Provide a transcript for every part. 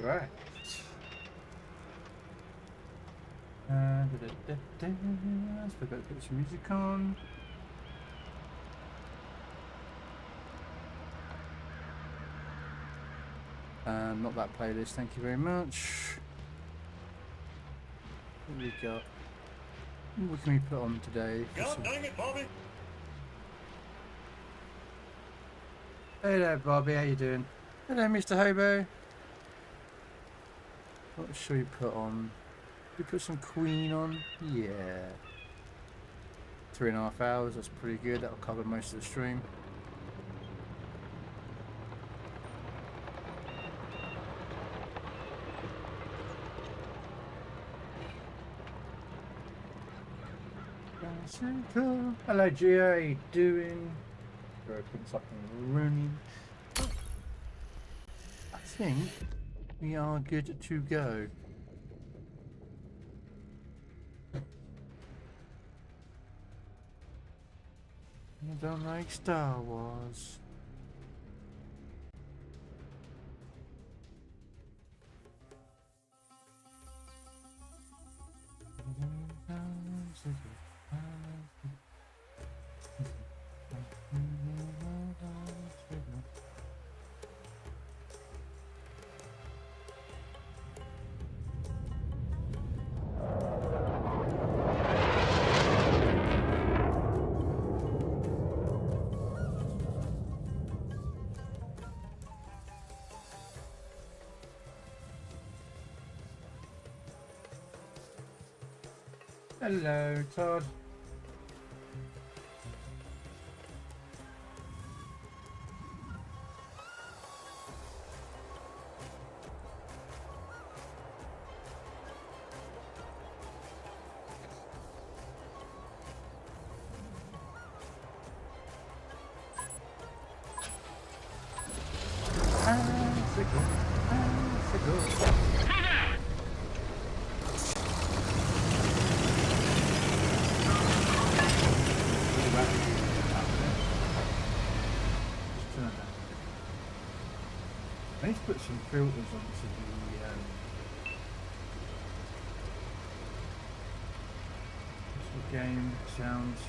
Right. Let's put some music on. Not that playlist, thank you very much. What have we got? What can we put on today? God dang it, Bobby! Hey there, Bobby, how you doing? Hello, Mr. Hobo. What should we put on? We put some Queen on? Yeah. 3.5 hours, that's pretty good. That'll cover most of the stream. Hello, Gio, how you doing? Putting something running. I think we are good to go. I don't like Star Wars. Hello, Todd. I need to put some filters onto the game sounds.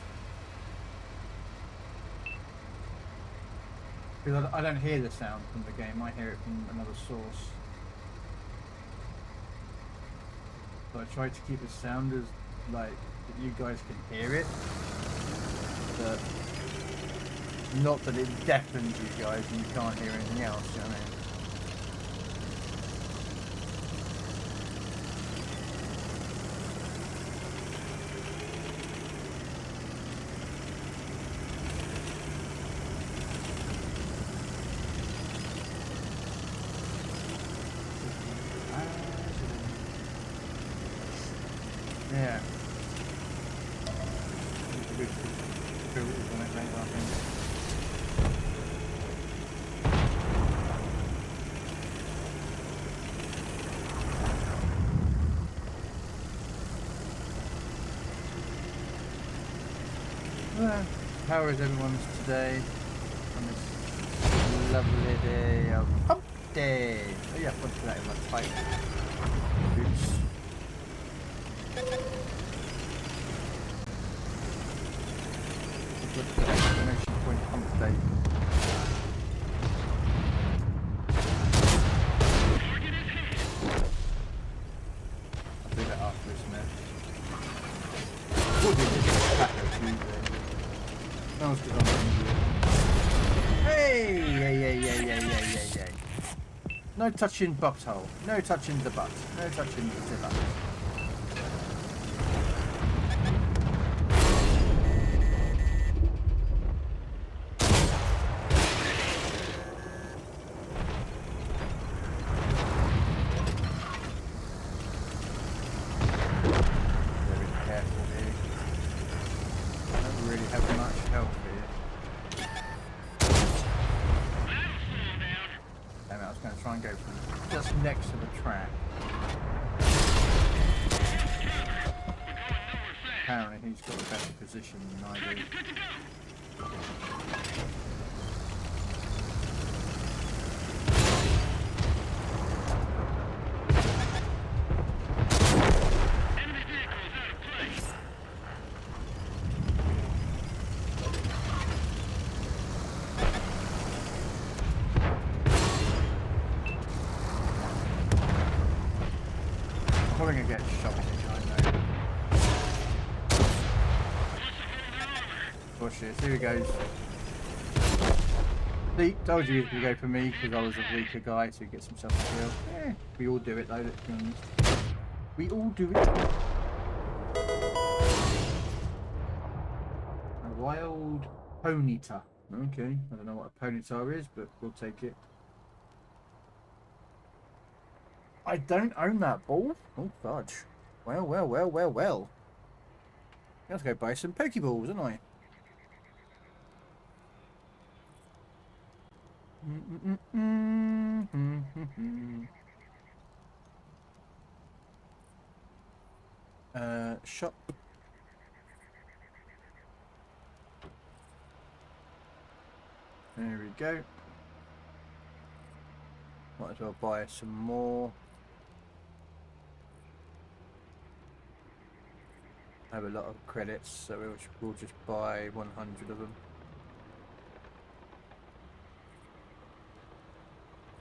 Because I don't hear the sound from the game, I hear it from another source. So I try to keep the sound as like that you guys can hear it, but not that it deafens you guys and you can't hear anything else, you know what I mean? Yeah. How is everyone's today on this lovely day of Hump Day? Oh yeah, put that in my pipe. Boots. Put the exclamation point Hump Day. I'll do that after this match. We'll do this Taco Tuesday. No one's good on Hey! No touching butthole. No touching the butt. No touching the butt. Position than I do. Watch this. Here he goes. See, told you he was going to go for me because I was a weaker guy, so he gets himself a kill. Yeah, we all do it though, let's be honest. We all do it. A wild ponyta. Okay, I don't know what a ponyta is, but we'll take it. I don't own that ball. Oh, fudge. Well, well, well, well, well. I have to go buy some Pokeballs, don't I? Shop. There we go. Might as well buy some more. I have a lot of credits, so we'll just buy 100 of them.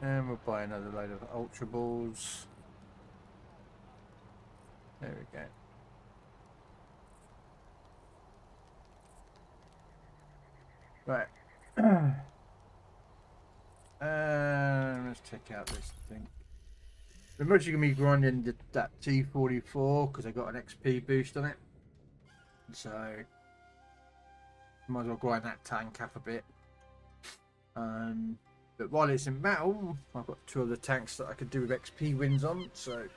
And we'll buy another load of Ultra Balls. There we go. Right. Let's check out this thing. I'm actually going to be grinding that T44 because I got an XP boost on it. So, might as well grind that tank up a bit. But while it's in battle, I've got 2 other tanks that I could do with XP wins on. So,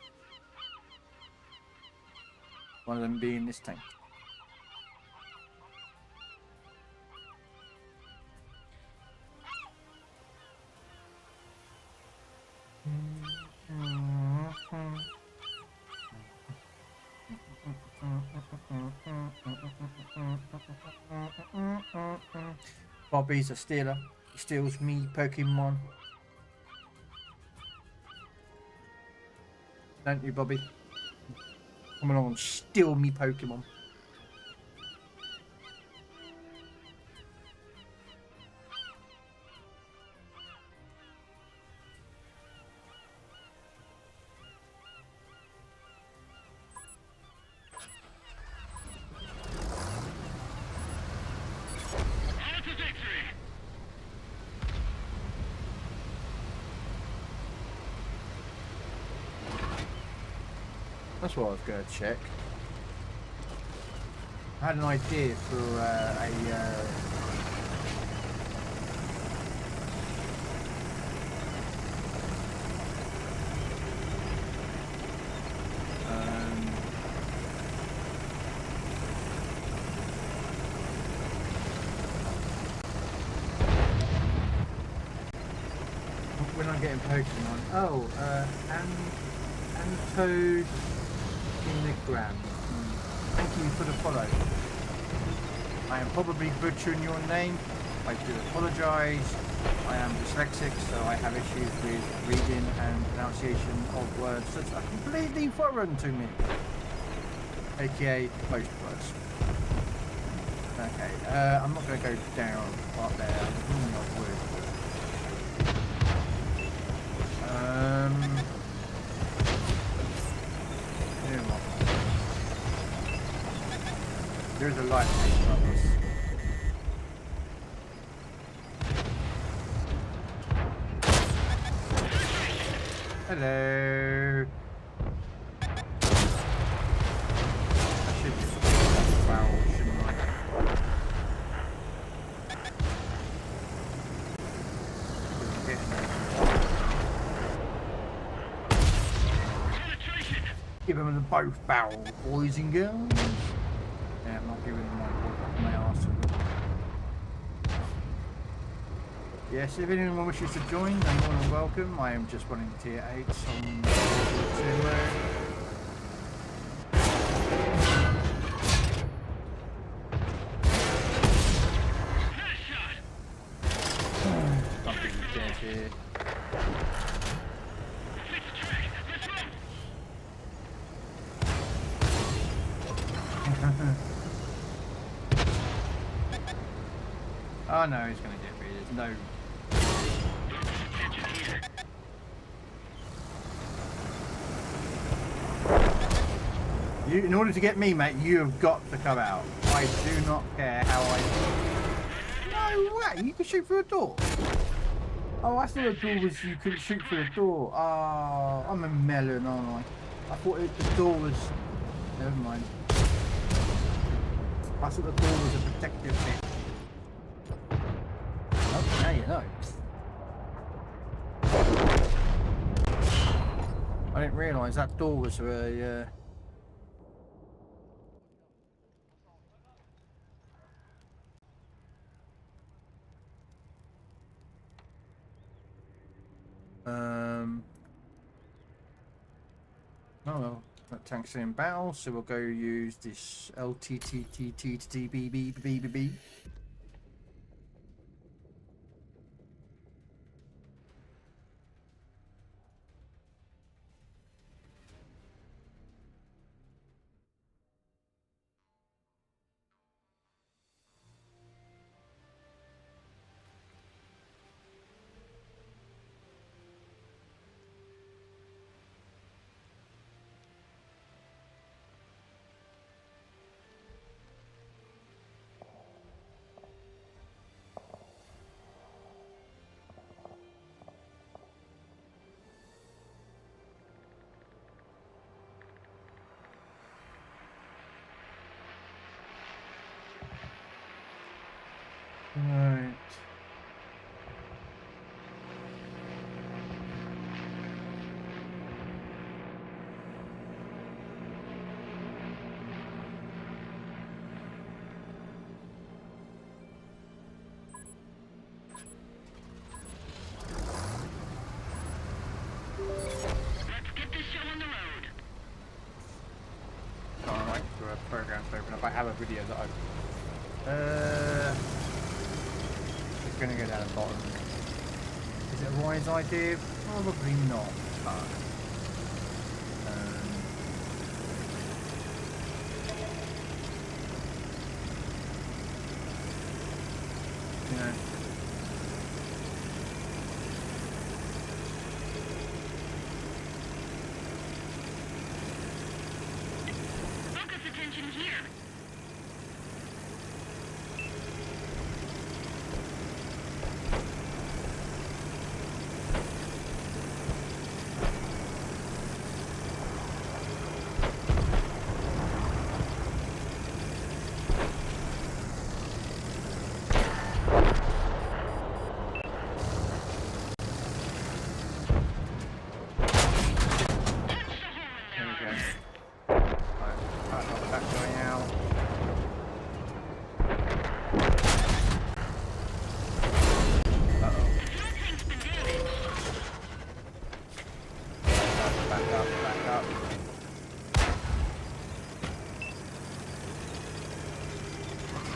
one of them being this tank. Bobby's a stealer. He steals me Pokemon. Don't you, Bobby? Come along and steal me Pokemon. That's what I was going to check. I had an idea for when I'm getting Pokemon. Oh, and Toad in the gram. Thank you for the follow. I am probably butchering your name. I do apologise. I am dyslexic, so I have issues with reading and pronunciation of words that are completely foreign to me. AKA most words. Okay, I'm not going to go down up there. I would. There's a light above us. Hello. I should be foul, shouldn't I? Give them the both barrel, boys and girls. Yeah, I'm not giving them my arse. Yes, if anyone wishes to join, they're more than welcome. I am just running tier 8s on something dead here. Oh no, he's going to get me. There's no... You, in order to get me, mate, you have got to come out. I do not care how I... No way! You can shoot through a door. Oh, I thought a door was you couldn't shoot through a door. Oh, I'm a melon, aren't I? I thought the door was... Never mind. I thought the door was a protective bit. Oh, now you know. I didn't realise that door was a... Oh well, that tank's in battle, so we'll go use this LTTTTTBBBBB. Right. Let's get this show on the road. Alright, for a program to open up. I have a video that I've... It's going to go down the bottom. Is it a wise idea? Probably not. But, you know. Focus attention here.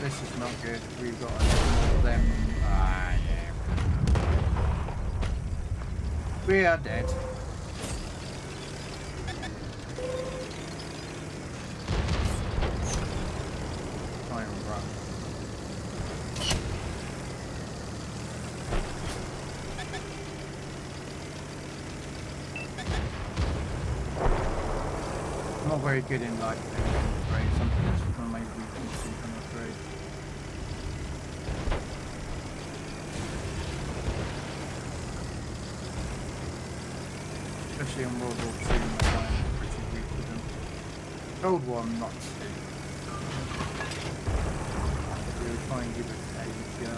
This is not good. We've got more of them. Ah, yeah. We are dead. Try and run. I'm not very good in like something that's going to make me see coming through. Especially in World War II, I'm pretty weak with them. Cold War, I'm not too. We'll try and give it a go.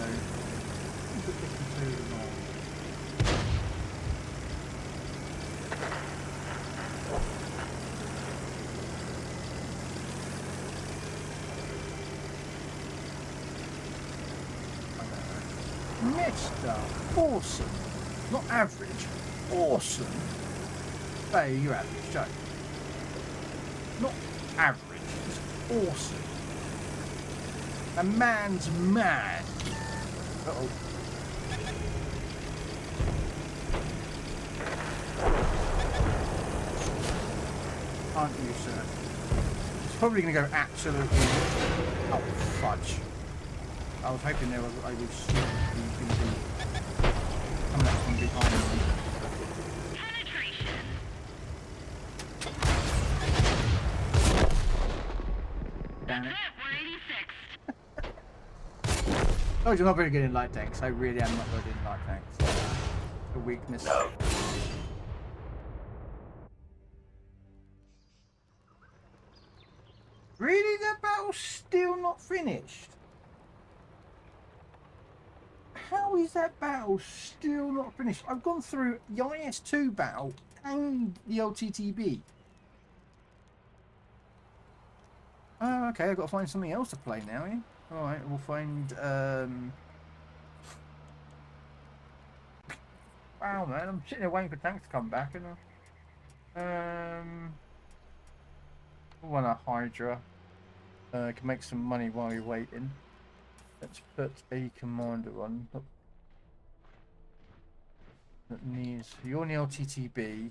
Mr. Awesome. Not average. Awesome. Hey, you're average, Joe. Not average. It's awesome. A man's man. Uh-oh. Aren't you, sir? It's probably going to go absolutely... Oh, fudge. I was hoping there was I would shoot the coming up from behind me. Penetration. damn it. We're 86. Oh, you're not very good in light tanks. I really am not good in light tanks. A weakness. No. Really? That battle's still not finished? How is that battle still not finished? I've gone through the IS-2 battle and the LTTB. Oh, okay, I've got to find something else to play now, eh? Alright, we'll find, wow, man, I'm sitting there waiting for tanks to come back, and I want a Hydra. Can make some money while you're waiting. Let's put a commander on. That needs. You're on the LTTB.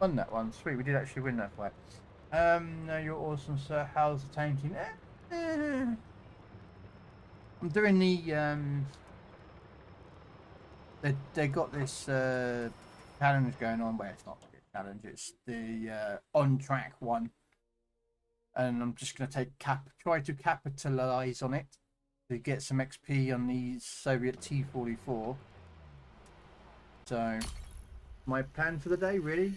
Won that one. Sweet, we did actually win that fight. No, you're awesome, sir. How's the tanking? I'm doing the they got this challenge going on. Well, it's not really a challenge, it's the on track one. And I'm just gonna try to capitalize on it to get some XP on the Soviet T44. So my plan for the day, really.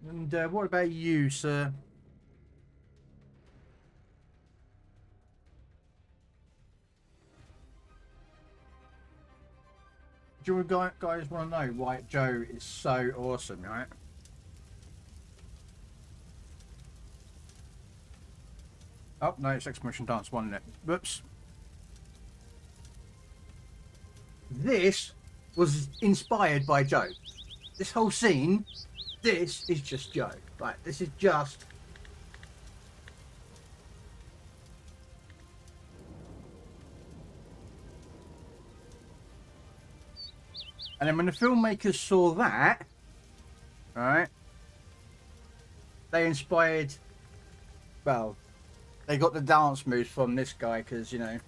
And what about you, sir? Do you guys want to know why Joe is so awesome, right? Oh, no, it's exclamation dance, wasn't it? Whoops. This was inspired by Joe. This whole scene, this is just Joe. Right, this is just... And then when the filmmakers saw that, right, they inspired, well, they got the dance moves from this guy because, you know,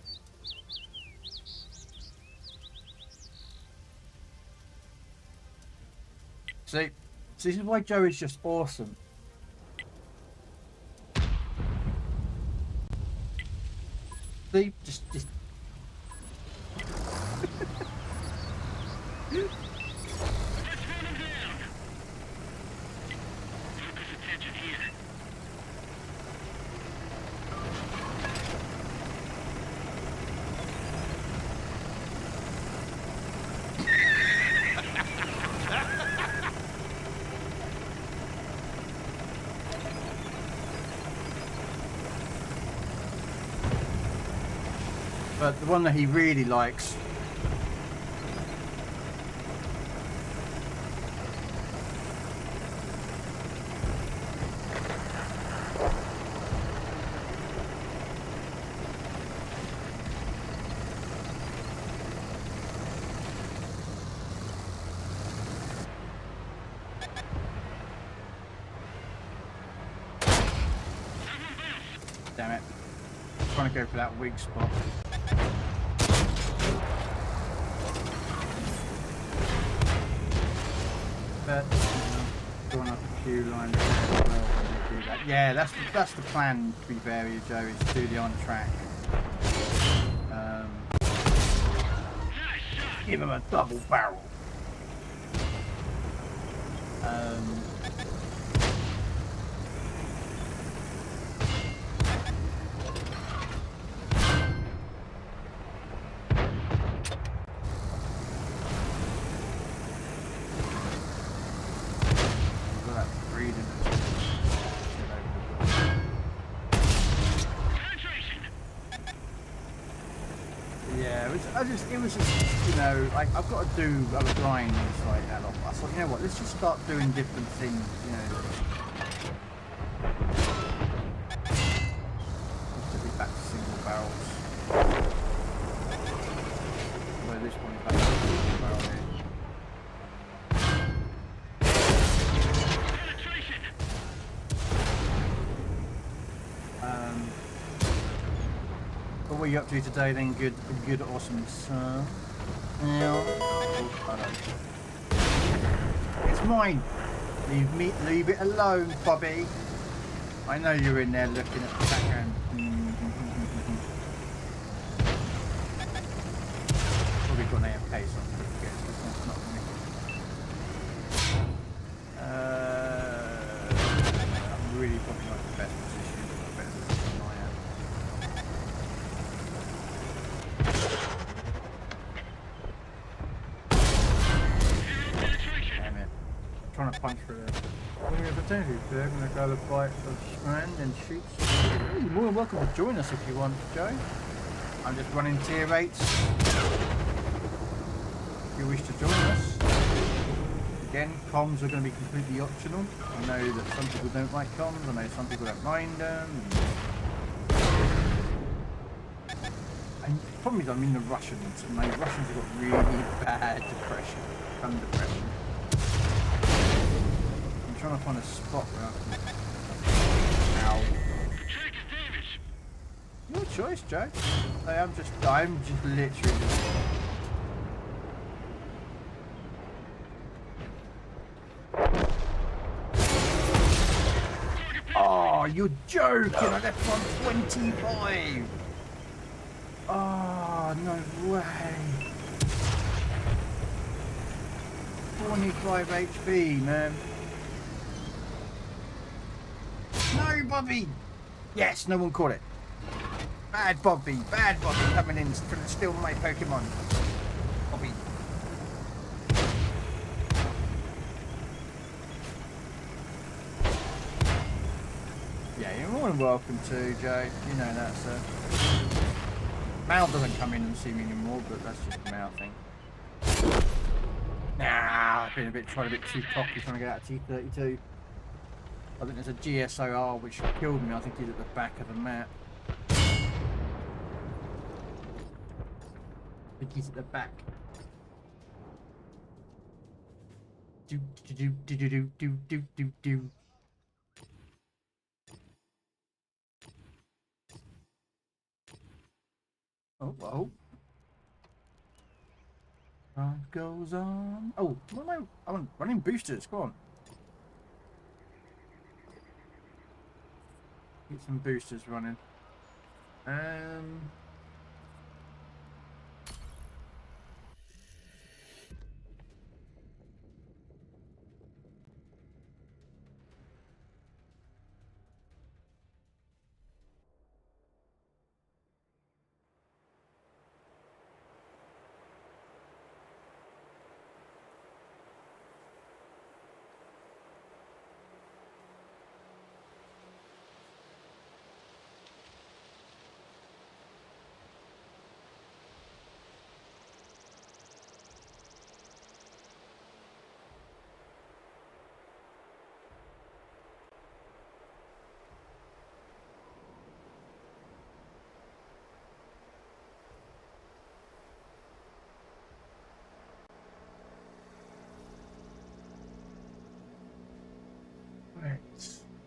see, this is why Joe is just awesome. See, just Let's run him down. Focus attention here. But the one that he really likes. Damn it. I'm trying to go for that weak spot. But going up a few lines as well when we do that. Yeah, that's the plan, to be fair with you, Joe, is to do the on track. Give him a double barrel. It was just, you know, like, I've got to do other grinds like that. I thought, you know what, let's just start doing different things, you know. What were you up to today then? Good, awesome, sir. Yeah. Oh, it's mine. Leave it alone, Bobby. I know you're in there looking at the background. Probably got an AMK, so I'm forget. That's not me. I'm really probably not the best position, but better than I am. Damn it. I'm trying to punch through there. What are you going to do? They're going to go to bite the strand and shoot. You're more than welcome to join us if you want, Joe. I'm just running tier 8s. If you wish to join us. Again, comms are going to be completely optional. I know that some people don't like comms. I know some people don't mind them. And the problem is I'm in the Russians, and the Russians have got really bad depression, gun depression. I'm trying to find a spot where I can... Ow. Track is damaged. Your choice, Joe. I'm just literally just... Oh, you're joking! I left on 25! Oh, no way! 25 HP, man. No, Bobby! Yes, no one caught it. Bad Bobby coming in trying to steal my Pokemon. Bobby. Yeah, you're more than welcome to, Joe. You know that, sir. Mal doesn't come in and see me anymore, but that's just a Mal thing. Nah, I've been tried a bit too cocky trying to get out of T32. I think there's a GSOR which killed me. I think he's at the back of the map. I think he's at the back. Do. Oh, whoa. Life goes on. Oh, what am I? I'm running boosters. Go on. Get some boosters running.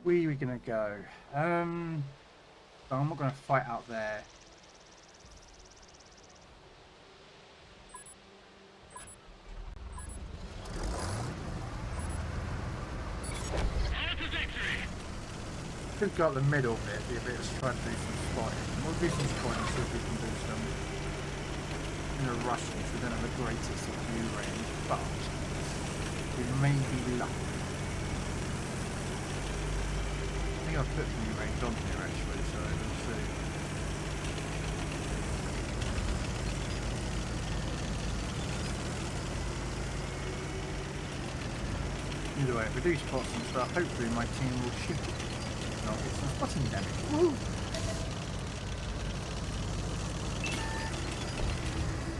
Where are we gonna go? I'm not gonna fight out there. Could go up the middle bit, be a bit of try to do some spotting. We'll do some spotting, see if we can do some in a Russians. We don't have the greatest of view range, but we may be lucky. I think I've put view range on here actually, so we'll see. Either way, if we do spot some stuff, hopefully my team will shoot it. No, it's some spotting damage. Woo!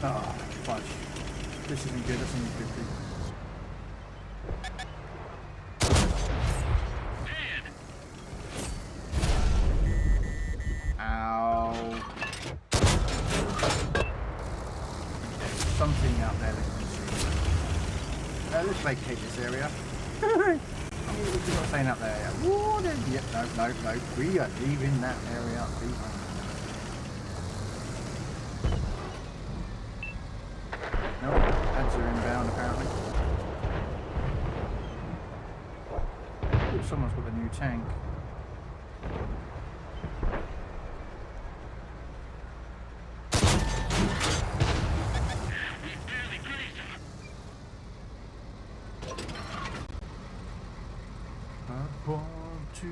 Ah, fudge. This isn't good, this isn't good. Let's vacate this area. We're not staying up there yet. Yep, no. We are leaving that area behind. someone's got a new tank. I want to.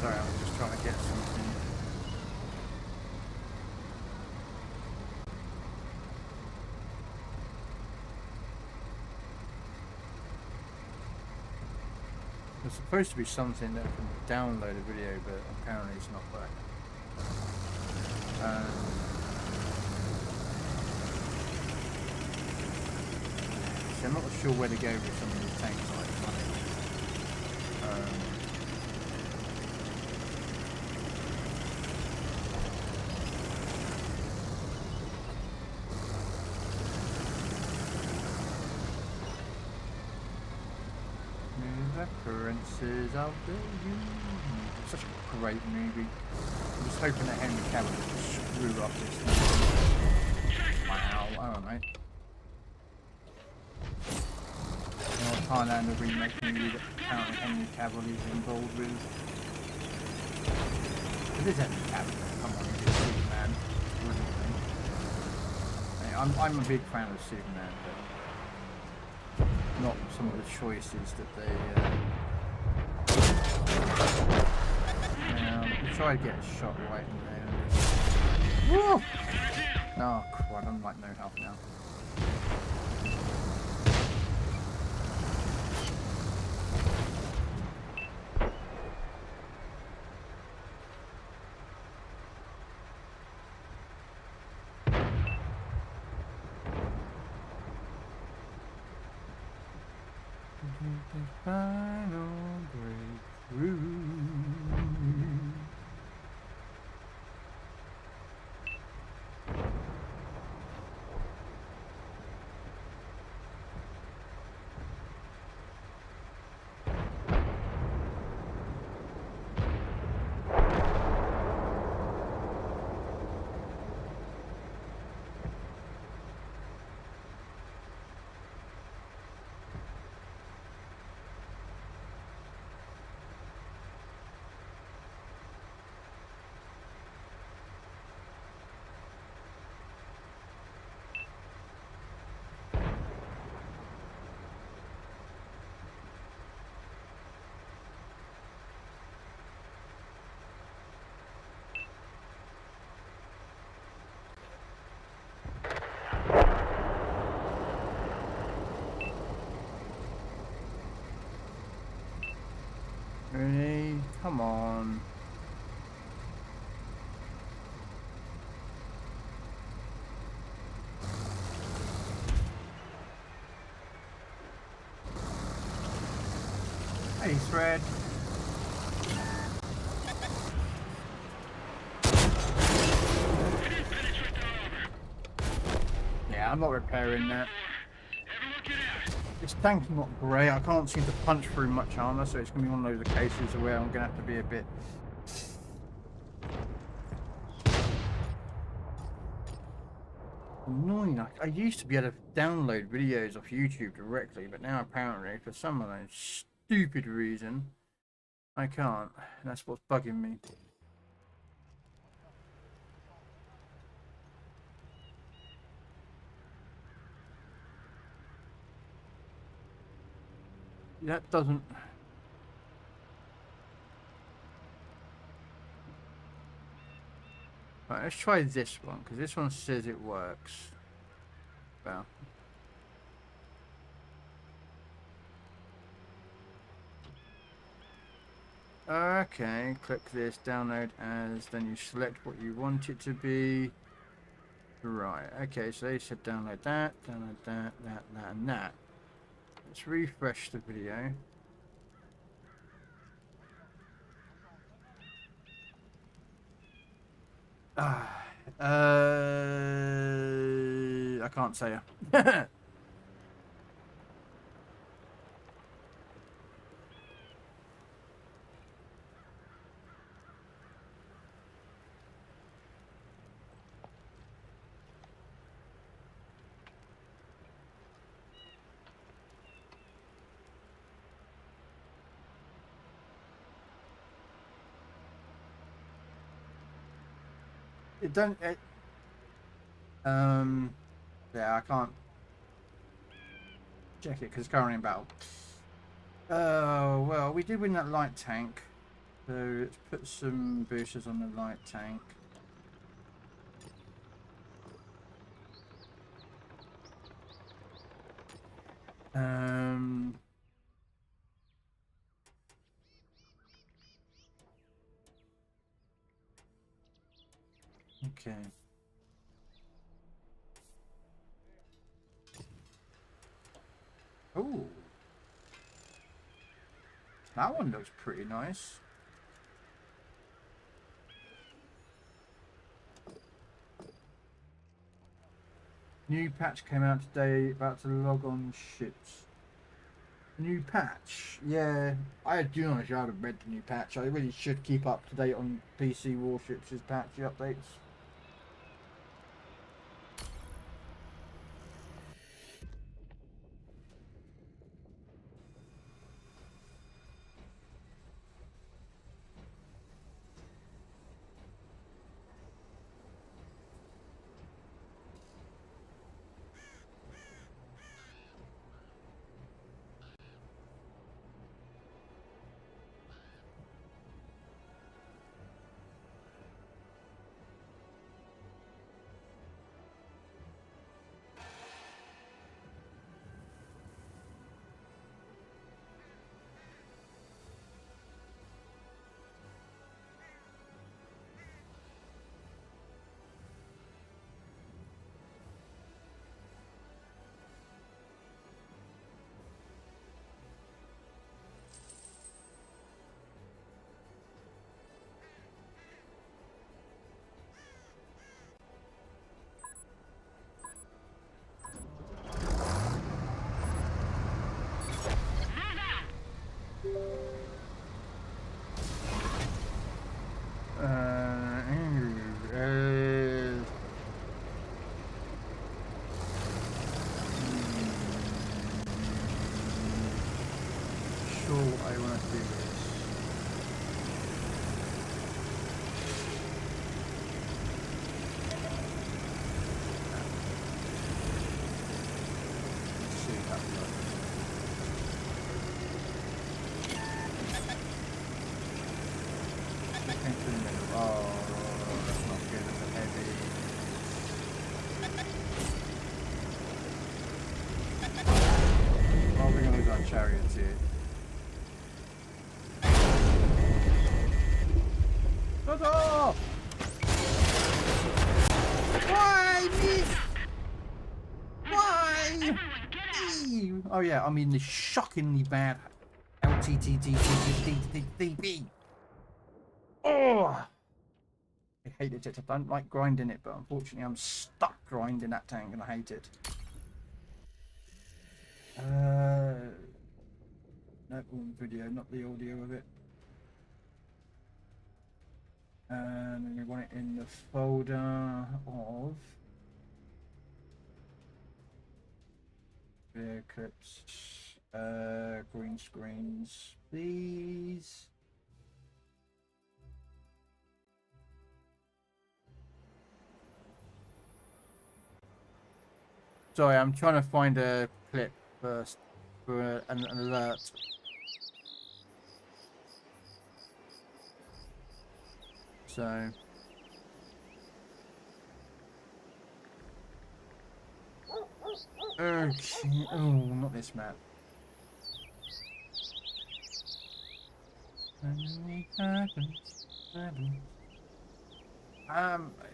Sorry, I'm just trying to get something. There's supposed to be something that can download a video, but apparently it's not working. So I'm not sure where to go with some of these tanks like References of the union. Such a great movie. I'm just hoping that Henry Cavill will screw up this thing. Wow, alright mate. You know, Thailand will remake movie that apparently Henry Cavill is involved with. It is Henry Cavill, come on, he's Superman. Brilliant. I'm a big fan of Superman, but not some of the choices that they try to get a shot right in there. Woo! Oh crud, I'm like no health now. The final breakthrough. Really? Come on. Hey, Thread. Yeah, I'm not repairing that. This tank's not great. I can't seem to punch through much armor, so it's going to be one of those cases where I'm going to have to be a bit annoying. I used to be able to download videos off YouTube directly, but now apparently, for some of those stupid reason, I can't. And that's what's bugging me. That doesn't... Right, let's try this one, because this one says it works. Well. Okay, click this, download as, then you select what you want it to be. Right, okay, so they said download that, that, and that. Let's refresh the video. I can't say. It don't. Yeah, I can't check it because it's currently in battle. Oh well, we did win that light tank, so let's put some boosters on the light tank. Okay. Oh, that one looks pretty nice. New patch came out today, about to log on ships. New patch, yeah. I do honestly haven't read the new patch. I really should keep up to date on PC warships' patch updates. Sure what I want to do is see how it works. Okay, to the middle. Oh, that's not good. That's a heavy. Oh, we're gonna lose our chariots here. Oh! Why me? Why? Me? Oh yeah, I mean the shockingly bad LTTTTTTTB. Oh! I hated it. I don't like grinding it, but unfortunately I'm stuck grinding that tank and I hate it. No video, not the audio of it. And then we want it in the folder of video clips, green screens, please. Sorry, I'm trying to find a clip first for an alert. So. Okay. Oh, not this map. You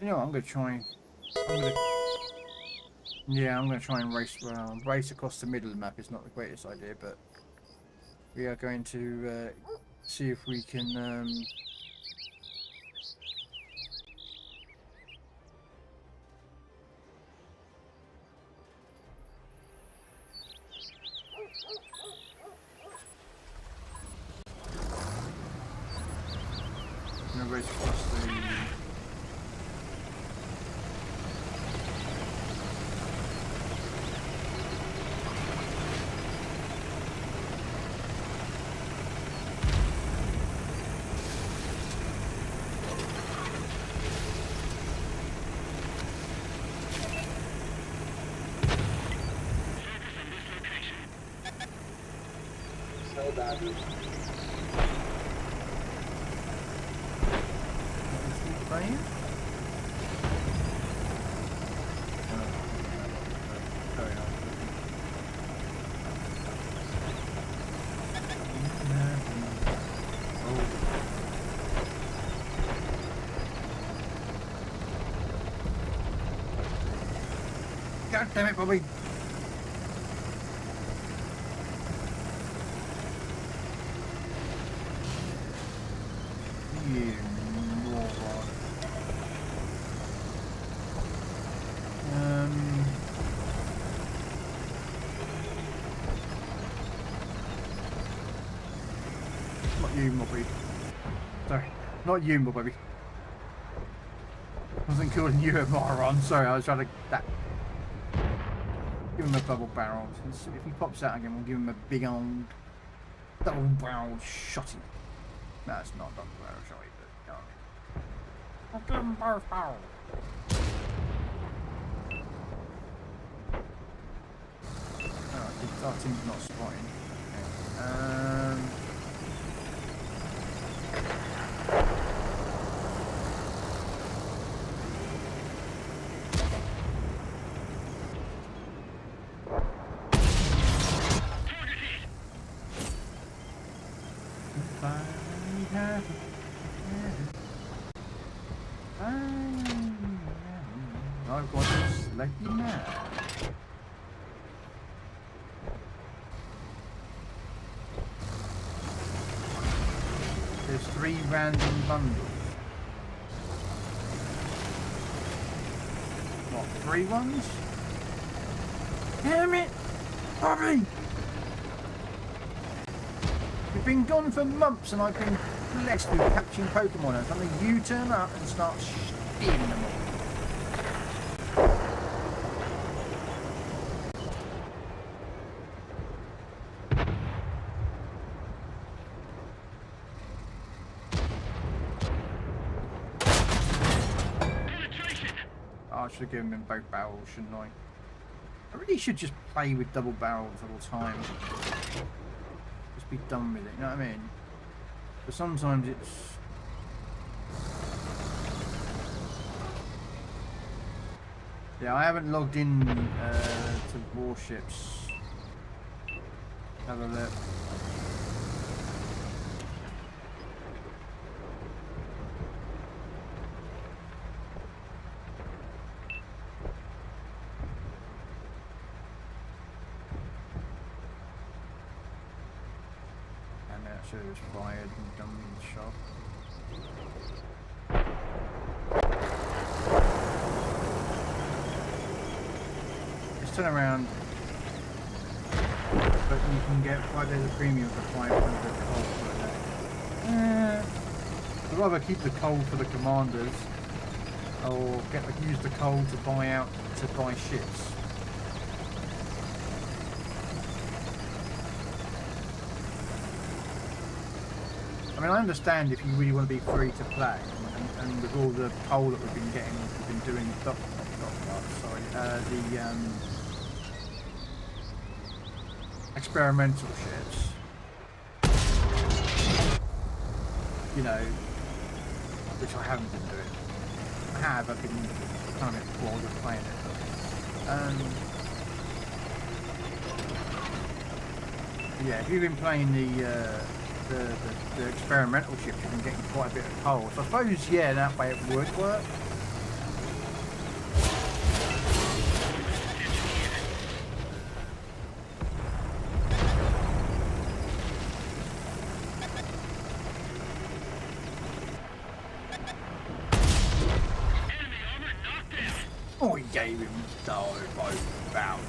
know, I'm gonna try. Yeah, I'm gonna try and race. Well, race across the middle of the map is not the greatest idea, but we are going to see if we can. No badges. Playing? Sorry, God damn it, Bobby! You moron. Not you, Mobby. Sorry, not you, Mobby. I wasn't calling you a moron. Sorry, I was trying to. Give him a double barrel. If he pops out again, we'll give him a big old double barrel shotty. No, it's not double barrel shotty, but I'll give him both barrel. Oh, our team's not spotting. Okay. I've got to select you now. There's 3 random bundles. What, 3 ones? Damn it! Bobby! We've been gone for months and I've been blessed with catching Pokemon and suddenly you turn up and start stealing them all. I should have given him both barrels, shouldn't I? I really should just play with double barrels all the time. Just be done with it, you know what I mean? But sometimes it's... Yeah, I haven't logged in to warships. Have a look. Should have just fired and done the shot. Just turn around, but you can get quite a bit of premium for 500 coal per day. I'd rather keep the coal for the commanders, or use the coal to buy ships. I mean, I understand if you really want to be free to play, and with all the coal that we've been getting, we've been doing the experimental ships. You know, which I haven't been doing. I've been kind of bored of playing it. Yeah, if you've been playing the experimental ships, you've been getting quite a bit of coal. So I suppose, yeah, that way it would work. Oh, he gave him both out.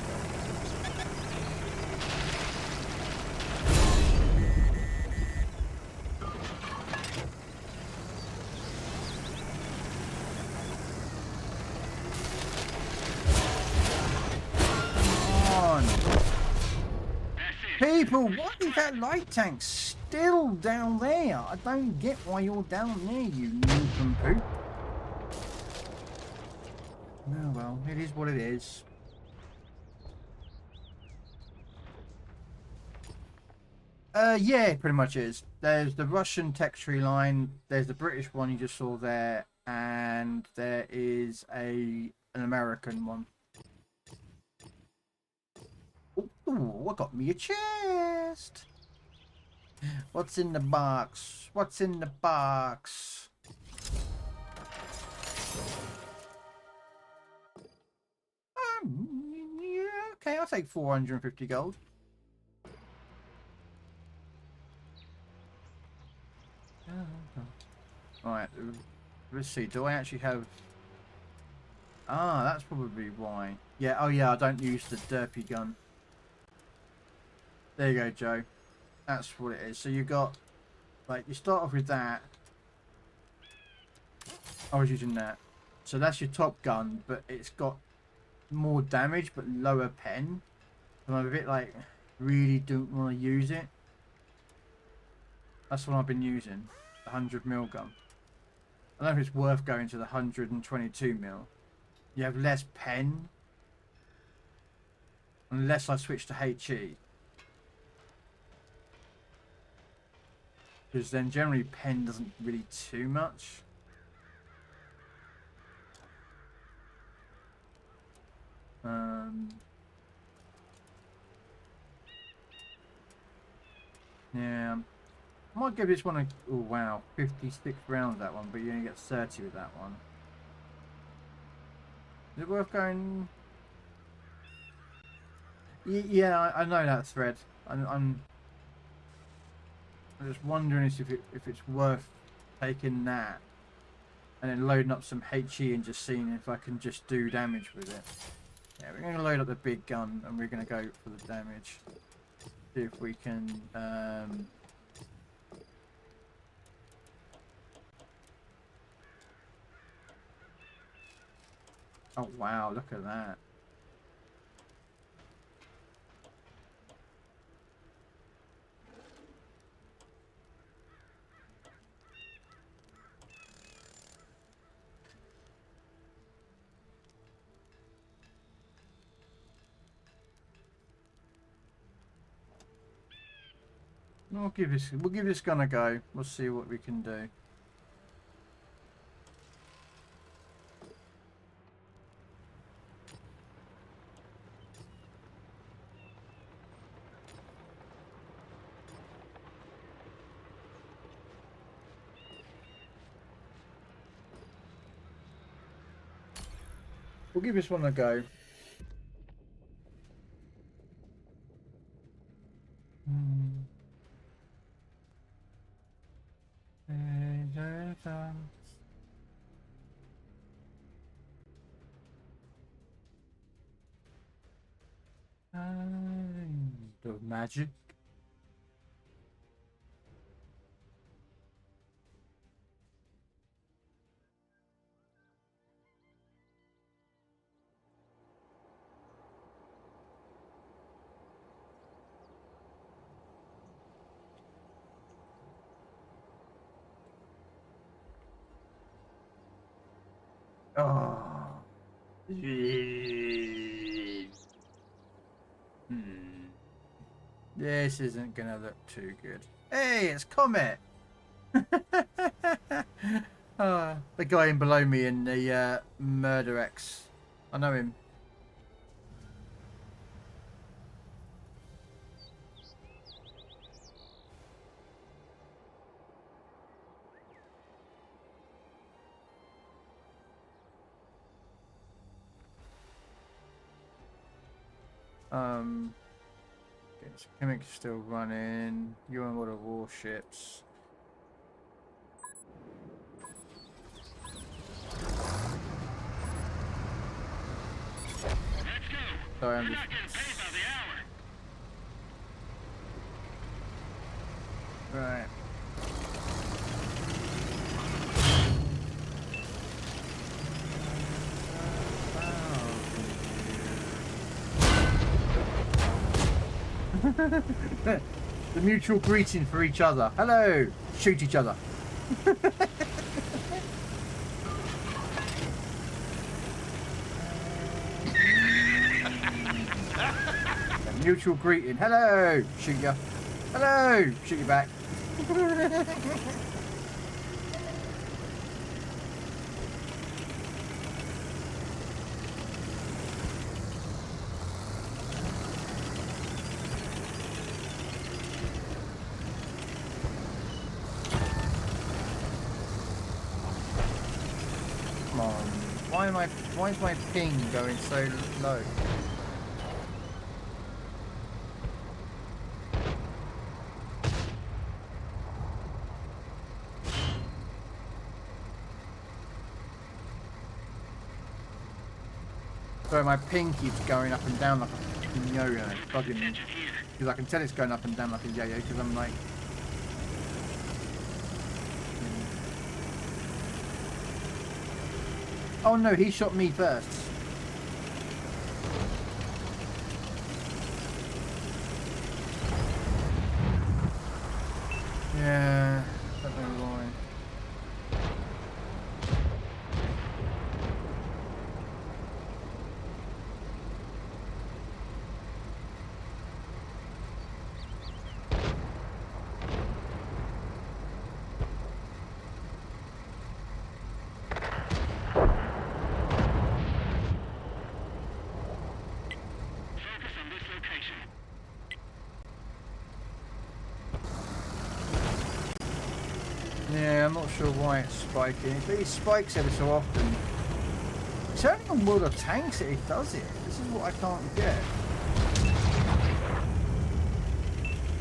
People, why is that light tank still down there? I don't get why you're down there, you nincompoop. Oh well, it is what it is. Yeah, it pretty much is. There's the Russian tech tree line. There's the British one you just saw there, and there is an American one. Ooh, I got me a chest. What's in the box? What's in the box? Yeah, okay, I'll take 450 gold. Alright, let's see. Do I actually have... Ah, that's probably why. Yeah, oh yeah, I don't use the derpy gun. There you go, Joe. That's what it is. So you got... Like, you start off with that. I was using that. So that's your top gun, but it's got more damage, but lower pen. And I'm a bit like, really don't want to use it. That's what I've been using. The 100mm gun. I don't know if it's worth going to the 122mm. You have less pen. Unless I switch to HE. Because then generally pen doesn't really too much. Yeah. I might give this one a... Oh, wow. 56 rounds, that one. But you only get 30 with that one. Is it worth going... Yeah, I know that thread. I'm just wondering if it's worth taking that. And then loading up some HE and just seeing if I can just do damage with it. Yeah, we're going to load up the big gun and we're going to go for the damage. See if we can... Oh wow, look at that. We'll give this gun a go. We'll see what we can do. We'll give this one a go. The magic. Oh. This isn't gonna look too good. Hey, it's Comet! The guy in below me in the Murder X. I know him. Chemic's still running. You're on one of the warships. Let's go. Sorry, I'm You're just... not getting paid by the hour. Right. The mutual greeting for each other. Hello! Shoot each other. A mutual greeting. Hello! Shoot ya. Hello! Shoot you back. Come on. Why is my ping going so low? So my ping keeps going up and down like a fucking yo-yo. It's bugging me. Because I can tell it's going up and down like a yo-yo because I'm like... Oh no, he shot me first. Yeah, don't know why. Yeah, I'm not sure why it's spiking. But it spikes every so often. It's only on World of Tanks that it does it. This is what I can't get.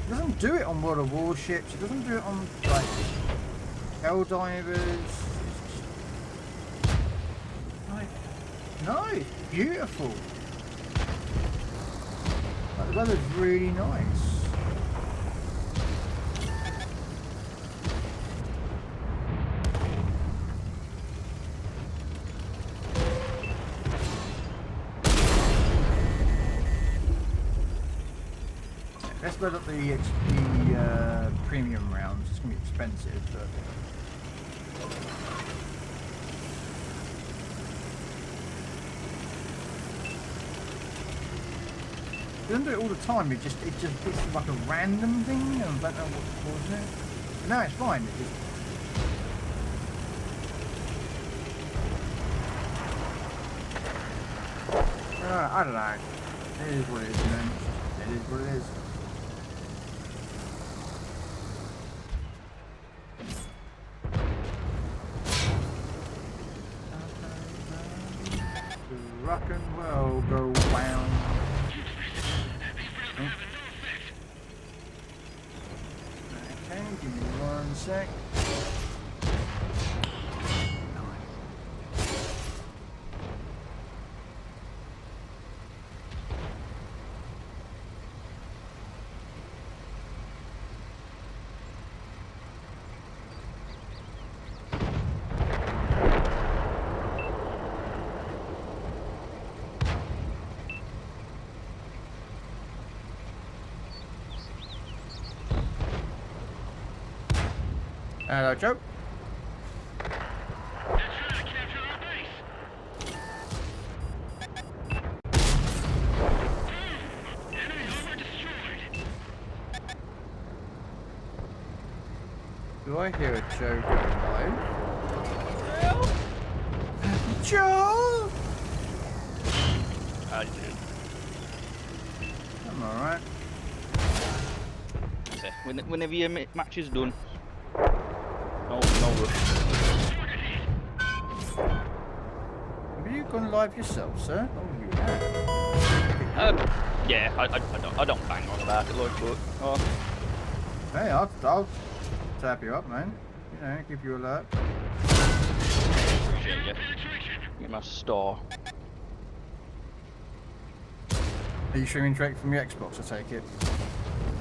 It doesn't do it on World of Warships. It doesn't do it on, like, Helldivers. Like, no, it's beautiful. Like, the weather's really nice. Let's load up the premium rounds. It's going to be expensive, but... It doesn't do it all the time, it just puts like a random thing, and I don't know what's causing it. No, it's fine, it just... I don't know. It is what it is, man. It is what it is. Rock and roll, go round. Okay, give me 1 sec. Hello, Joe. They're trying to capture our base. Enemy armor destroyed. Do I hear a Joe going live? Joe! How you doing? I'm alright. Whenever your match is done. No rush. Have you gone live yourself, sir? Oh, you have. Yeah, I don't bang on about it, like, but Hey, I'll tap you up, man. You know, give you a alert. appreciate you. Get my star. Are you streaming direct from your Xbox, I take it?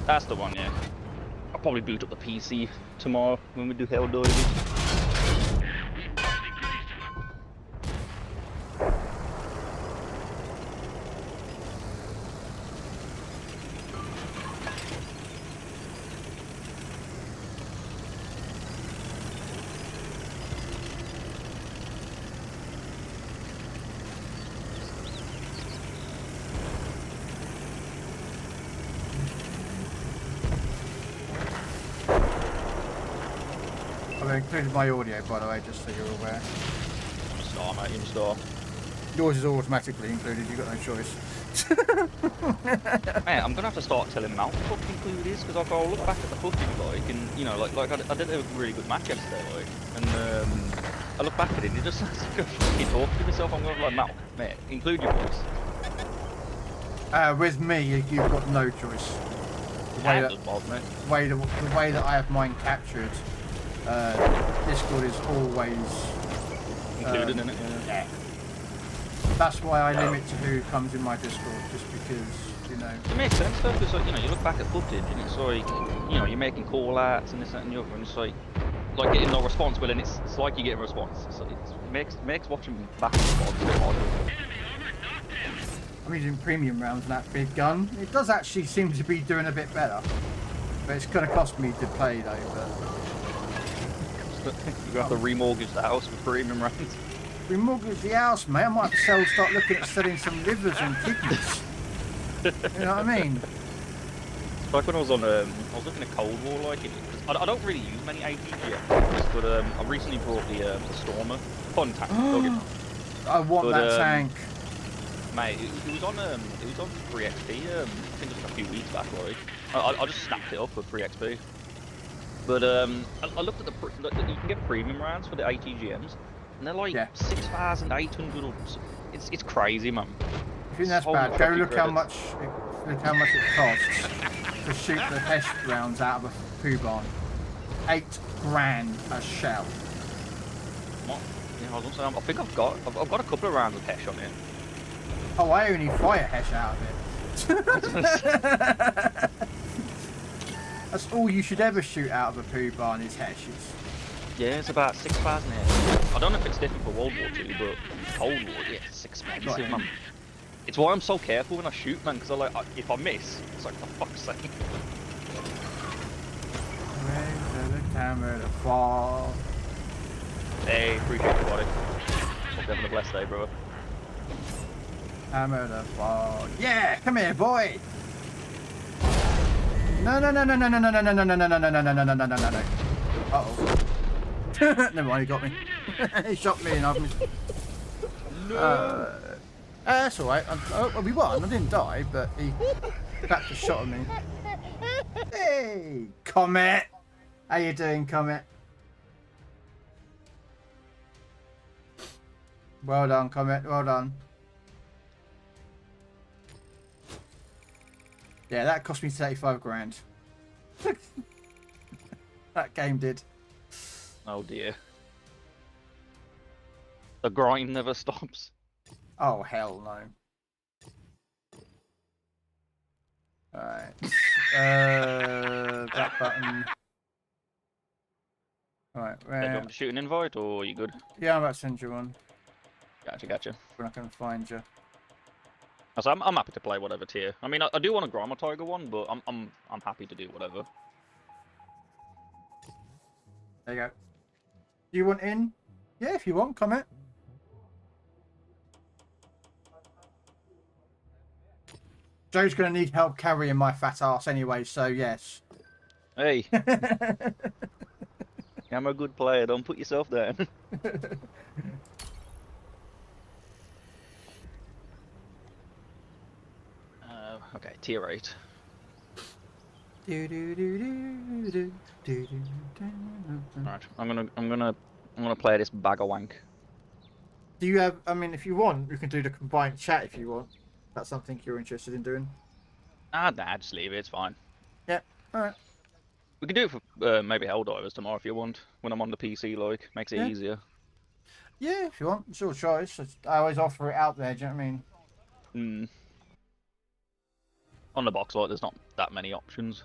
That's the one, yeah. I'll probably boot up the PC tomorrow when we do Helldiving. included my audio, by the way, just so you're aware. I'm a star, mate. You're a star. Yours is automatically included. You've got no choice. Man, I'm gonna have to start telling Mount what fucking included is, because I'll look back at the footage, like, and you know, like I did a really good match yesterday, like, and I look back at it, and it just sounds like I'm fucking talking to myself. I'm going like, Mount, mate, include your voice. With me, you've got no choice. The way the way that I have mine captured, Discord is always Included in it, yeah. That's why I limit to who comes in my Discord, just because, you know. It makes sense though, because like, you know, you look back at footage and it's like, you know, you're making call outs and this, that and the other, and it's like getting no response, but then it's like you get a response. So it makes watching back and forth a bit harder. I'm using premium rounds on that big gun. It does actually seem to be doing a bit better. But it's going to cost me to play though, but... You have to remortgage the house with premium rounds. Remortgage the house, mate. I might have to start looking at selling some livers and kidneys. You know what I mean? Like when I was looking at Cold War, like, I don't really use many ATGMs, but I recently brought the Stormer. Fun tank, don't get me wrong. I want that tank. Mate, it was on 3XP, I think just a few weeks back, like. I just snapped it up for 3XP. But I looked at you can get premium rounds for the ATGMs, and they're like 6,800. It's crazy, man. If you think that's bad, go look how much it costs to shoot the Haste rounds out of a poo barn. $8 grand a shell. What? Yeah, I was gonna say, I think I've got a couple of rounds of Hesh on it. Oh, I only fire Hesh out of it. That's all you should ever shoot out of a poo barn is Heshes. Yeah, it's about 6,000 Hesh. I don't know if it's different for World War II, but Cold War, yeah, it's expensive, man. It's why I'm so careful when I shoot, man, because if I miss, it's like, for fuck's sake. Wait for the camera to fall. Hey, appreciate it, buddy. Hope you're having a blessed day, bro. Hammer the fall. Yeah, come here, boy. No. Uh-oh. Never mind, he got me. He shot me and I've missed. No. That's alright. We won. I didn't die, but he clapped a shot at me. Hey, Comet. How you doing, Comet? Well done, Comet. Well done. Yeah, that cost me 35 grand. That game did. Oh dear. The grind never stops. Oh, hell no. Alright. That button. Alright, Do you want me to shoot an invite, or are you good? Yeah, I'm about to send you one. Gotcha. When I can find you. So I'm happy to play whatever tier. I mean, I do want to grind my Tiger one, but I'm happy to do whatever. There you go. Do you want in? Yeah, if you want, comment. Joe's going to need help carrying my fat ass anyway, so yes. Hey. I'm a good player, don't put yourself down. Okay, tier 8. Right, I'm gonna play this bag of wank. Do you have? I mean, if you want, we can do the combined chat if you want. That's something you're interested in doing. Nah, just leave it. It's fine. Yeah. All right. We can do it for maybe Helldivers tomorrow if you want. When I'm on the PC, like, makes it easier. Yeah, if you want, it's your choice. I always offer it out there. Do you know what I mean? Hmm. On the box, like, there's not that many options.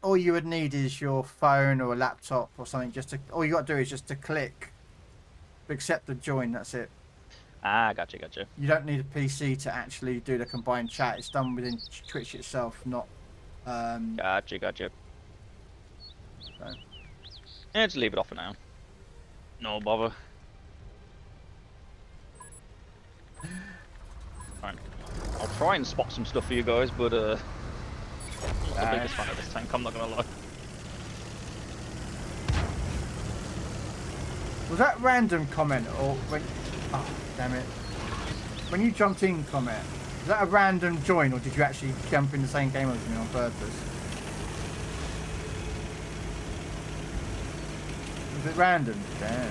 All you would need is your phone or a laptop or something. All you got to do is just to click, accept the join. That's it. Ah, gotcha. You don't need a PC to actually do the combined chat. It's done within Twitch itself, not. Gotcha. So. Yeah, just leave it off for now. No bother. Right. I'll try and spot some stuff for you guys, but I'm not the biggest fan of this tank, I'm not gonna lie. Was that random comment or when? Oh, damn it! When you jumped in, comment. Was that a random join or did you actually jump in the same game as me on purpose? Was it random? Damn.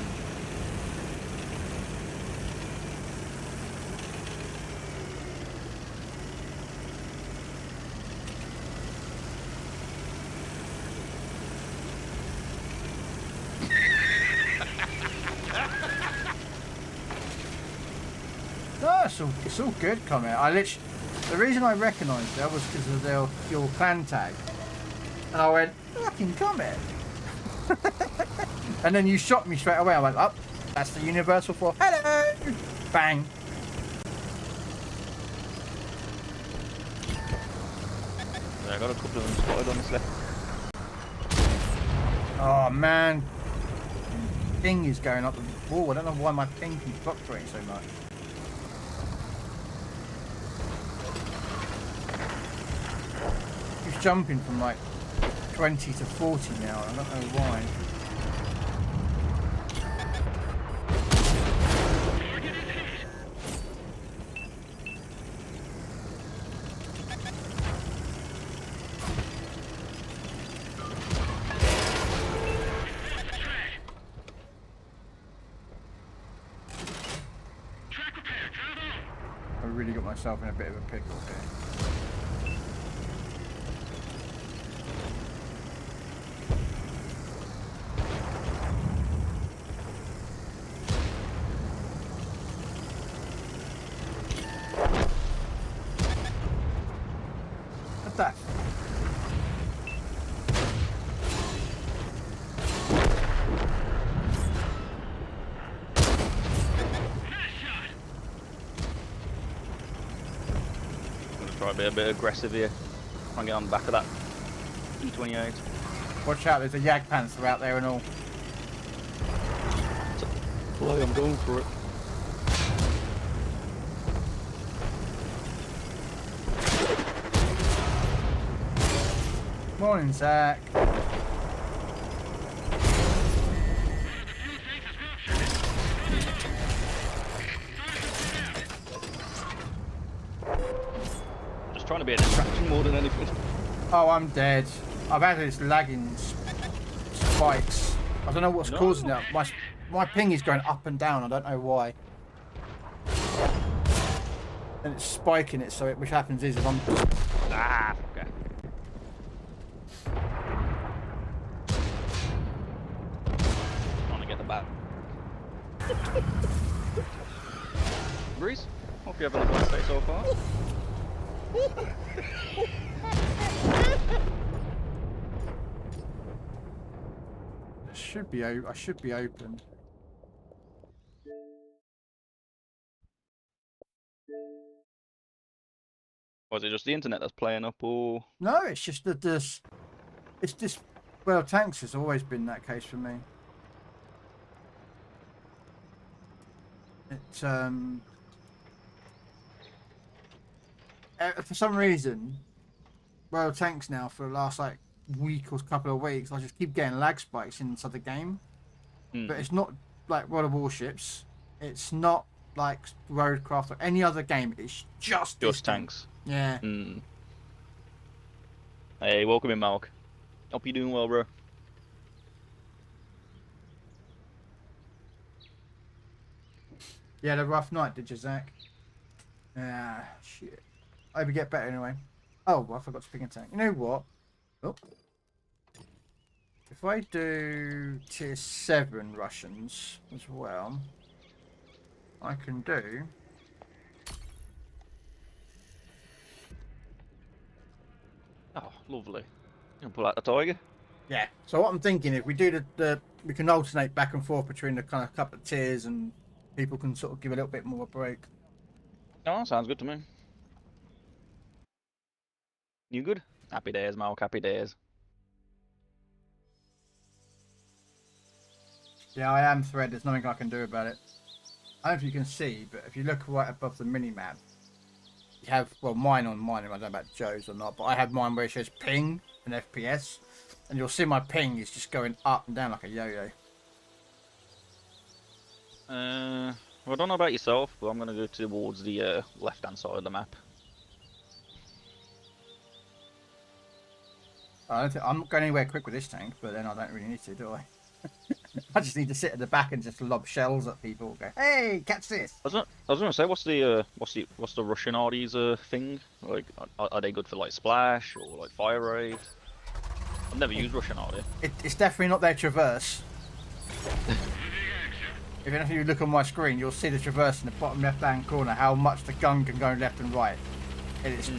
No, it's all good, comment. The reason I recognised that was because of your clan tag. And I went, fucking comment. And then you shot me straight away. I went, up. That's the universal for hello. Bang. Yeah, I got a couple of them spotted on this left. Oh man. Ping is going up the wall. I don't know why my ping can fluctuate so much. He's jumping from like 20 to 40 now. I don't know why. I really got myself in a bit of a pickle here. What's that? Try to be a bit aggressive here. Try and get on the back of that E28. Watch out, there's a Yag Panther out there and all. Boy, I'm going for it. Morning, Zach. Just trying to be a distraction more than anything. Oh, I'm dead. I've had this lagging spikes. I don't know what's causing that. My ping is going up and down. I don't know why. And it's spiking it, so which happens is if I'm... Ah, okay. Trying to get the back. Breeze, hope you're having a nice day so far. I should be open. Was it just the internet that's playing up, or? No, it's just that it's this. Well, tanks has always been that case for me. It for some reason, well, tanks now for the last like week or couple of weeks, I just keep getting lag spikes inside the game. But it's not like World of Warships. It's not like Roadcraft or any other game. It's just tanks. Yeah. Hey, welcome in, Malk. Hope you're doing well, bro. You had a rough night, did you, Zach? Ah, shit. I hope you get better anyway. Oh, well, I forgot to pick a tank. You know what? Oh. If I do tier 7 Russians as well, I can do... Oh, lovely. You can pull out the tiger. Yeah. So what I'm thinking, if we do we can alternate back and forth between the kind of couple of tiers and people can sort of give a little bit more of a break. Oh, sounds good to me. You good? Happy days, Malk, happy days. Yeah, I am thread. There's nothing I can do about it. I don't know if you can see, but if you look right above the mini-map, you have, well, mine on mine, I don't know about Joe's or not, but I have mine where it says ping and FPS, and you'll see my ping is just going up and down like a yo-yo. Well, I don't know about yourself, but I'm gonna go towards the left-hand side of the map. I don't think, I'm not going anywhere quick with this tank, but then I don't really need to, do I? I just need to sit at the back and just lob shells at people. Go, hey, catch this! I was gonna say, what's the Russian Arties thing? Like, are they good for like splash or like fire rate? I've never used Russian Arty. It's definitely not their traverse. If you look on my screen, you'll see the traverse in the bottom left-hand corner, how much the gun can go left and right. And it's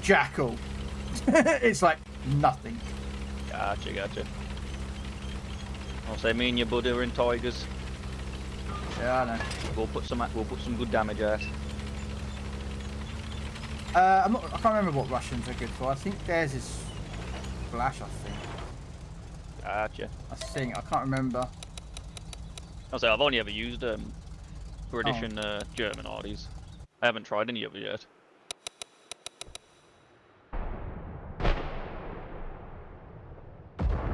jackal. It's like nothing. Gotcha. I'll say me and your buddy are in Tigers. Yeah, I know. We'll put some good damage out. I can't remember what Russians are good for. I think theirs is flash. I think. I can't remember. I'll say I've only ever used British and German Arties. I haven't tried any of it yet.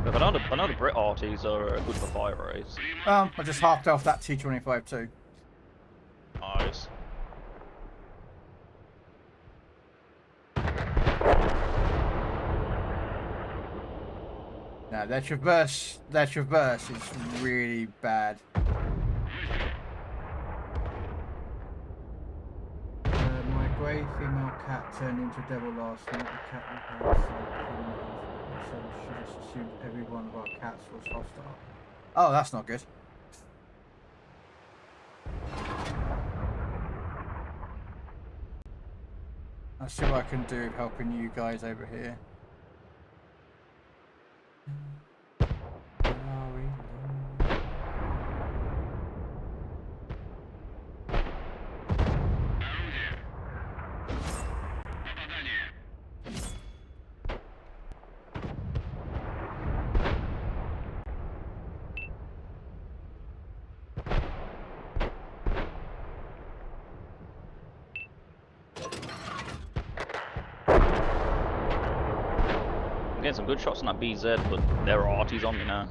But I know the Brit Arties are good for fire rates. I just halved off that T45 too. Nice. No, their traverse is really bad. My grey female cat turned into a devil last night. The cat we had so she just assumed every one of our cats was hostile. Oh, that's not good. I'll see what I can do helping you guys over here. Getting some good shots on that BZ, but there are arties on me now.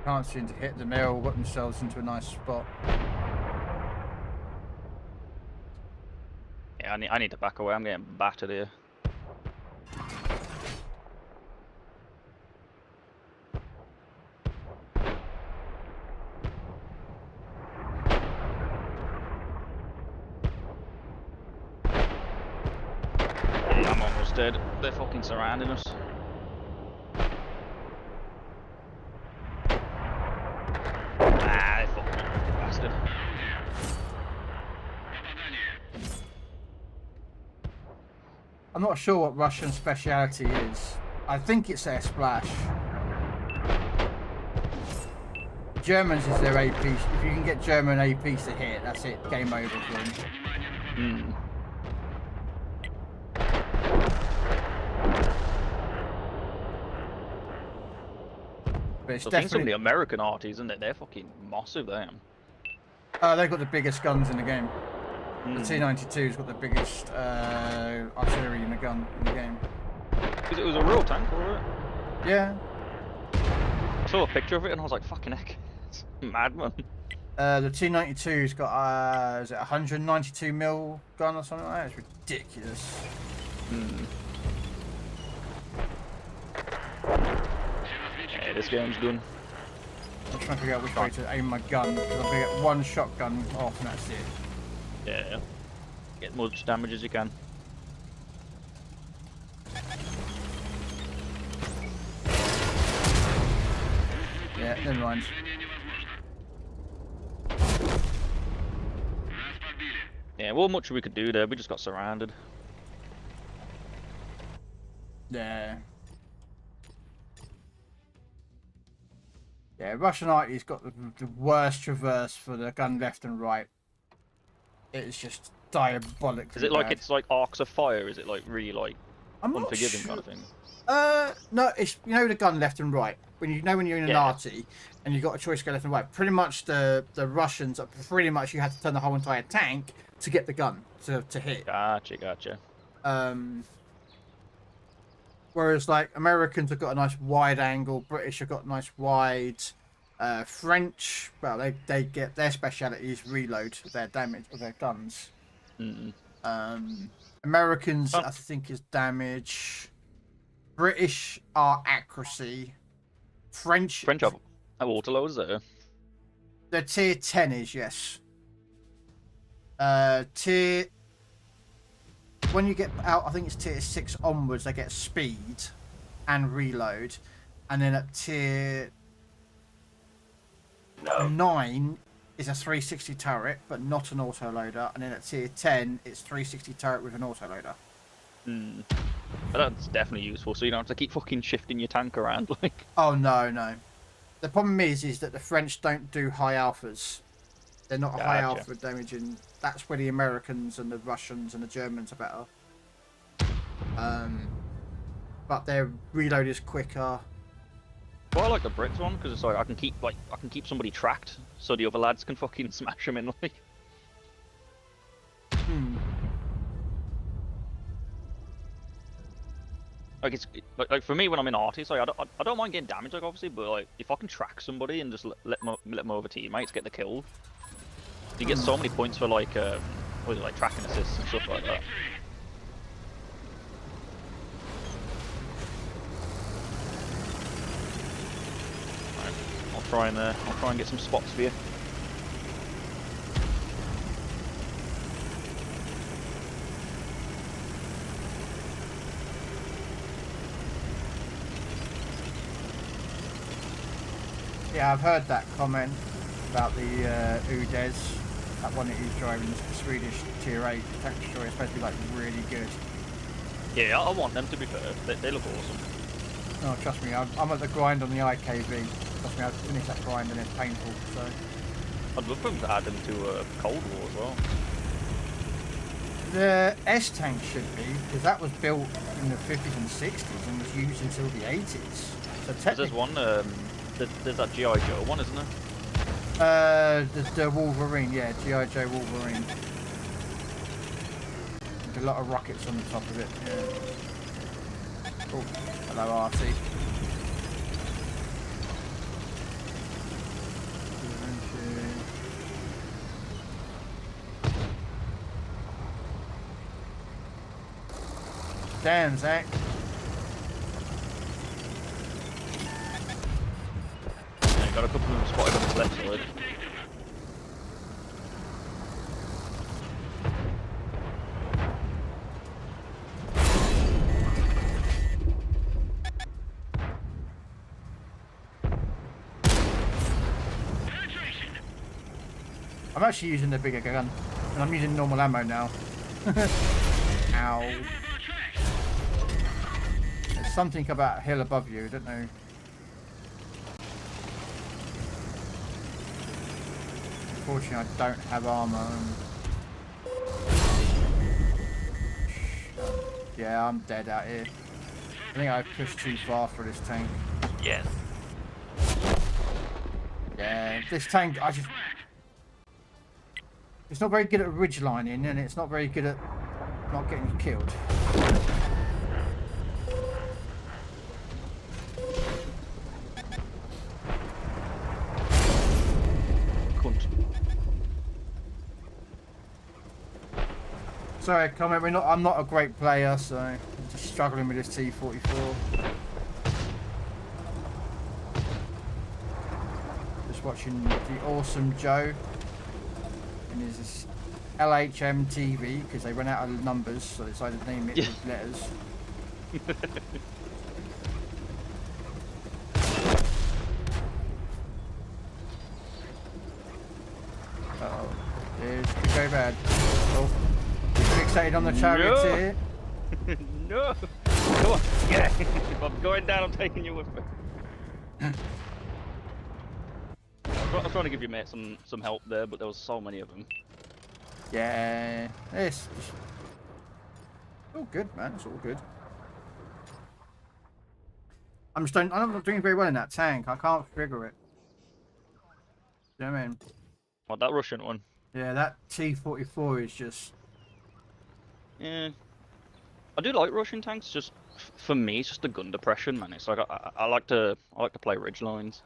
Can't seem to hit them. They all got themselves into a nice spot. Yeah, I need to back away. I'm getting battered here. Dead. They're fucking surrounding us. They fucking bastard. I'm not sure what Russian speciality is. I think it's their splash. Germans is their AP. If you can get German APs to hit, that's it. Game over for them. But it's I think definitely some of the American arties, isn't it? They're fucking massive, they am. They've got the biggest guns in the game. The T92's got the biggest artillery in the game. Because it was a real tank, wasn't it? Yeah. I saw a picture of it and I was like, fucking heck. It's mad, man. The T92's got, is it 192 mil gun or something like that? It's ridiculous. Yeah, this game's done. I'm trying to figure out which way to aim my gun, because I'm going to get one shotgun off and that's it. Yeah. Get as much damage as you can. Yeah, never mind. Yeah, well, much we could do there. We just got surrounded. Yeah. Yeah, Russian Arty's got the worst traverse for the gun left and right. It's just diabolically Is it like bad. it's like arcs of fire? Is it like really like I'm not unforgiving sure. kind of thing? No, it's, you know, the gun left and right. When you're in an Yeah. arty and you've got a choice to go left and right. Pretty much the Russians are pretty much you have to turn the whole entire tank to get the gun to hit. Gotcha. Whereas like Americans have got a nice wide angle, British have got nice wide, French, well they get their speciality is reload of their damage of their guns. Mm. Americans Oh. I think is damage. British are accuracy. French French have auto loads there. the tier 10 is yes. Tier when you get out, I think it's tier 6 onwards, they get speed and reload, and then at tier 9 is a 360 turret, but not an autoloader, and then at tier 10 it's 360 turret with an autoloader. Mm. But that's definitely useful, so you don't have to keep fucking shifting your tank around. Like, Oh no. The problem is that the French don't do high alphas. They're not a high Gotcha. alpha damage, and that's where the Americans and the Russians and the Germans are better. But their reload is quicker. well, I like the Brits one because it's like I can keep somebody tracked, so the other lads can fucking smash them in. Like it's like for me when I'm in artist, like I don't mind getting damage, like obviously, but like if I can track somebody and just let my other teammates get the kill, you get so many points for like what is it, like tracking assists and stuff like that. Right, I'll try and get some spots for you. Yeah, I've heard that comment about the Udes, that one that he's driving, the Swedish tier 8 tank destroyer, it's supposed to be like really good. Yeah, I want them to be fair. They look awesome. Oh, trust me, I'm at the grind on the IKV. Trust me, I've finished that grind and it's painful, so... I'd love for them to add them to Cold War as well. The S-Tank should be, because that was built in the 50s and 60s and was used until the 80s. So There's one, there's that G.I. Joe one, isn't there? The Wolverine, yeah, G.I. Joe Wolverine. There's a lot of rockets on the top of it, yeah. Oh, hello RT. Damn, Zach. Yeah, got a couple of them spotted on his left side. I'm actually using the bigger gun, and I'm using normal ammo now. Ow. There's something about a hill above you, I don't know. Unfortunately, I don't have armor. Yeah, I'm dead out here. I think I pushed too far for this tank. Yes. Yeah, this tank, it's not very good at ridgelining, and it's not very good at not getting you killed. Cunt. Sorry, comment. I'm not a great player, so I'm just struggling with this T44. Just watching the awesome Joe and his LHM TV because they ran out of numbers, so they decided to name it with letters. Uh-oh, it could go bad. Oh, you're fixated on the charioteer. No! Come on, get it! If I'm going down, I'm taking you with me. I was trying to give your mate some help there, but there was so many of them. Yeah, it's all good, man. It's all good. I'm not doing very well in that tank. I can't figure it. You know what I mean? What, that Russian one? Yeah, that T44 is just... Yeah. I do like Russian tanks, just For me, it's just the gun depression, man. It's like I like to play ridge lines.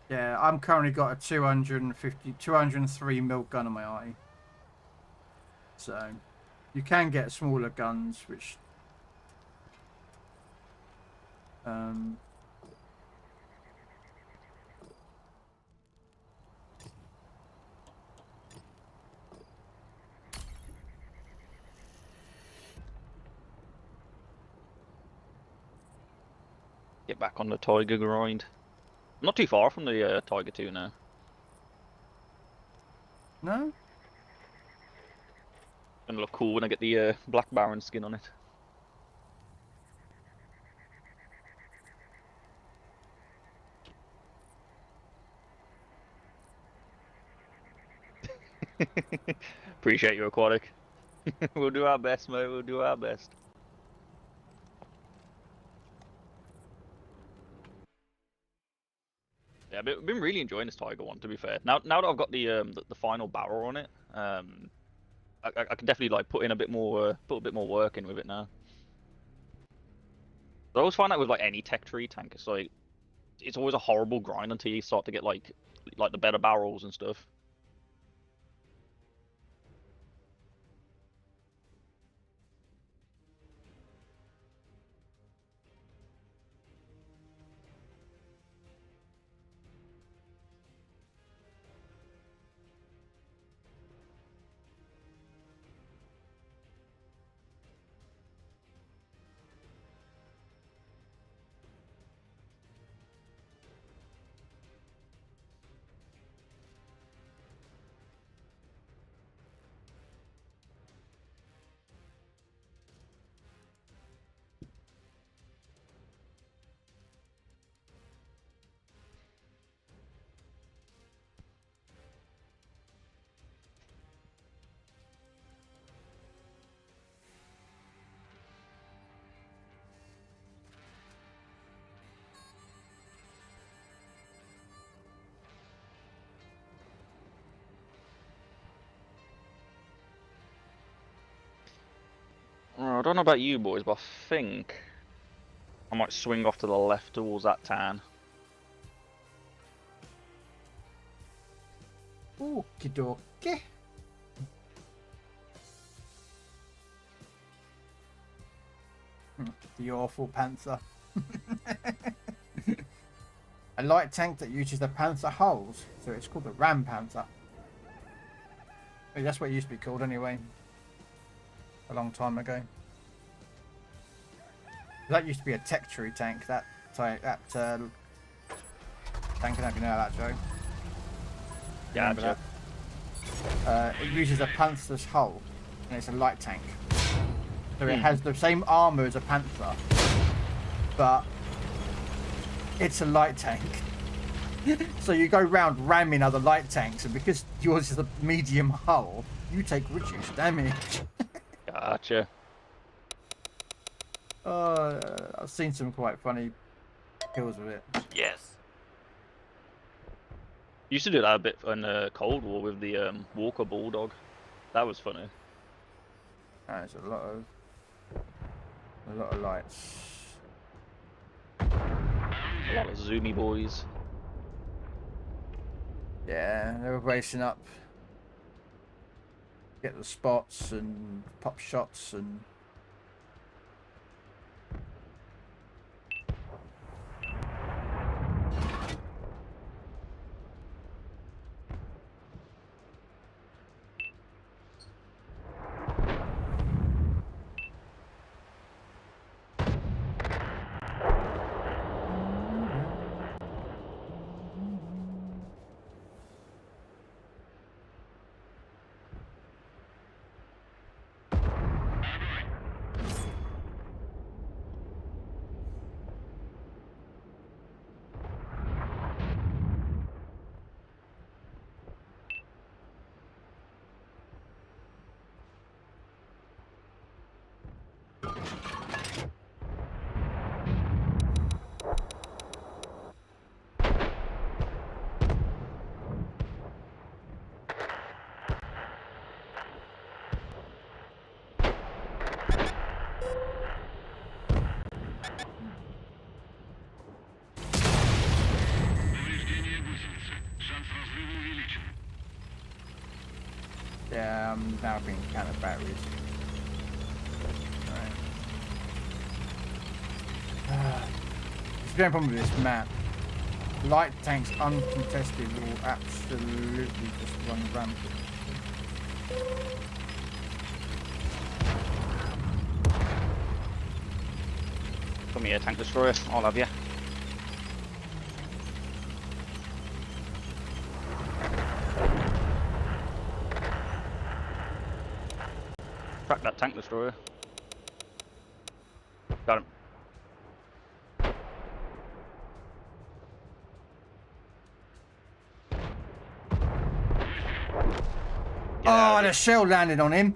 Yeah, I'm currently got a 203 mil gun on my eye. So, you can get smaller guns, which... Get back on the Tiger grind. I'm not too far from the Tiger 2 now. No? Gonna look cool when I get the Black Baron skin on it. Appreciate you, Aquatic. We'll do our best, mate. We'll do our best. Yeah, I've been really enjoying this Tiger one. To be fair, now that I've got the final barrel on it, I can definitely like put a bit more work in with it now. I always find that with like any tech tree tank, it's like it's always a horrible grind until you start to get like the better barrels and stuff. I don't know about you boys, but I think I might swing off to the left towards that tan. Okie dokie. The awful Panther. A light tank that uses the Panther hulls, so it's called the Ram Panther. That's what it used to be called anyway. A long time ago. That used to be a tech tree tank. That tank, I don't know if you know that, Joe. Yeah, that? It uses a Panther's hull, and it's a light tank. So it has the same armor as a Panther, but it's a light tank. So you go round ramming other light tanks, and because yours is a medium hull, you take reduced damage. Gotcha. I've seen some quite funny kills with it. Yes. Used to do that a bit in Cold War with the Walker Bulldog. That was funny. There's a lot of lights. A lot of zoomy boys. Yeah, they were racing up, get the spots and pop shots and. Yeah, I'm now being counter batteries. Right. It's the only problem with this map. Light tanks uncontested will absolutely just run rampant. Come here, tank destroyer. I'll have you. Track that tank destroyer. Got him. Oh, the shell landed on him.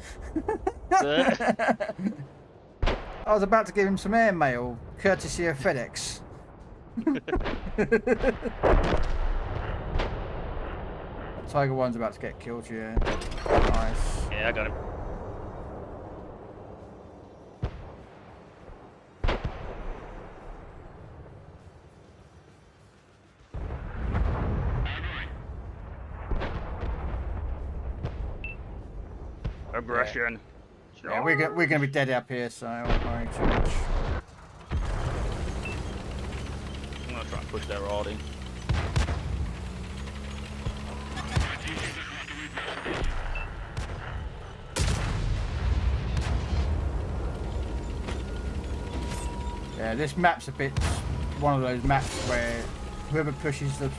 I was about to give him some airmail, courtesy of FedEx. Tiger 1's about to get killed, yeah. Nice. Yeah, I got him. Aggression. Yeah, we're gonna be dead up here, so I won't worry too much. I'm gonna try and push their rod in. Yeah, this map's a bit one of those maps where whoever pushes the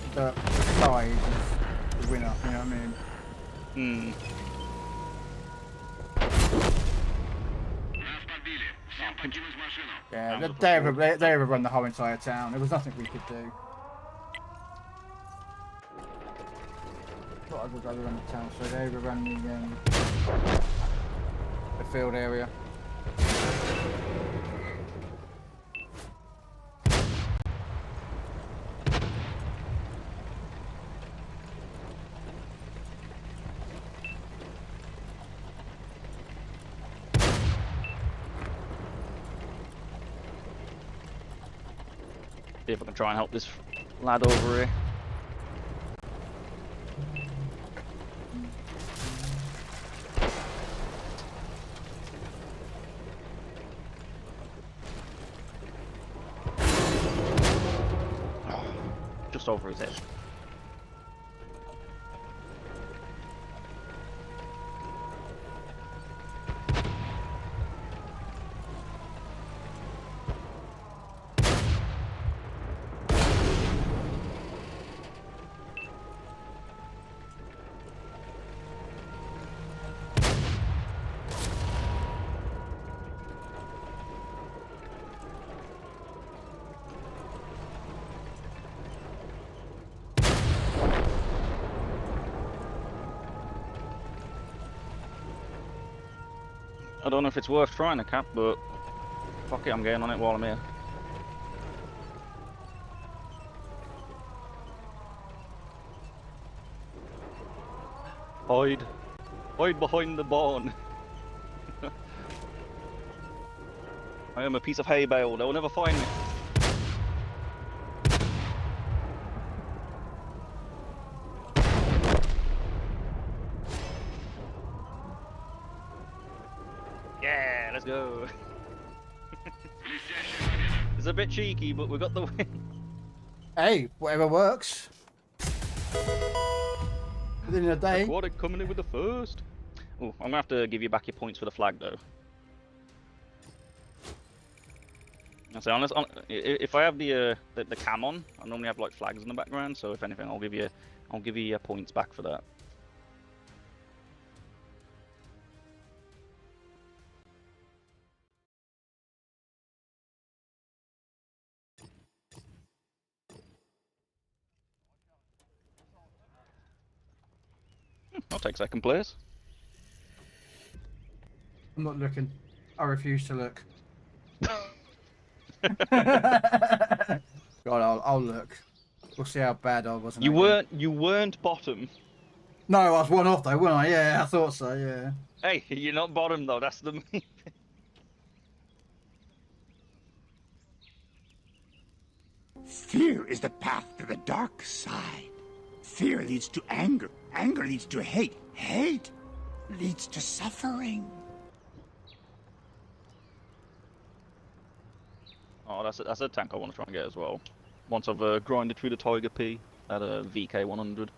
side is the winner, you know what I mean? Hmm. Yeah, they overrun the whole entire town. There was nothing we could do. What others overrun the town? So they overrun the field area. See if I can try and help this lad over here. Oh, just over his head. I don't know if it's worth trying to cap, but fuck it, I'm getting on it while I'm here. Hide. Hide behind the barn. I am a piece of hay bale, they'll never find me. Yeah, let's go. It's a bit cheeky, but we got the win. Hey, whatever works. Within a day. Quadic coming in with the first. Oh, I'm gonna have to give you back your points for the flag though. I say, unless if I have the cam on, I normally have like flags in the background. So if anything, I'll give you your points back for that. I'll take second place. I'm not looking. I refuse to look. God, I'll look. We'll see how bad I was. You weren't bottom. No, I was one off though, weren't I? Yeah, I thought so. Yeah. Hey, you're not bottom though. That's the main thing. Fear is the path to the dark side. Fear leads to anger. Anger leads to hate. Hate leads to suffering. Oh, that's a tank I want to try and get as well. Once I've grinded through the Tiger P at a VK100.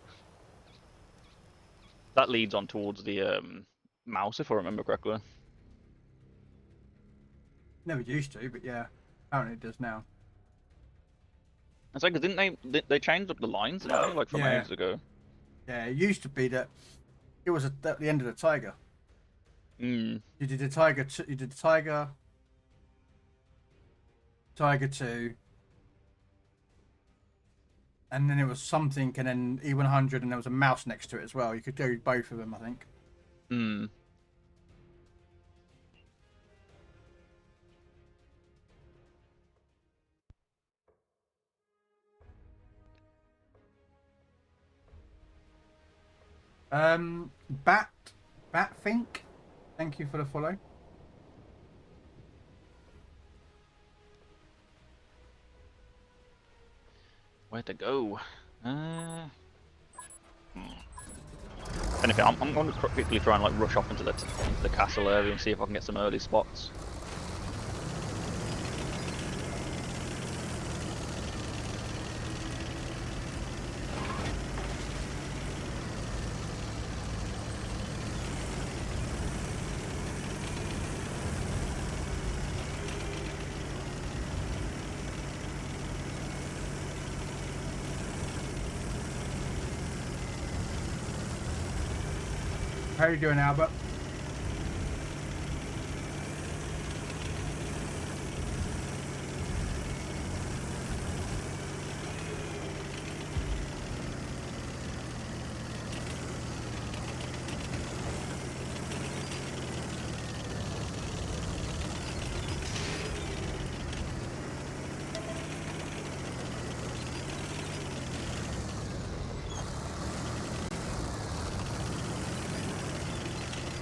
That leads on towards the mouse, if I remember correctly. Never used to, but yeah, apparently it does now. It's like, didn't they changed up the lines, didn't they? Like from Yeah. ages ago. Yeah, it used to be that it was at the end of the Tiger. Mm. You did the Tiger. You did the Tiger. Tiger 2. And then it was something, and then E100, and there was a mouse next to it as well. You could do both of them, I think. Hmm. Batfink, thank you for the follow. Where to go? Anything, I'm going to quickly try and like rush off into the castle area and see if I can get some early spots. How you doing, Albert?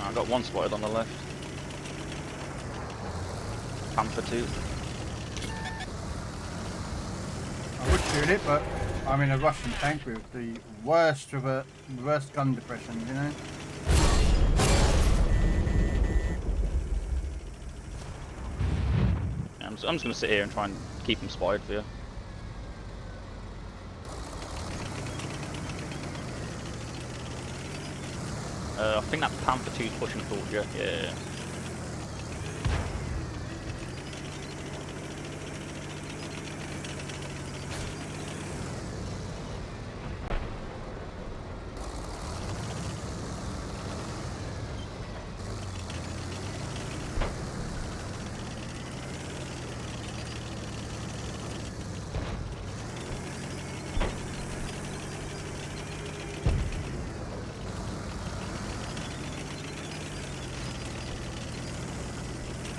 I got one spotted on the left. Panther 2. I would shoot it, but I'm in a Russian tank with the worst gun depression, you know. Yeah, I'm just going to sit here and try and keep him spotted for you. I think that Panther 2's pushing towards you. Yeah.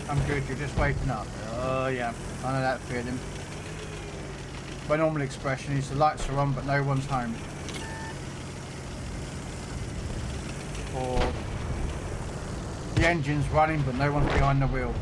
I'm good, you're just waking up. Oh yeah, I know that feeling. My normal expression is the lights are on but no one's home. Or the engine's running but no one's behind the wheel.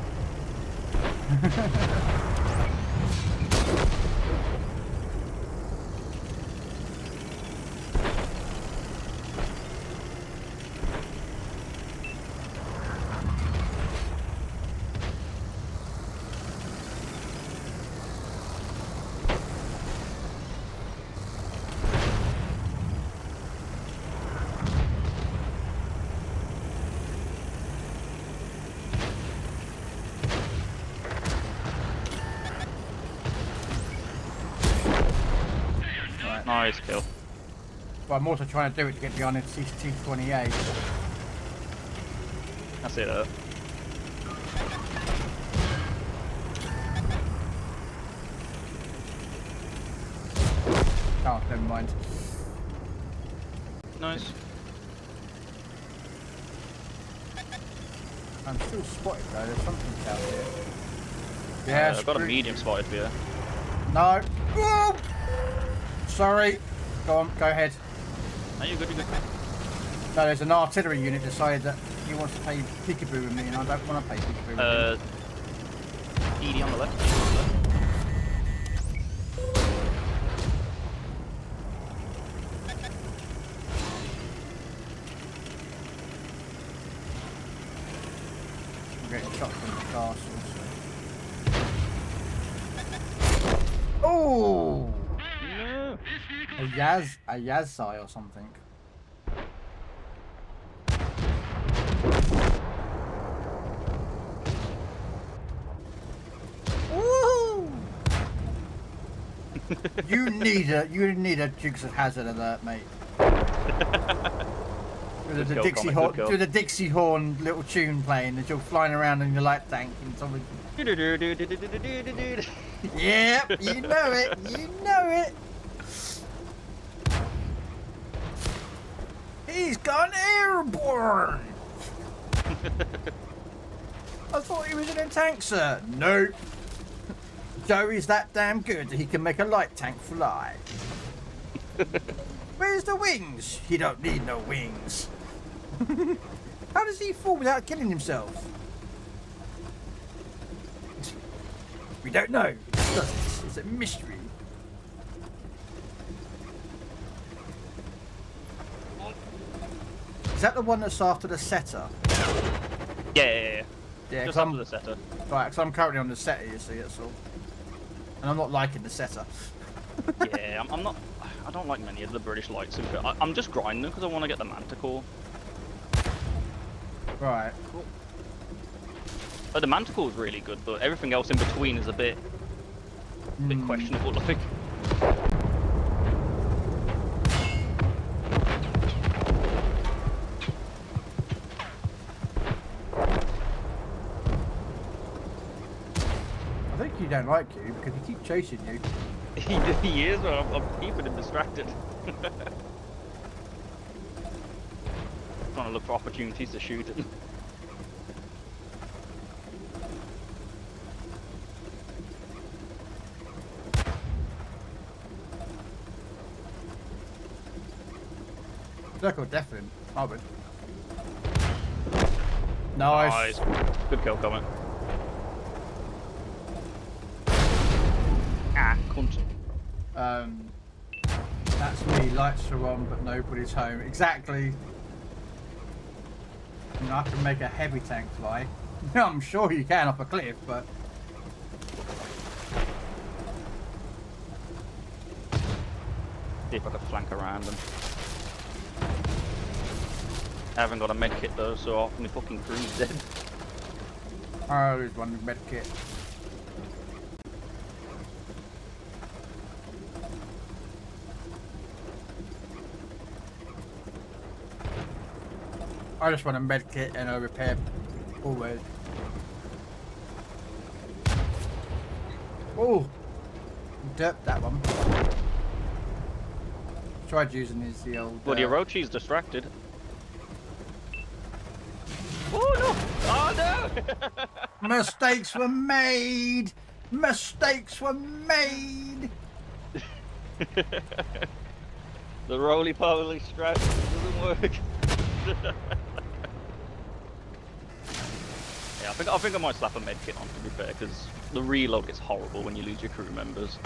Nice kill. But I'm also trying to do it to get behind the t28. That's it. Oh, Oh, never mind. nice. I'm still spotted though, there's something out here. Yeah, I've got a medium spotted for you. No. Whoa! Sorry. Go on, go ahead. No, you're good, you're good. No, there's an artillery unit decided that he wants to play peekaboo with me and I don't want to play peekaboo with him. ED on the left. getting shot from the castles. Oh! No. A Yazai or something. Woohoo! you need a Dukes of Hazzard alert, mate. With the Dixie horn, with the Dixie horn little tune playing as you're flying around in your light tank and something. Yep, you know it, you know it. He's gone airborne. I thought he was in a tank, sir. Nope. Joey's that damn good that he can make a light tank fly. Where's the wings? He don't need no wings. How does he fall without killing himself? We don't know. It's a mystery. Is that the one that's after the setter? Yeah. Yeah, Just after the setter. Right, because I'm currently on the setter, you see, that's all. And I'm not liking the setter. Yeah, I'm not. I don't like many of the British lights. I'm just grinding because I want to get the Manticore. Right. Cool. But the Manticore is really good, but everything else in between is a bit questionable. Like. I think he don't like you because he keeps chasing you. He is, but I'm keeping him distracted. Trying to look for opportunities to shoot him. Circle definitely. I would. Nice. Good kill, comment. Ah, cunt. That's me. Lights are on, but nobody's home. Exactly. You know, I can make a heavy tank fly. I'm sure you can up a cliff, but See if I can flank around them. I haven't got a med kit though, so half my fucking crew's dead. oh, there's one med kit. I just want a med kit and a repair always. Oh, derped that one. Tried using the old. Well, the Orochi's distracted. Oh no! Oh no! Mistakes were made. Mistakes were made. The roly-poly strategy doesn't work. Yeah, I think I might slap a medkit on, to be fair, because the reload gets horrible when you lose your crew members.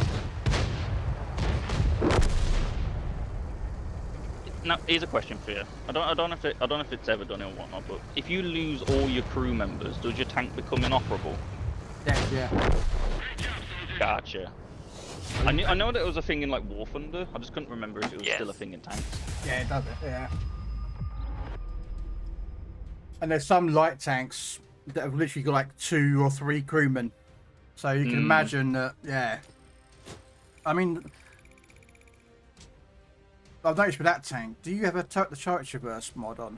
Now, here's a question for you. I don't know if it's ever done it or whatnot, but if you lose all your crew members, does your tank become inoperable? Yeah. Gotcha. I know that it was a thing in like War Thunder. I just couldn't remember if it was still a thing in tanks. Yeah, it does it. Yeah. And there's some light tanks that have literally got like 2 or 3 crewmen, so you can imagine that. Yeah. I mean, I've noticed with that tank. Do you have the turret traverse mod on?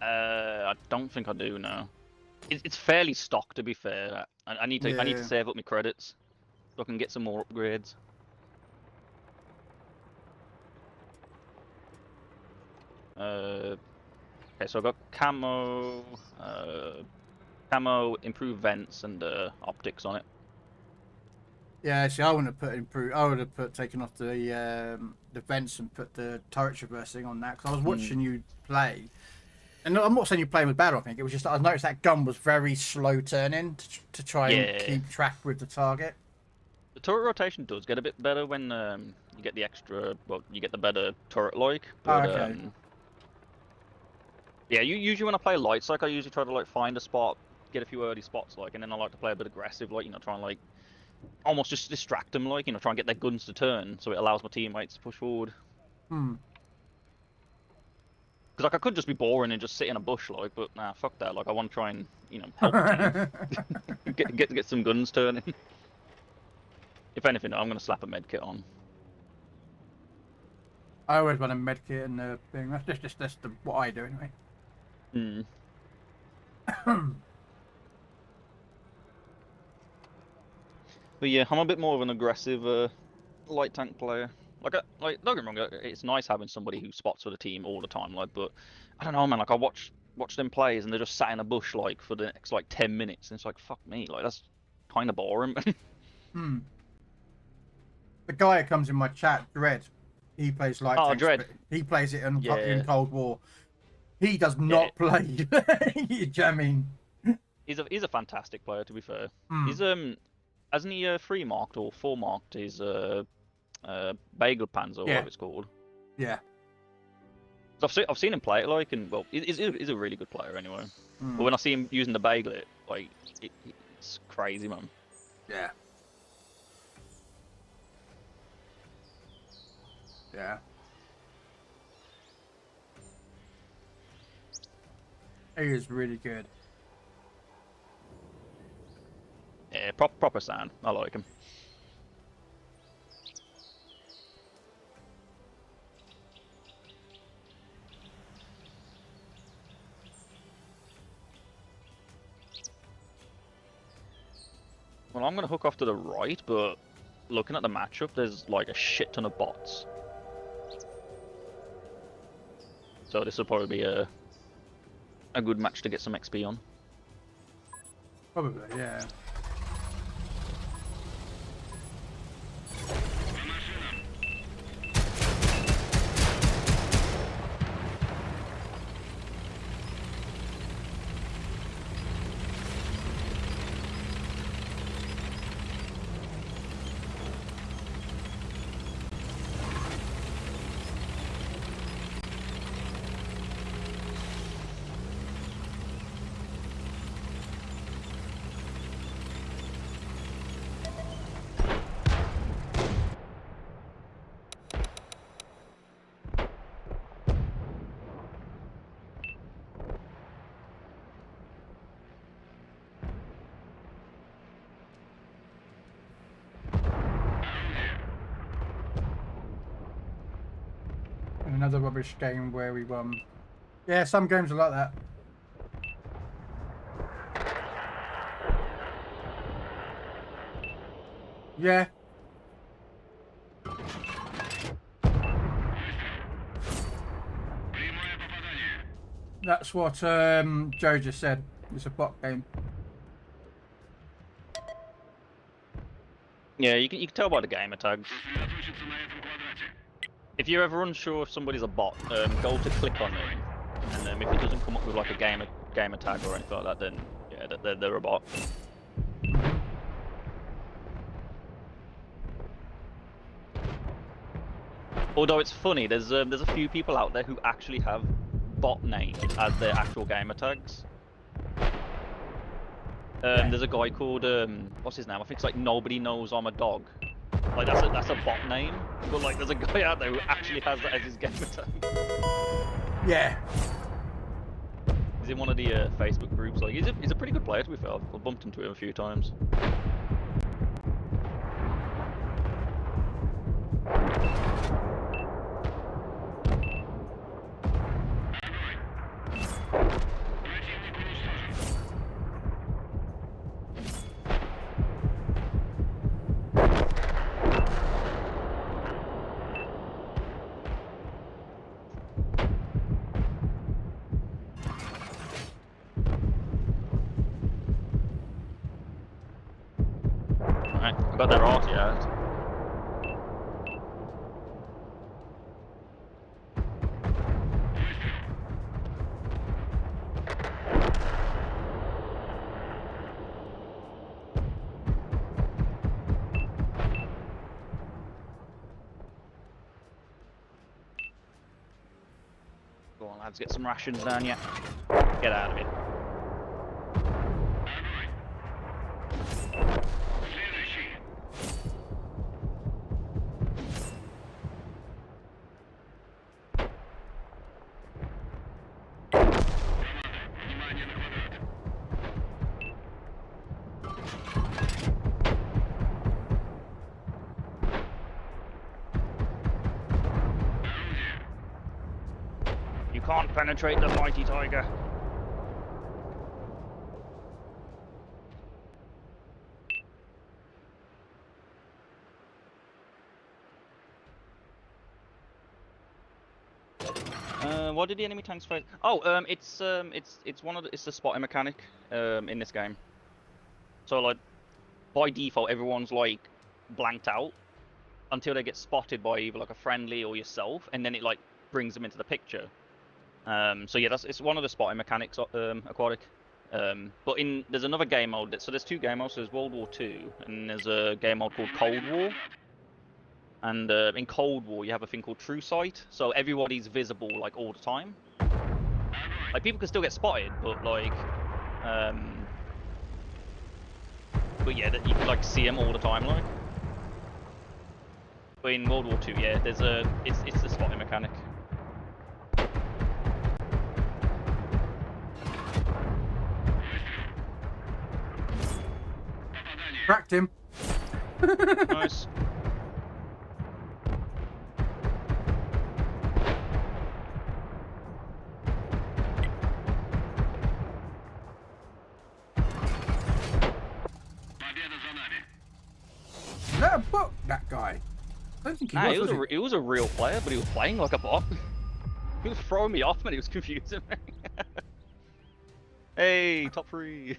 I don't think I do. No. It's fairly stock, to be fair. I need to save up my credits so I can get some more upgrades. Okay, so I've got camo, improved vents, and optics on it. Yeah, see, I wouldn't have put I would have put taken off the vents and put the turret traversing on that, because I was watching you play, and I'm not saying you playing with bad. I think it was just I noticed that gun was very slow turning to try and keep track with the target. The turret rotation does get a bit better when you get the extra. Well, you get the better turret like. But, okay. Yeah, usually when I play lights, like I usually try to like find a spot, get a few early spots, like, and then I like to play a bit aggressive, like, you know, try and like almost just distract them, like, you know, try and get their guns to turn, so it allows my teammates to push forward. Hmm. Because like I could just be boring and just sit in a bush, like, but nah, fuck that. Like I want to try and, you know, help the team, get some guns turning. If anything, I'm gonna slap a med kit on. I always want a medkit and a thing. That's what I do anyway. Hmm. But yeah, I'm a bit more of an aggressive light tank player. Like don't get me wrong, it's nice having somebody who spots for the team all the time. Like, but I don't know, man. Like I watch them plays and they're just sat in a bush like for the next like 10 minutes, and it's like fuck me, like that's kind of boring. Hmm. The guy that comes in my chat, Dread, he plays light Oh, tanks, Dread. but he plays it in Yeah. Cold War. He does not play. Do you know what I mean? He's a fantastic player, to be fair. Hmm. He's hasn't he free marked or four marked his bagel pans or Yeah. whatever it's called? Yeah. So I've seen him play it, like, and well, he's a really good player anyway. Hmm. But when I see him using the bagel, like it's crazy, man. Yeah. Yeah. He is really good. Yeah, proper sound. I like him. Well, I'm gonna hook off to the right, but looking at the matchup, there's like a shit ton of bots. So this will probably be a good match to get some XP on. Probably, yeah. Another rubbish game where we won. Yeah, some games are like that. Yeah. That's what Joe just said. It's a bot game. Yeah, you can tell by the gamer tags. If you're ever unsure if somebody's a bot, go to click on them, and if it doesn't come up with like a gamer tag or anything like that, then yeah, they're a bot. Although it's funny, there's a few people out there who actually have bot names as their actual gamer tags. There's a guy called what's his name? I think it's like Nobody Knows I'm a Dog. Like that's a bot name, but like there's a guy out there who actually has that as his gamer tag. Yeah. He's in one of the Facebook groups. Like he's a pretty good player, to be fair. I've bumped into him a few times. Alright, I got their art yet. Go on, lads, get some rations down yet. Get out of here. You can't penetrate the mighty tiger. What did the enemy tanks face? Oh, it's the spotting mechanic in this game. So like by default, everyone's like blanked out until they get spotted by either like a friendly or yourself, and then it like brings them into the picture. So yeah, it's one of the spotting mechanics, Aquatic. But there's another game mode. So there's two game modes. There's World War II, and there's a game mode called Cold War. And in Cold War, you have a thing called True Sight, so everybody's visible like all the time. Like people can still get spotted, but like, but yeah, that you can like see them all the time, like. But in World War II, yeah, it's the spotting mechanic. Cracked him. Nice. Let him book that guy. I don't think he Nah, was. he was a real player, but he was playing like a bot. He was throwing me off, man. He was confusing me. Hey, top 3.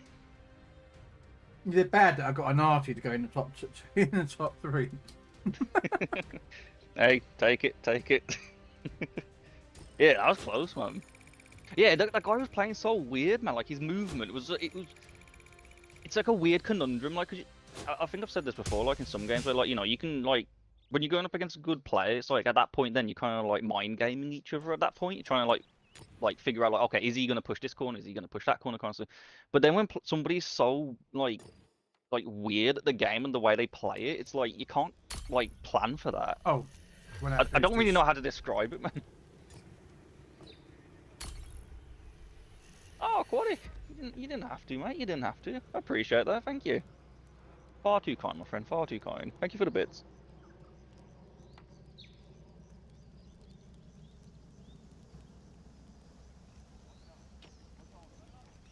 Is it bad that I got an arty to go in the top in the top 3? Hey, take it, take it. Yeah, that was close, man. Yeah, that guy was playing so weird, man. Like his movement it's like a weird conundrum. Like, 'cause I think I've said this before. Like in some games, where like you can like when you're going up against a good player, it's like at that point, then you're kind of like mind gaming each other. At that point, you're trying to like figure out like, okay, is he gonna push this corner? Is he gonna push that corner constantly? But then when somebody's so like weird at the game and the way they play it, it's like you can't like plan for that. Oh, I don't really know how to describe it, man. Oh, Aquatic, you didn't have to, mate. You didn't have to. I appreciate that. Thank you. Far too kind, my friend. Far too kind. Thank you for the bits.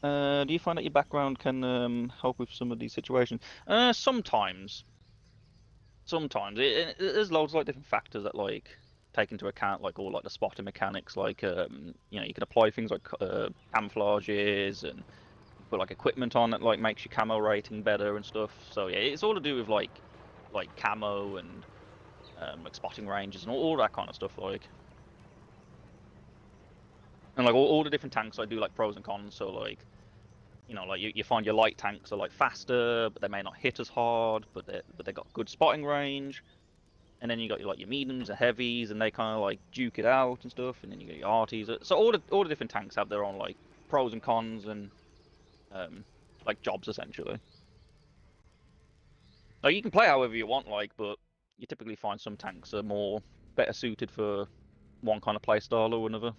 Do you find that your background can help with some of these situations? Sometimes. Sometimes. There's loads of like different factors that like take into account, like all like the spotting mechanics, like you can apply things like camouflages and put like equipment on that like makes your camo rating better and stuff. So yeah, it's all to do with like camo and like spotting ranges and all that kind of stuff, like. And like all the different tanks, I do like pros and cons. So like, like you find your light tanks are like faster, but they may not hit as hard, but they got good spotting range. And then you got your mediums and heavies, and they kind of like duke it out and stuff. And then you got your arties. So all the different tanks have their own like pros and cons and like jobs essentially. Like you can play however you want, like, but you typically find some tanks are more better suited for one kind of play style or another.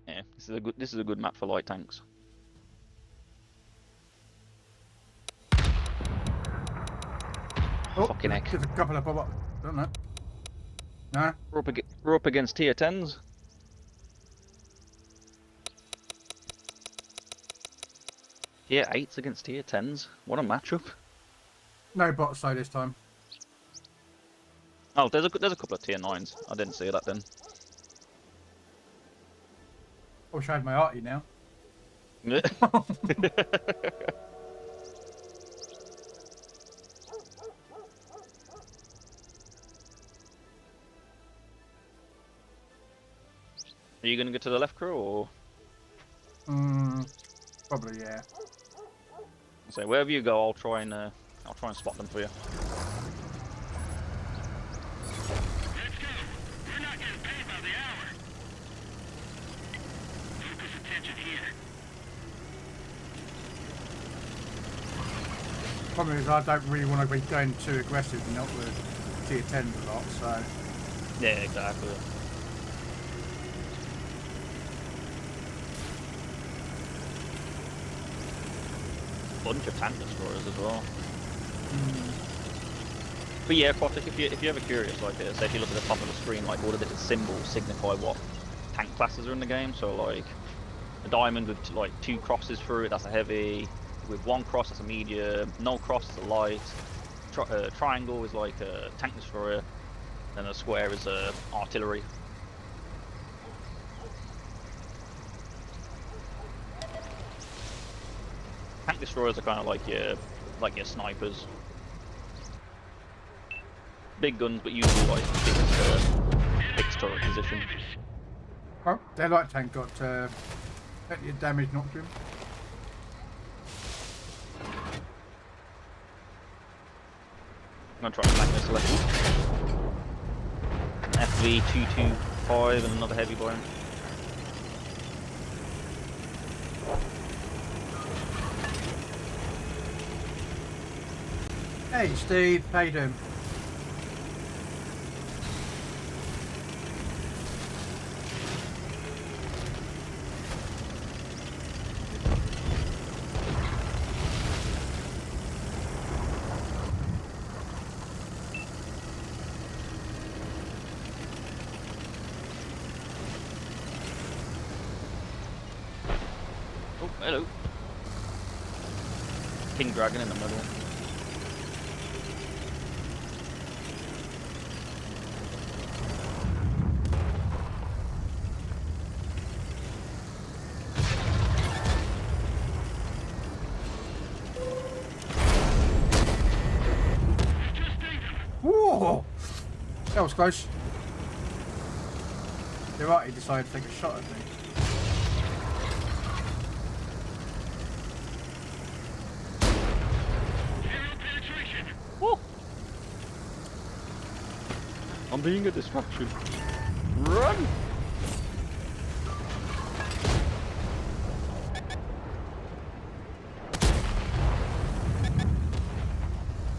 Yeah, this is a good map for light tanks. Oh, Fucking heck. There's a couple of pop-up. Don't know. Nah. We're up against tier 10s. Tier 8s against tier 10s. What a matchup. No bot side this time. Oh, there's a couple of tier 9s. I didn't see that then. I wish I had my arty now. Are you gonna go to the left, crew, or? Probably, yeah. So wherever you go, I'll try and spot them for you. Let's go. We're not getting paid by the hour. Focus attention here. Problem is, I don't really want to be going too aggressive and not with tier 10s a lot, so. Yeah, exactly. Bunch of tank destroyers as well. But yeah, Quadcast, if you're ever curious, like say if you look at the top of the screen, like all the different symbols signify what tank classes are in the game. So like a diamond with like 2 crosses through it, that's a heavy. With 1 cross, that's a medium. No cross, is a light. Triangle is like a tank destroyer, and a square is a artillery. Tank destroyers are kind of like your snipers. Big guns, but usually like fixed turret position. Oh, their light tank got your damage knocked to him. I'm gonna try and flank this left. FV225 and another heavy by him. Hey, Steve, how you doing? Oh, hello. King Dragon in the middle. Whoa! That was close. You're right, he decided to take a shot at me. Woo! I'm being a distraction. Run!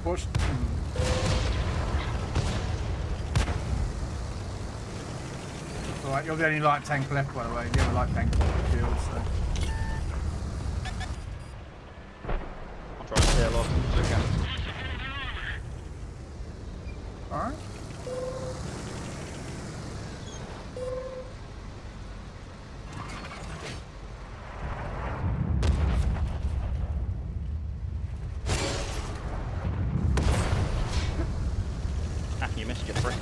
Push. Alright, you're the only light tank left, by the way. The other light tank got the shield, so. I'll try and stay alive as much as I can. Alright. Ah, you missed your frick.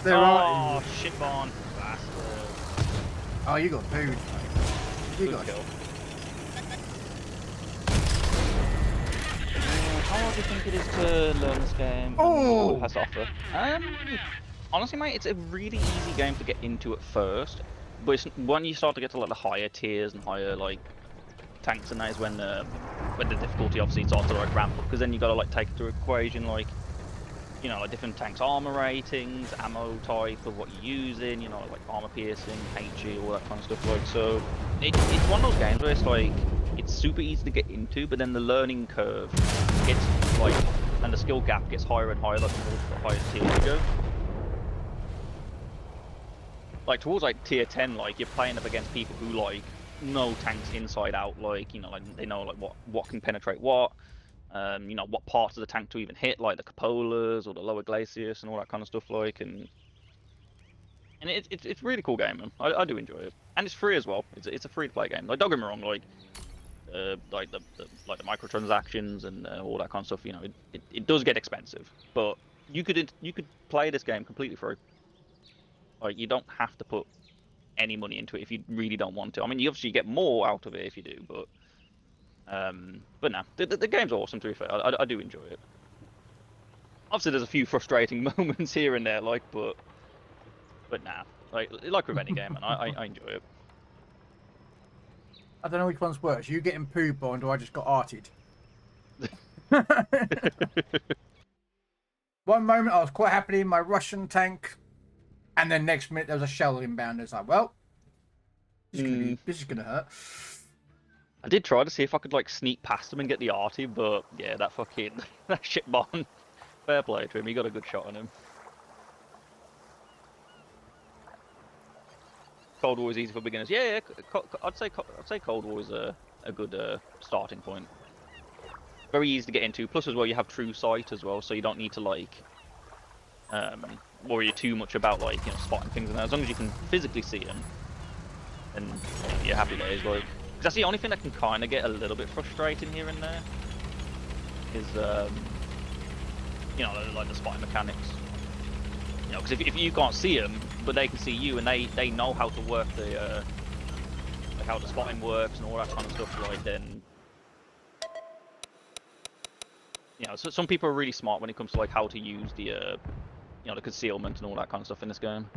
They're Oh, right. shitborn bastard. Oh, you got food. You Good got kill. How hard do you think it is to learn this game? And Oh! what it has to offer? Honestly, mate, it's a really easy game to get into at first, but it's, when you start to get to like the higher tiers and higher like tanks, and that is when the difficulty obviously starts to like ramp up, because then you got to like take into equation like, you know, like different tanks' armor ratings, ammo type of what you're using, you know, like armor piercing, HE, all that kind of stuff. Like, so it's one of those games where it's like it's super easy to get into, but then the learning curve gets like, and the skill gap gets higher and higher, like towards the higher tiers you go. Like towards like tier 10, like you're playing up against people who like know tanks inside out, like, you know, like they know like what can penetrate what. You know, what parts of the tank to even hit, like the cupolas or the lower glacis and all that kind of stuff, like, and it's really cool game, man. I do enjoy it, and it's free as well. It's a free to play game. Like, don't get me wrong, like the microtransactions and all that kind of stuff. You know, it does get expensive, but you could play this game completely free. Like, you don't have to put any money into it if you really don't want to. I mean, you obviously get more out of it if you do, but no, the game's awesome, to be fair. I do enjoy it. Obviously, there's a few frustrating moments here and there, like, but But nah, like with any game, man, I enjoy it. I don't know which one's worse. You getting poo bombed or I just got arted? One moment I was quite happy in my Russian tank, and then next minute there was a shell inbound. It's like, well, this is gonna hurt. I did try to see if I could like sneak past him and get the arty, but yeah, that fucking that shit bomb. Fair play to him. He got a good shot on him. Cold War is easy for beginners. Yeah, I'd say Cold War is a good starting point. Very easy to get into. Plus, as well, you have true sight as well, so you don't need to like worry too much about like spotting things. And as long as you can physically see them, then you're happy days. Like, 'cause that's the only thing that can kind of get a little bit frustrating here and there. Is like the spotting mechanics. Because if you can't see them, but they can see you, and they know how to work the like how the spotting works and all that kind of stuff, like then so some people are really smart when it comes to like how to use the the concealment and all that kind of stuff in this game.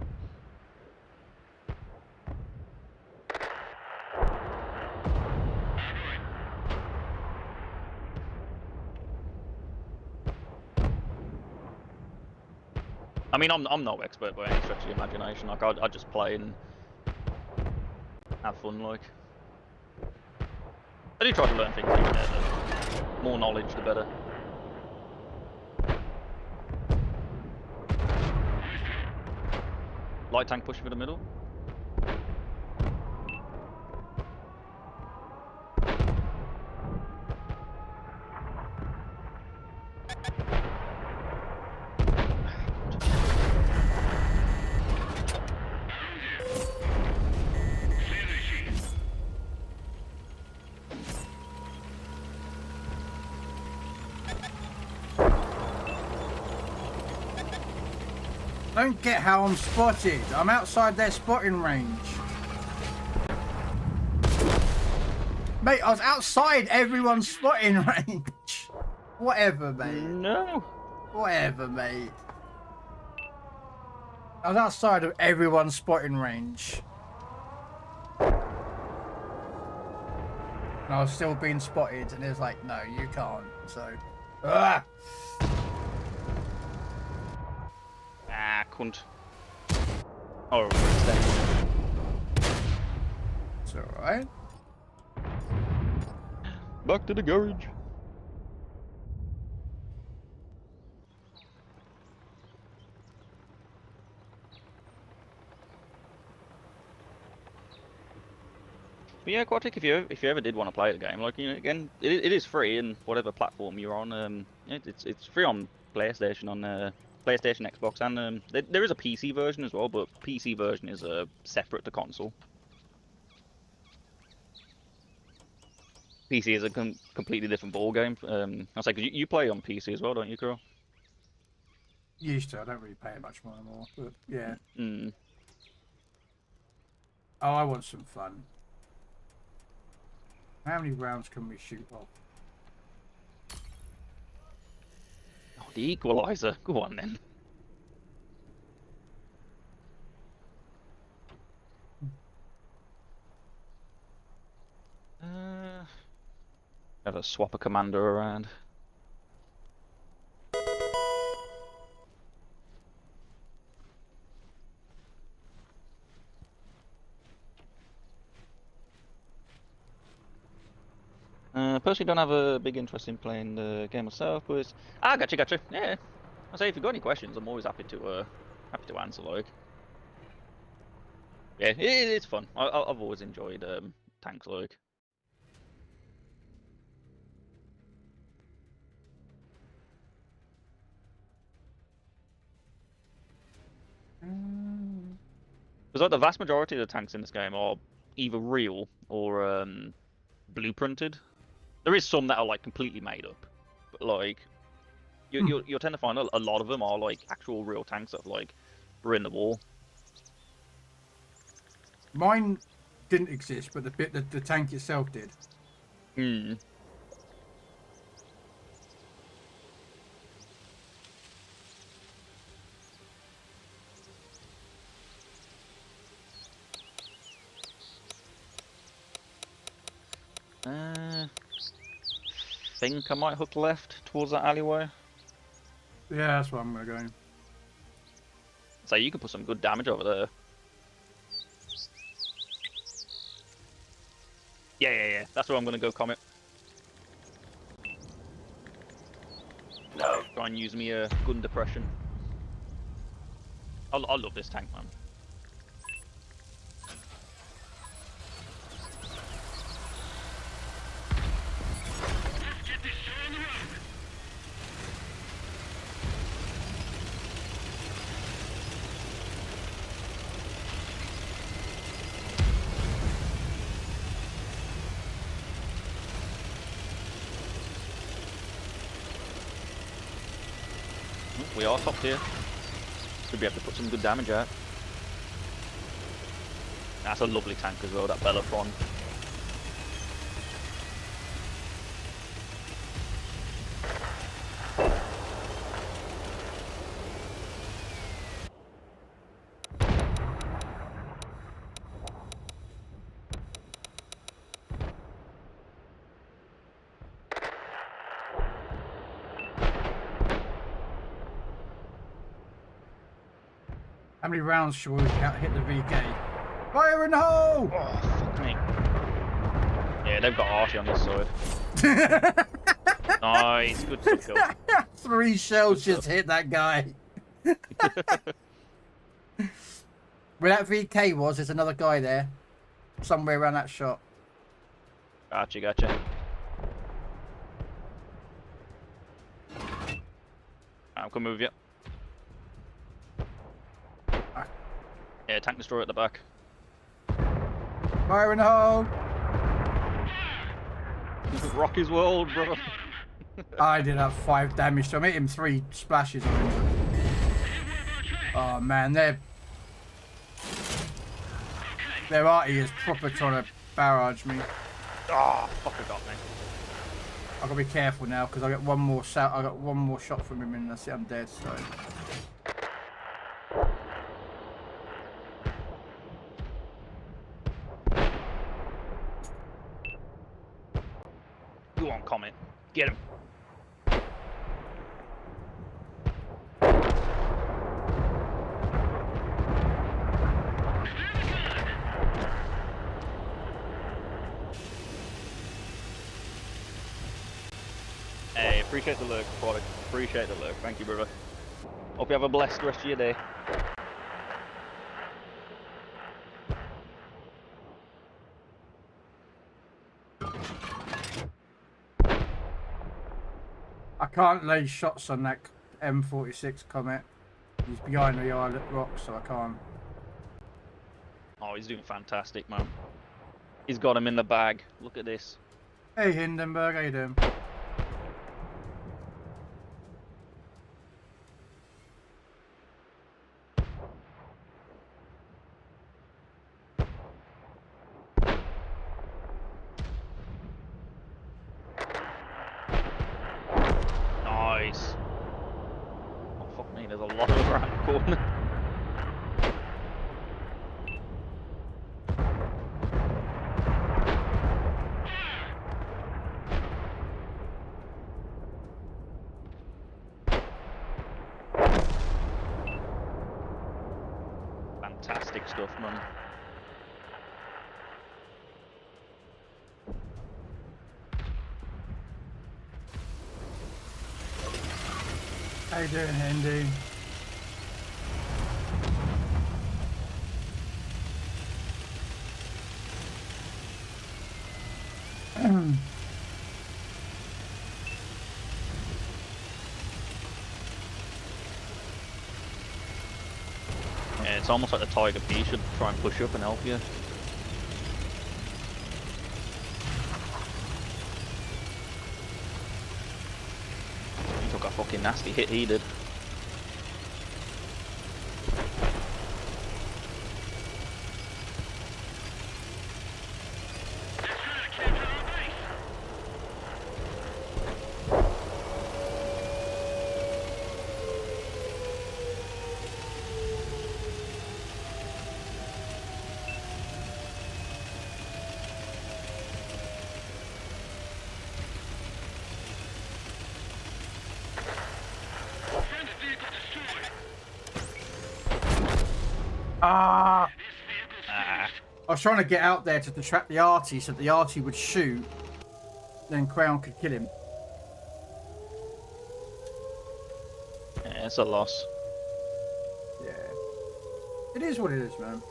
I mean, I'm no expert by any stretch of the imagination. Like, I just play and have fun. Like, I do try to learn things here and there. The more knowledge, the better. Light tank pushing for the middle. I don't get how I'm spotted. I'm outside their spotting range. Mate, I was outside everyone's spotting range. Whatever, mate. No. Whatever, mate. I was outside of everyone's spotting range. And I was still being spotted, and it was like, no, you can't. So, ah! Ah, cunt. Oh, it's It's alright. back to the garage. But yeah, Quadcast, if you ever did want to play the game, like again, it is free in whatever platform you're on. It's free on PlayStation, on PlayStation, Xbox, and there is a PC version as well, but PC version is separate to console. PC is a completely different ball game. I say, 'cause you play on PC as well, don't you, Krell? Used to. I don't really pay it much more anymore, but yeah. Mm. Oh, I want some fun. How many rounds can we shoot off? Oh, the equalizer. Go on then. Have a swap a commander around. Personally, don't have a big interest in playing the game myself, but it's... gotcha. Yeah, I say if you've got any questions, I'm always happy to answer. Like, yeah, it's fun. I've always enjoyed tanks. Like, because like the vast majority of the tanks in this game are either real or blueprinted. There is some that are like completely made up, but like you'll tend to find a lot of them are like actual real tanks that like were in the war. Mine didn't exist, but the tank itself did. Hmm. think I might hook left towards that alleyway. Yeah, that's where I'm gonna go. So you can put some good damage over there. Yeah. That's where I'm gonna go, Comet. Try and use me a gun depression. I love this tank, man. Let's get this show on the road. We are top tier. Should be able to put some good damage out. That's a lovely tank as well, that Bellatron. How many rounds should we hit the VK? Fire in the hole! Oh, fuck me. Yeah, they've got Artie on this side. Nice, good stuff, Phil. 3 shells just hit that guy. Where that VK was, there's another guy there. Somewhere around that shot. Gotcha. I'll come move you. Yeah, tank destroyer at the back. Fire in the hole! Rocky's world, brother. I did have 5 damage to him. I hit him 3 splashes on him. Oh man, their arty is proper trying to barrage me. Oh, fucker got me. I've got to be careful now because I got one more shot from him and that's it, I'm dead. So. Go on, Comet. Get him. Hey, appreciate the lurk, product. Appreciate the lurk. Thank you, brother. Hope you have a blessed rest of your day. I can't lay shots on that M46 Comet. He's behind the islet rock, so I can't. Oh, he's doing fantastic, man. He's got him in the bag. Look at this. Hey Hindenburg, how you doing? Nice. Oh, fuck me, there's a lot of around the corner. Fantastic stuff, man. How you doing, Hindu? Yeah, it's almost like the Tiger P should try and push up and help you. He took a fucking nasty hit, he did. Ah! Ah. I was trying to get out there to distract the arty so the arty would shoot, then Crown could kill him. Yeah, it's a loss. Yeah. It is what it is, man.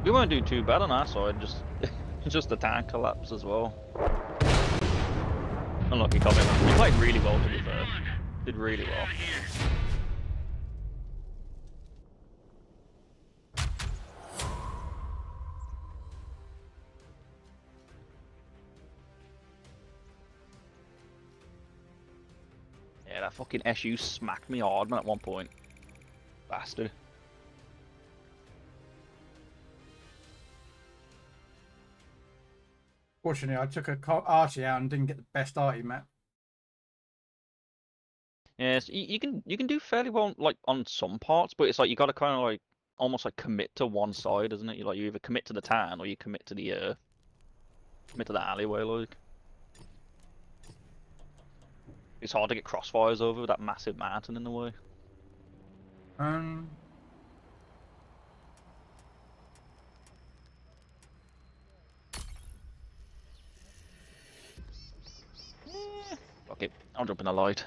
We weren't doing too bad on our side, just the tank collapse as well. Unlucky comment. We played really well to be fair. Did really well. Yeah, that fucking SU smacked me hard, man, at one point. Bastard. Fortunately, I took a arty out and didn't get the best arty map. Yes, you can do fairly well like on some parts, but it's like you got to kind of like almost like commit to one side, isn't it? You either commit to the town or you commit to the alleyway, like. It's hard to get crossfires over with that massive mountain in the way. Fuck it, I'll jump in the light.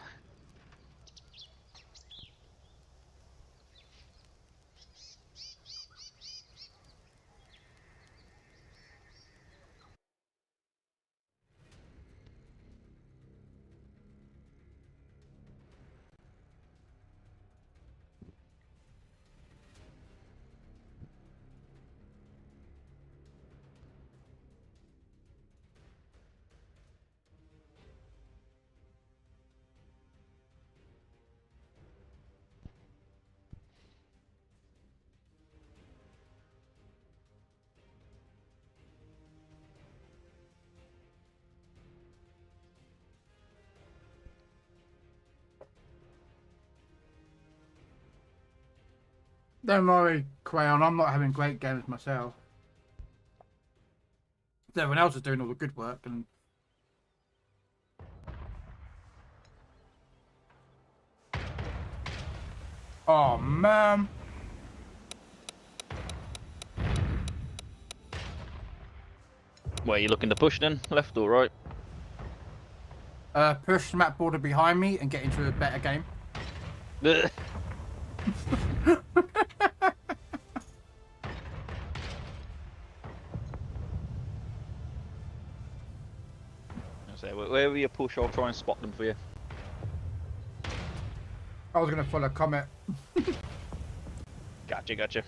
Don't worry, Crayon, I'm not having great games myself. Everyone else is doing all the good work, and oh man. Where are you looking to push then? Left or right? Push the map border behind me and get into a better game. Wherever you push, I'll try and spot them for you. I was going to follow Comet. Gotcha.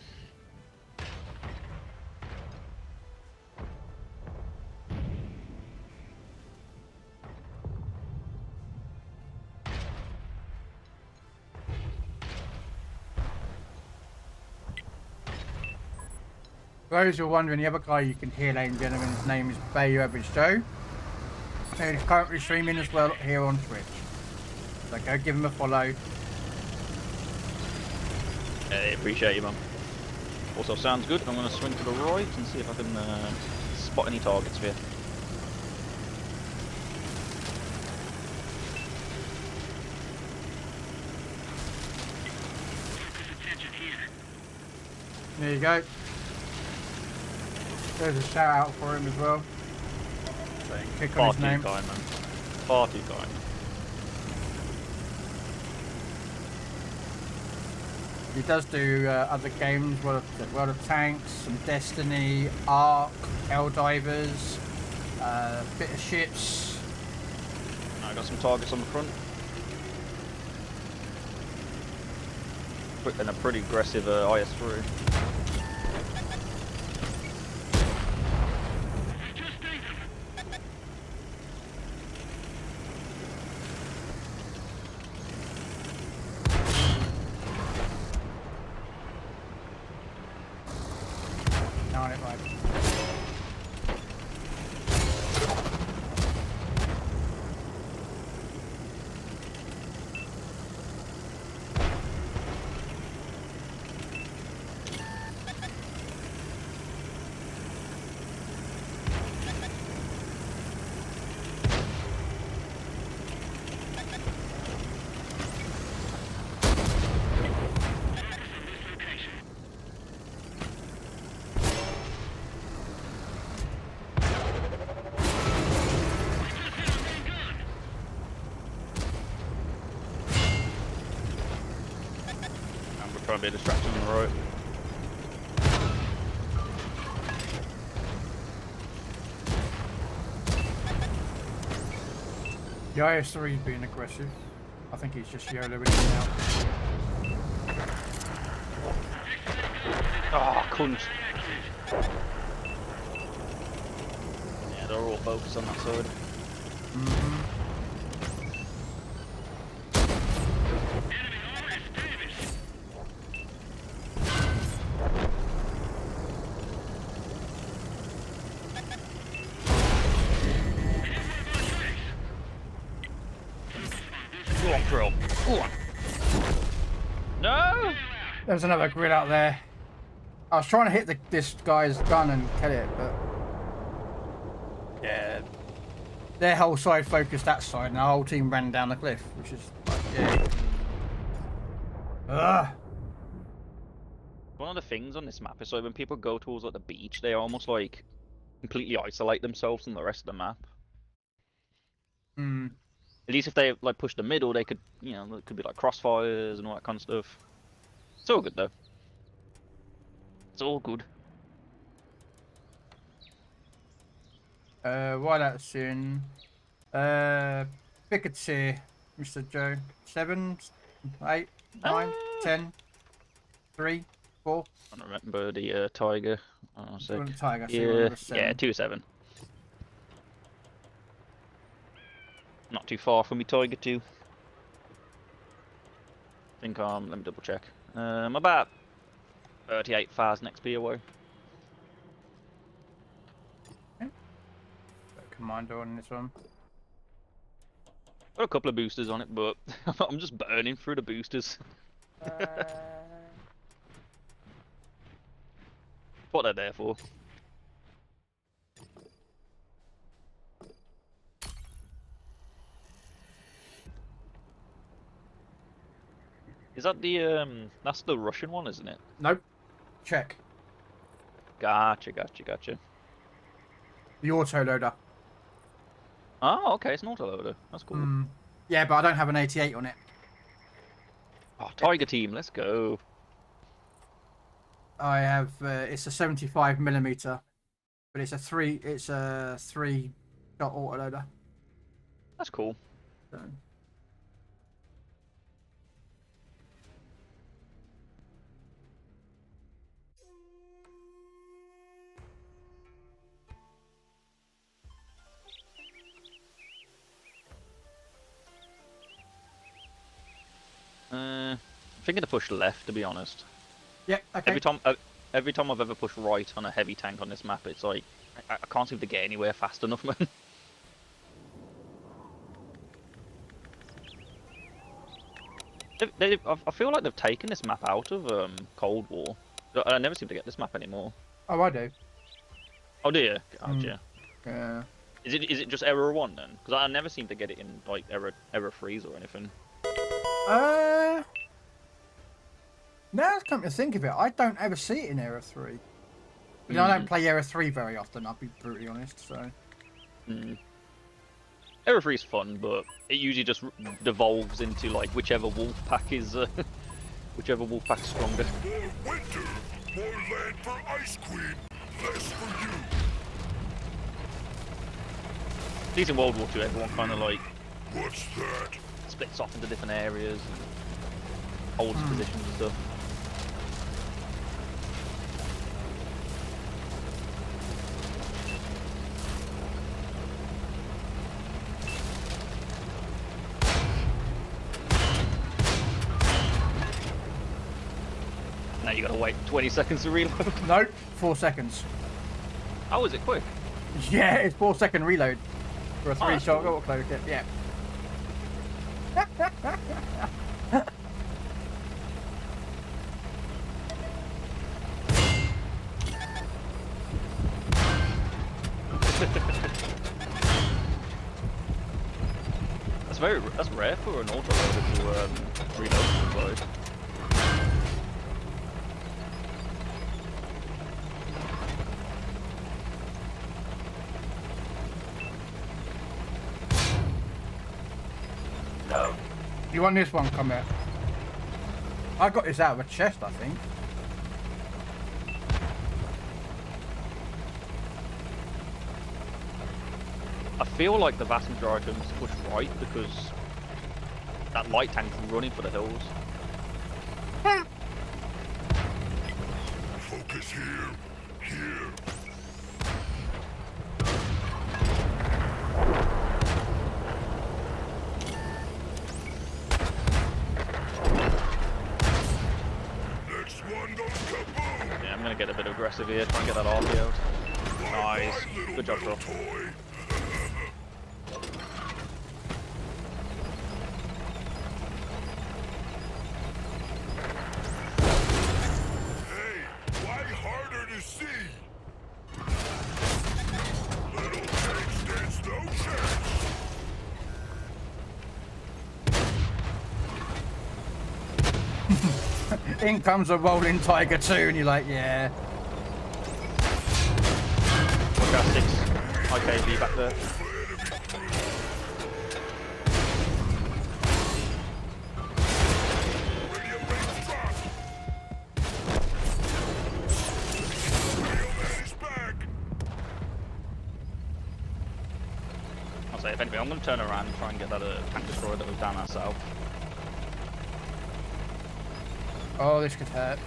For those who are wondering, the other guy you can hear, ladies and gentlemen, his name is Bay Your Average Joe. And he's currently streaming as well here on Twitch. So go give him a follow. Hey, appreciate you, man. Also, sounds good. I'm going to swing to the right and see if I can spot any targets for you. There you go. There's a shout out for him as well. So you can click on his name. Far too kind, man. Far too kind. He does do other games, World of Tanks, some Destiny, Ark, Helldivers, bit of ships. I got some targets on the front. And a pretty aggressive IS-3. On it, right. Trying to be a distraction on the right. The IS3 is being aggressive. I think he's just YOLOing out. Oh, cunt. Yeah, they're all focused on that side. Mm-hmm. Go on, Krell. Go on. No! There's another grid out there. I was trying to hit this guy's gun and kill it, but yeah, their whole side focused that side, and our whole team ran down the cliff, which is like, yeah. Ugh. One of the things on this map is like when people go towards like the beach, they almost like completely isolate themselves from the rest of the map. Hmm. At least if they like push the middle, they could, you know, it could be like crossfires and all that kind of stuff. It's all good though. It's all good. While that's in, Pickett's here, Mr. Joe. 7, 8, 9, 10, 3, 4. I don't remember the tiger. Oh, You want sick. a tiger, so you Yeah, want a 7. yeah, 2-7. Not too far from me, tiger 2. I think let me double check. I'm about 38,000 XP away. Commando on this one. Got a couple of boosters on it, but I'm just burning through the boosters. What they're there for. Is that the that's the Russian one, isn't it? Nope. Check. Gotcha, gotcha, gotcha. The auto loader. Oh, okay, it's an autoloader. That's cool. Yeah, but I don't have an 88 on it. Oh, Tiger team, let's go. I have it's a 75mm, but it's a 3-shot autoloader. That's cool. So. Thinking to push left, to be honest. Yeah, okay. Every time I've ever pushed right on a heavy tank on this map, it's like I can't seem to get anywhere fast enough, man. I feel like they've taken this map out of Cold War. I never seem to get this map anymore. Oh, I do. Oh, do you? Gotcha. Yeah. Is it just error 1 then? Because I never seem to get it in like error 3s or anything. Now come to think of it, I don't ever see it in Error 3. You know, I don't play Error 3 very often, I'll be brutally honest, so... Error 3 is fun, but it usually just devolves into, like, whichever wolf pack is, whichever wolf pack's stronger. More winter, more land for Ice Queen, less for you. At least in World War II, everyone kind of, like... What's that? Splits off into different areas and holds positions and stuff. Now you gotta wait 20 seconds to reload. Nope, 4 seconds. Oh, is it quick? Yeah, it's 4-second reload for a 3-shot cool. autoloader kit, yeah. That's rare for an autoloader to reload from close. You want this one, come here. I got this out of a chest, I think. I feel like the vast majority of them is pushed right because that light tank's running for the hills. Focus here. Here. Next one goes kaboom! Yeah, I'm gonna get a bit aggressive here, try and get that RP out. Nice. Good job, Krell. Toy. Hey, why harder to see? Little tank stands no chance. In comes a rolling tiger too, and you're like, yeah. Watch out, 6 IKV back there. Radio waves dropped. Radio man is back. I'll say, if anything, I'm gonna turn around and try and get that tank destroyer that was down our south. Oh, this could hurt.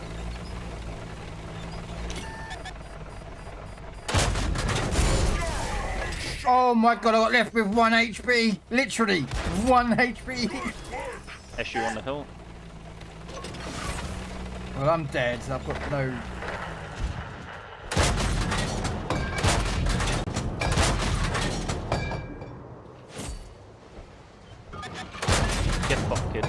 Oh my god, I got left with 1 HP. Literally, 1 HP. SU on the hill. Well, I'm dead. I've got no... Get fucked, kid.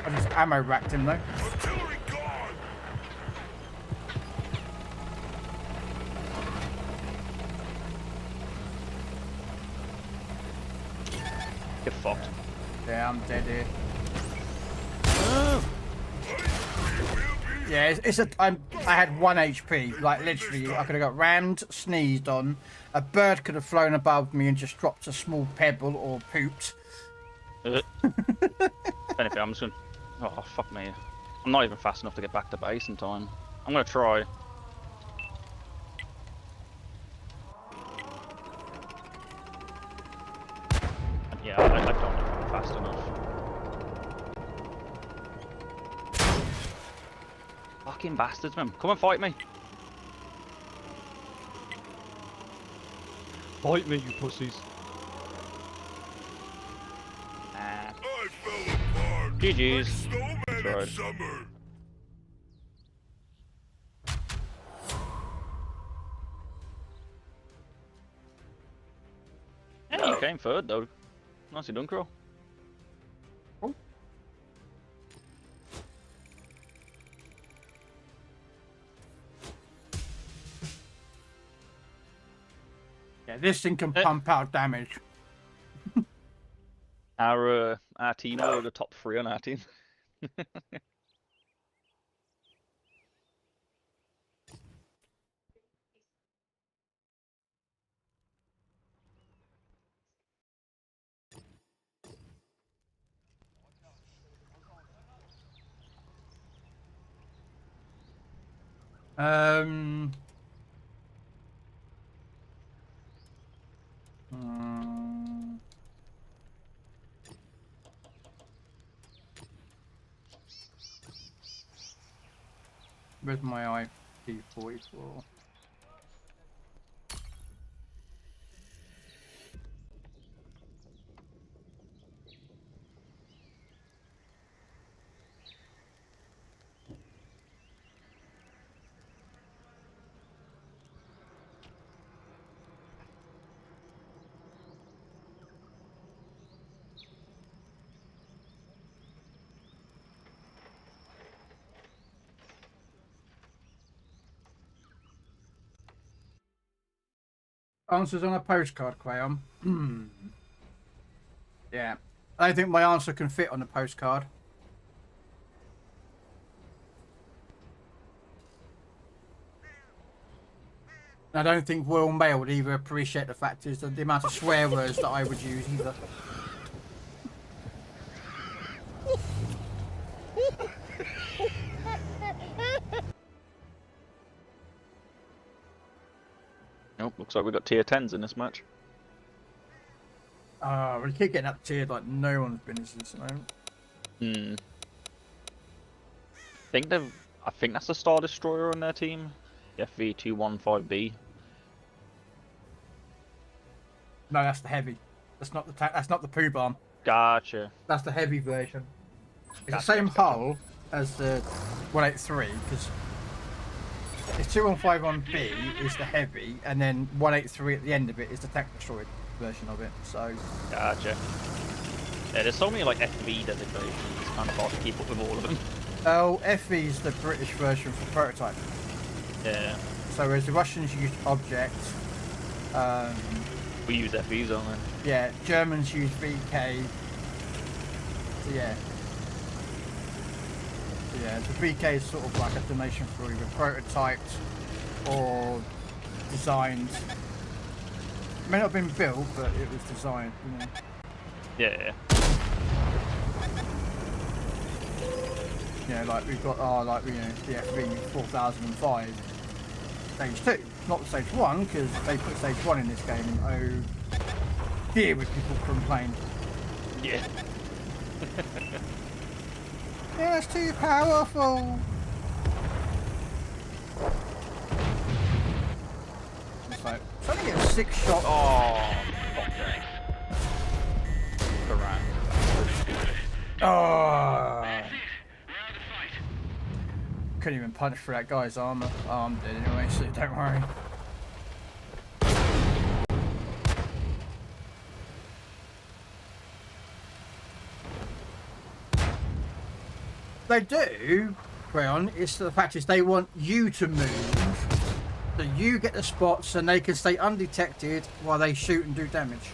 I just ammo racked him though. Artillery gone. Get fucked. Yeah, I'm dead here. Oh. Yeah, I had 1 HP. Like literally, I could have got rammed, sneezed on. A bird could have flown above me and just dropped a small pebble or pooped. If anything, I'm just gonna... Oh, fuck me. I'm not even fast enough to get back to base in time. I'm gonna try. Yeah, I don't know if I'm fast enough. Fucking bastards, man. Come and fight me. Fight me, you pussies. Nah. I fell apart. GG's. Snowman in Right. summer. Yeah, you came third though. Nicely done, Krell. Yeah, this thing can pump out damage. Our team are the top 3 on our team. Um. Where's my t44? Answers on a postcard, Crayon. Yeah. I don't think my answer can fit on a postcard. I don't think Royal Mail would either appreciate the fact is the amount of swear words that I would use either. Nope, looks like we got tier 10s in this match. We keep getting up tiered like no one's business at the moment. Hmm. I think that's the Star Destroyer on their team. FV215B. No, that's the heavy. That's not the that's not the poo bomb. Gotcha. That's the heavy version. It's Gotcha, the same gotcha. hull as the 183 because it's 2151B is the heavy, and then 183 at the end of it is the tank destroyed version of it. So. Gotcha. Yeah, there's so many like FV designations. It's kind of hard to keep up with all of them. Oh, FV is the British version for prototype. Yeah. So whereas the Russians use object, We use FVs, don't we? yeah, Germans use VK. So yeah. So yeah, the VK is sort of like a donation for either prototyped or designed. It may not have been built, but it was designed, you know. Yeah. You know, like we've got our, like, you know, the FV 4005 stage 2, not stage 1, because they put stage 1 in this game, and oh dear would people complain. Yeah. Yeah, it's too powerful. It's like, it's only a 6-shot. Oh, fuck that. Correct. Oh, That's it. We're out of the fight. couldn't even punch for that guy's armor. Oh, I'm dead anyway, so don't worry. They do, Creon. It's the fact is they want you to move, so you get the spots and they can stay undetected while they shoot and do damage.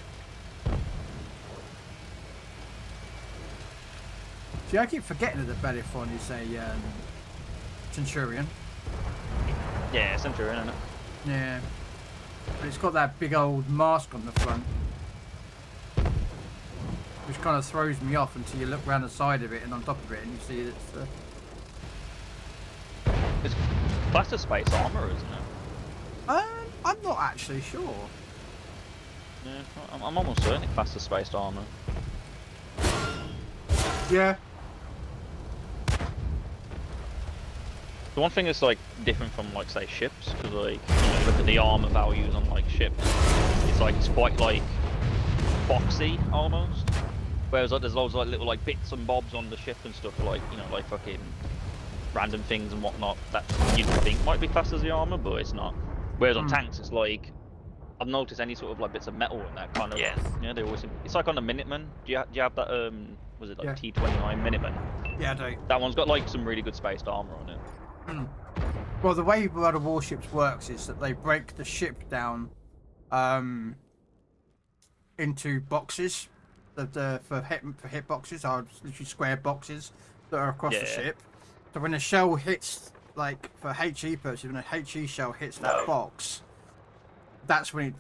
See, I keep forgetting that Bellerophon is a Centurion. Yeah, Centurion, isn't it? Yeah, but it's got that big old mask on the front, which kind of throws me off until you look around the side of it and on top of it and you see it's It's classed as space armor, isn't it? I'm not actually sure. Yeah, I'm almost certain it's classed as space armor. Yeah. The one thing that's like different from like say ships, because like you know, look at the armor values on like ships, it's quite like boxy almost. Whereas like there's loads of like little like bits and bobs on the ship and stuff like you know like fucking random things and whatnot that you'd think might be classed as the armor, but it's not. Whereas on tanks it's like I've noticed any sort of like bits of metal in that kind of. Yes. Yeah, they always. It's like on the Minuteman. Do you have that? Was it like Yeah. T29 Minuteman? Yeah, I do. That one's got like some really good spaced armor on it. Well, the way World of Warships works is that they break the ship down into boxes. For hit boxes are literally square boxes that are across the ship. So when a shell hits, like for HE purposes, when a HE shell hits that box, that's when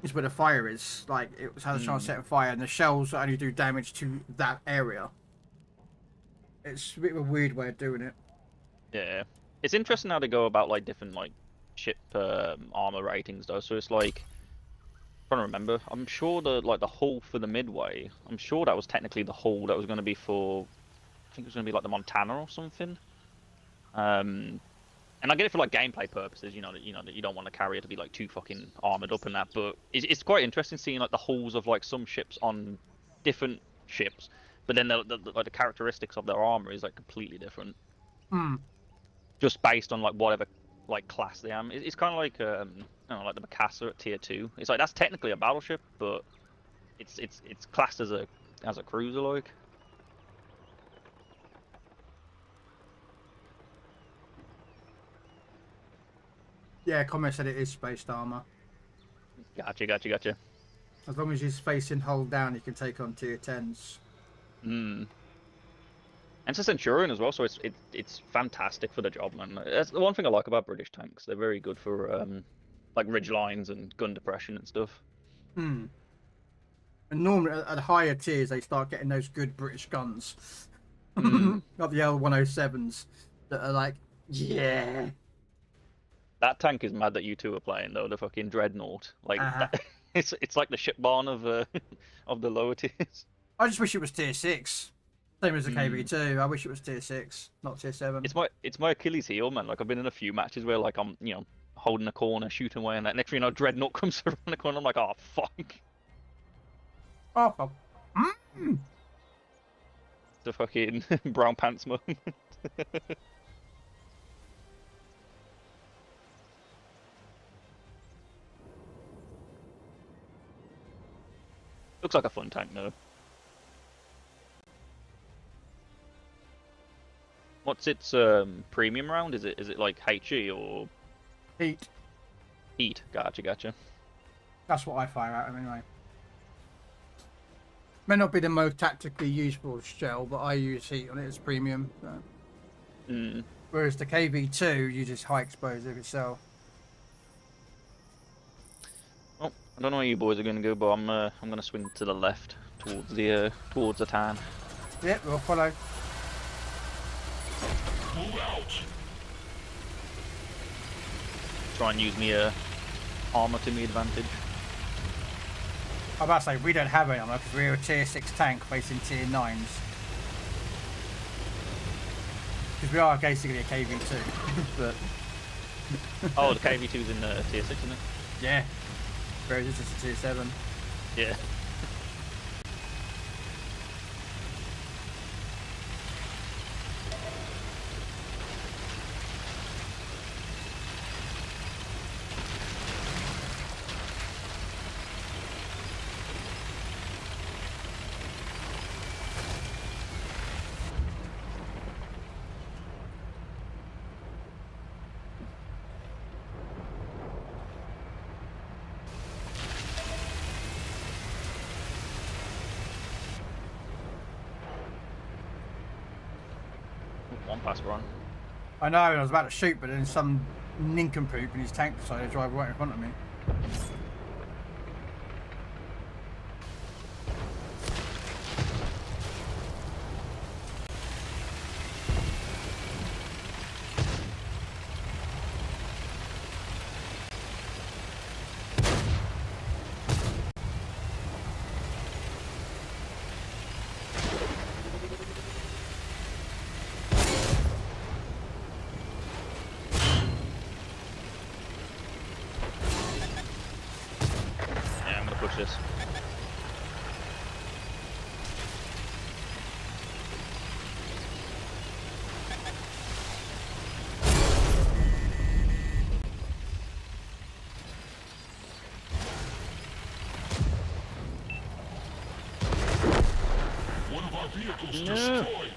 is where the fire is. Like it has a chance to set on fire, and the shells only do damage to that area. It's a bit of a weird way of doing it. Yeah, it's interesting how they go about like different like ship armor ratings though. So it's like I'm trying to remember. I'm sure the hull for the Midway. I'm sure that was technically the hull that was going to be for. I think it was going to be like the Montana or something. And I get it for like gameplay purposes. You know that you don't want to carry it to be like too fucking armored up and that. But it's quite interesting seeing like the hulls of like some ships on different ships, but then the characteristics of their armor is like completely different. Just based on like whatever like class they are. It's kind of like like the Mikasa at tier 2. It's like that's technically a battleship, but it's classed as a cruiser like. Yeah, Comment said it is spaced armor. Gotcha. As long as he's facing hull down, he can take on tier 10s. And it's a Centurion as well, so it's fantastic for the job, man. That's the one thing I like about British tanks. They're very good for like ridge lines and gun depression and stuff. And normally at higher tiers, they start getting those good British guns. Got the L107s that are like, yeah. That tank is mad that you two are playing though. The fucking dreadnought, like that, it's like the ship barn of of the lower tiers. I just wish it was tier 6. Same as the KV2. I wish it was tier 6, not tier 7. It's my Achilles heel, man. Like I've been in a few matches where like I'm holding a corner, shooting away, and that next thing you know, dreadnought comes around the corner. I'm like, oh fuck. Oh, well. The fucking brown pants moment. Looks like a fun tank though. What's its premium round? Is it like HE or Heat. heat? Gotcha. That's what I fire out of anyway. May not be the most tactically useful shell, but I use heat on it as premium. So. Whereas the KV2 uses high explosive itself. Well, I don't know where you boys are going to go, but I'm going to swing to the left towards the town. Yep, we'll follow. Move out. Try and use me armor to my advantage. I'm about to say, we don't have any armor because we're a tier 6 tank facing tier 9s. Because we are basically a KV2. But Oh, the KV2's in tier 6, isn't it? yeah. Whereas this is a tier 7. Yeah. One pass run. I know, I was about to shoot, but then some nincompoop in his tank decided to drive right in front of me. Yeah, I'm going to push this. One of our vehicles No. destroyed.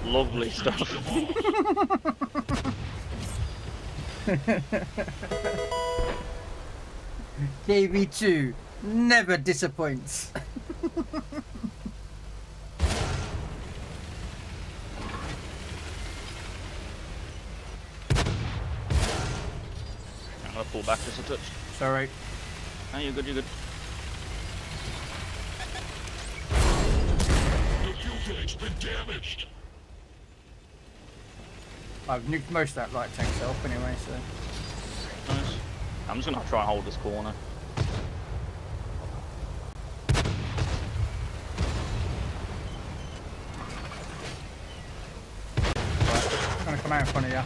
Lovely stuff. KV2 never disappoints. I'm going to pull back just a touch. Sorry. No, you're good, you're good. The fuel gauge's been damaged. I've nuked most of that light tank off anyway, so. Nice. I'm just going to try and hold this corner. Right, I'm gonna come out in front of you.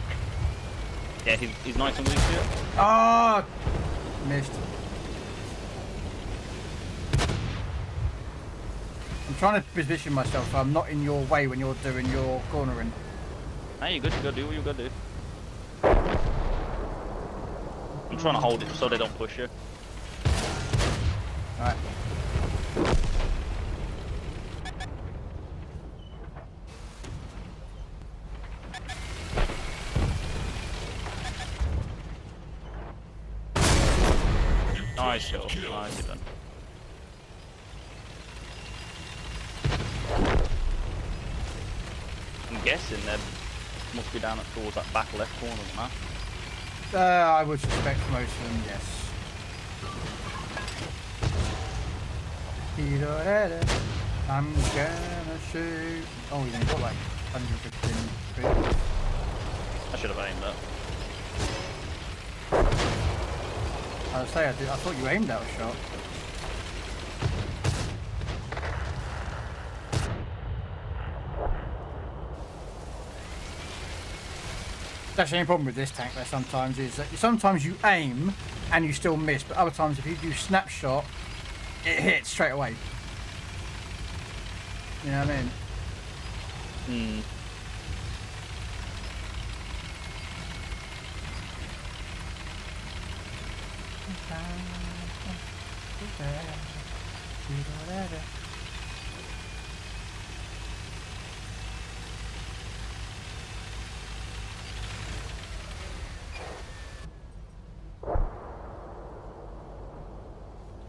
Yeah, he's nice and weak here. Oh! Missed. I'm trying to position myself so I'm not in your way when you're doing your cornering. No, you're good, you gotta do what you gotta do. I'm trying to hold it so they don't push you. Alright. Nice kill. Nicely done. I'm guessing they must be down towards that back left corner of the map. I would suspect most of them, yes. I'm gonna shoot. Oh, you got like 115. I should have aimed that. I say, I thought you aimed out a shot. That's the only problem with this tank there sometimes is that sometimes you aim and you still miss, but other times if you do snapshot, it hits straight away. You know what I mean? Hmm.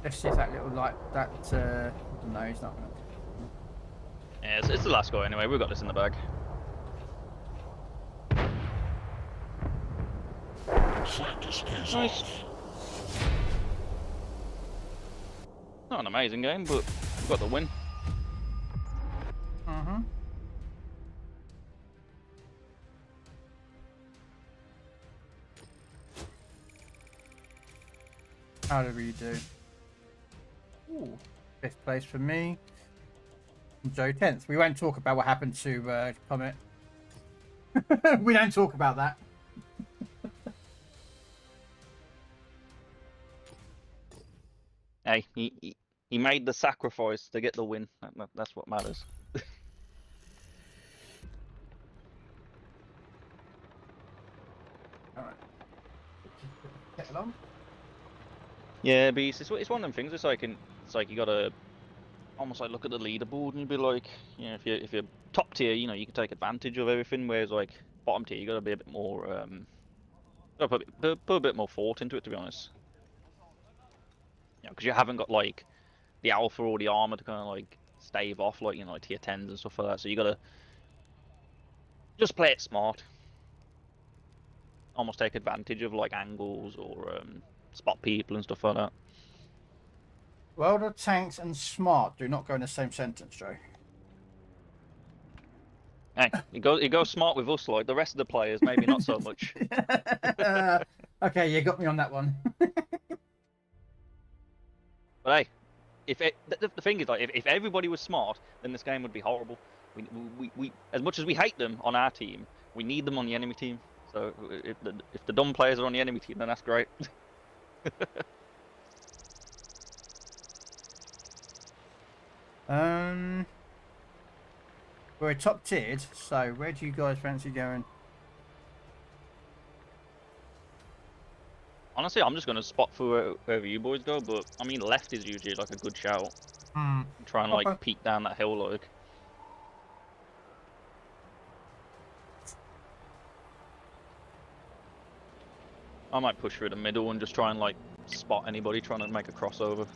Let's see if that little light, that, no, he's not gonna. Yeah, it's the last guy anyway. We've got this in the bag. Nice. Not an amazing game, but we got the win. Mm-hmm. How did we do? Ooh, 5th place for me. And Joe 10th. We won't talk about what happened to Comet. We don't talk about that. Hey, he made the sacrifice to get the win. That's what matters. All right. Get along. Yeah, but it's one of them things. It's like you gotta almost like look at the leaderboard and you'd be like, you know, if you're top tier, you know, you can take advantage of everything. Whereas like bottom tier, you gotta be a bit more gotta put a bit more thought into it, to be honest. You know, because you haven't got like the alpha or the armor to kind of like stave off like, you know, like tier 10s and stuff like that. So you gotta just play it smart. Almost take advantage of like angles or spot people and stuff like that. World of Tanks and smart do not go in the same sentence, Joe. Hey, it goes smart with us, like the rest of the players, maybe not so much. Okay, you got me on that one. But hey, the thing is, like, if everybody was smart, then this game would be horrible. We as much as we hate them on our team, we need them on the enemy team. So if the dumb players are on the enemy team, then that's great. We're top tiered, so where do you guys fancy going? Honestly, I'm just gonna spot for wherever you boys go, but I mean, left is usually like a good shout. Try and like peek down that hill, like. I might push through the middle and just try and like spot anybody trying to make a crossover.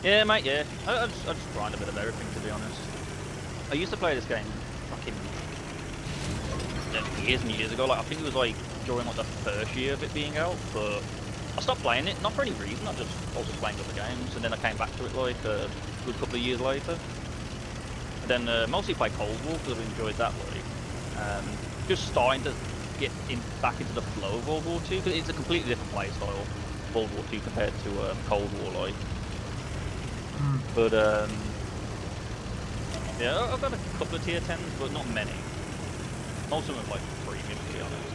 Yeah, mate, yeah. I just grind a bit of everything, to be honest. I used to play this game fucking years and years ago. Like, I think it was like during like the first year of it being out, but I stopped playing it, not for any reason. I was just playing other games, and then I came back to it like a good couple of years later. And then mostly play Cold War because I've enjoyed that. Like, just starting to get back into the flow of World War II, because it's a completely different play style, World War II compared to Cold War, like. But yeah, I've got a couple of tier 10s, but not many. Most of them are like premium, to be honest.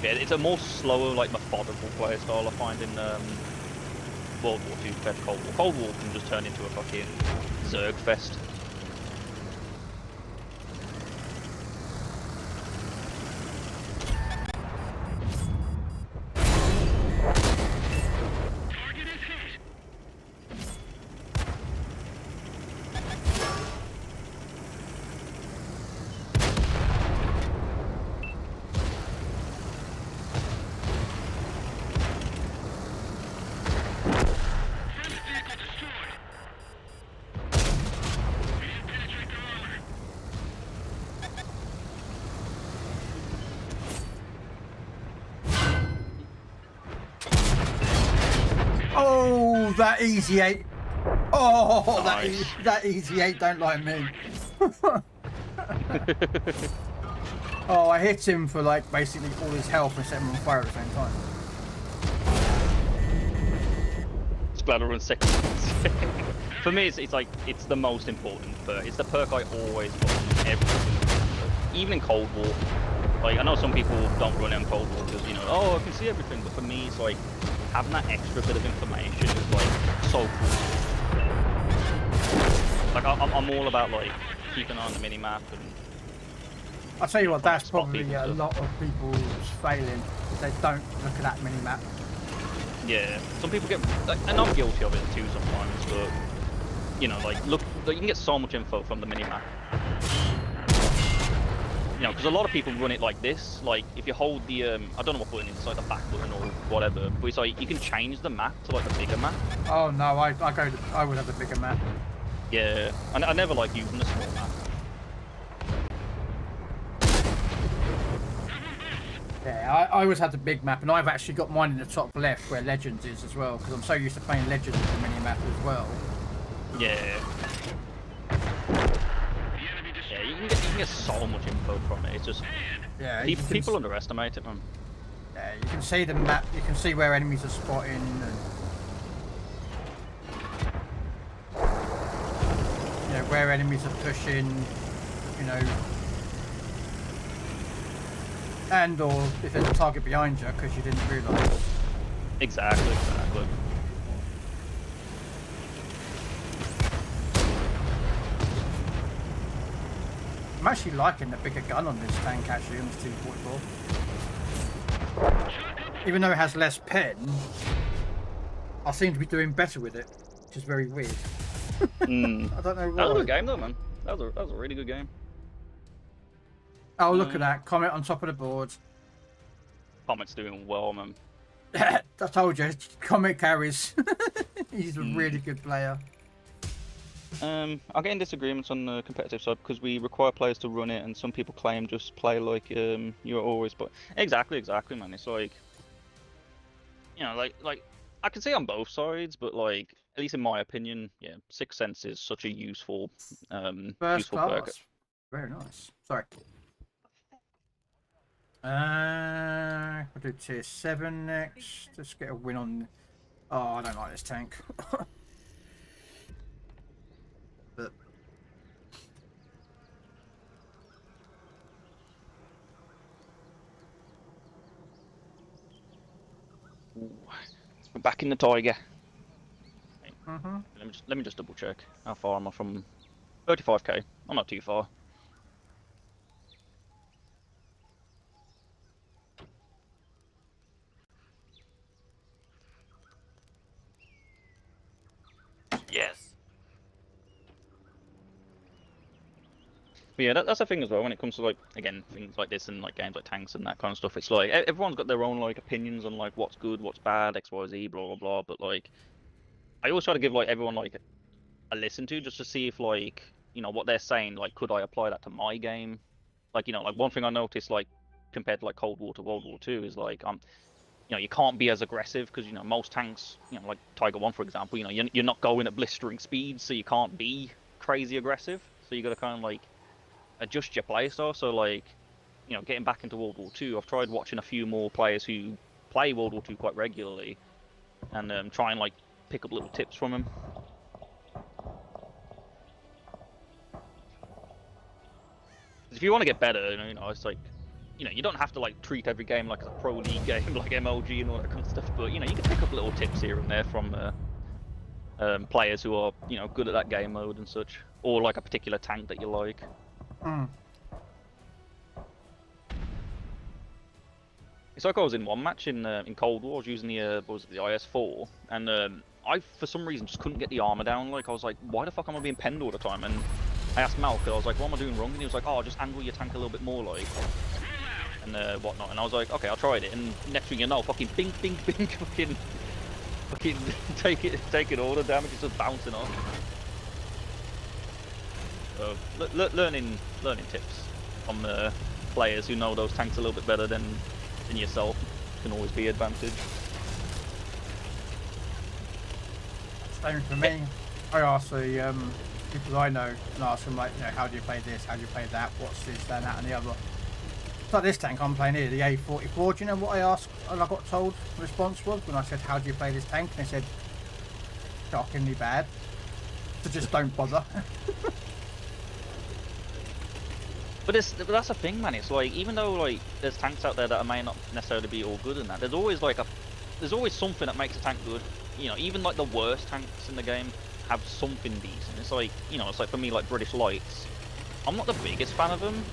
Yeah, it's a more slower, like methodical play style I find in World War II compared to Cold War. Cold War can just turn into a fucking Zerg fest. Oh, that easy 8. Oh, Nice. that easy 8 don't like me. Oh, I hit him for like basically all his health and set him on fire at the same time. Splatter run second. For me, it's like it's the most important perk. It's the perk I always run even in Cold War. Like I know some people don't run it in Cold War because oh I can see everything, but for me it's like having that extra bit of information is like so cool. Like I'm all about like keeping an eye on the mini map and. I'll tell you what, that's Spot probably people a stuff. lot of people's failing. They don't look at that mini map. Yeah, some people get, like, and I'm guilty of it too sometimes, but like look, you can get so much info from the minimap. Because a lot of people run it like this. Like if you hold the, I don't know what button it's like the back button or whatever, but it's like you can change the map to like the bigger map. Oh no, I would have the bigger map. Yeah, I never like using the small map. Yeah, I always had the big map, and I've actually got mine in the top left where Legends is as well, because I'm so used to playing Legends with the mini map as well. Yeah. Yeah, you can get so much info from it. It's just people underestimate it, man. Yeah, you can see the map. You can see where enemies are spotting. And, where enemies are pushing. And or if there's a target behind you because you didn't realise. Exactly. I'm actually liking the bigger gun on this tank actually, on this t44. Even though it has less pen, I seem to be doing better with it, which is very weird. I don't know why. That was a good game though, man. That was a really good game. Oh, look at that. Comment on top of the board. Comet's doing well, man. I told you, Comet carries. He's a really good player. I'm getting disagreements on the competitive side because we require players to run it, and some people claim just play like you're always. But exactly, man. It's like, like I can say on both sides, but like at least in my opinion, yeah, Sixth Sense is such a useful, First useful class. perk. Very nice. Sorry. I'll do tier 7 next. Just get a win on. Oh, I don't like this tank. But Ooh, we're back in the Tiger. mm-hmm. Let me just double check. How far am I from 35k? I'm not too far. Yes. But yeah, that's the thing as well when it comes to like again things like this and like games like tanks and that kind of stuff. It's like everyone's got their own like opinions on like what's good, what's bad, X, Y, Z, blah blah blah. But like, I always try to give like everyone like a listen to just to see if like what they're saying like could I apply that to my game? Like like one thing I noticed like compared to like Cold War to World War II is like you can't be as aggressive because most tanks like Tiger 1 for example you're not going at blistering speeds, so you can't be crazy aggressive. So you got to kind of like adjust your playstyle. So like getting back into World War II, I've tried watching a few more players who play World War II quite regularly and try and like pick up little tips from them. If you want to get better, it's like you don't have to like treat every game like a pro league game like MLG and all that kind of stuff, but you can pick up little tips here and there from players who are good at that game mode and such, or like a particular tank that you like. It's like I was in one match in Cold War. I was using the the IS-4, and I for some reason just couldn't get the armor down. Like I was like, why the fuck am I being penned all the time? And I asked Malk, I was like, what am I doing wrong? And he was like, oh, just angle your tank a little bit more, like, and whatnot. And I was like, okay, I tried it. And next thing you know, fucking bing, bing, bing, fucking taking all the damage, it's just bouncing off. So learning tips from players who know those tanks a little bit better than yourself can always be an advantage. Same for me. I ask the people I know and ask them like, you know, how do you play this? How do you play that? What's this, that, and the other? It's like this tank I'm playing here, the A44. Do you know what I asked and I got told the response was when I said, how do you play this tank? And they said, shockingly bad. So just don't bother. But that's the thing, man. It's like, even though like there's tanks out there that may not necessarily be all good in that, there's always something that makes a tank good. You know, even like the worst tanks in the game have something decent. It's like, you know, it's like for me, like British Lights. I'm not the biggest fan of them,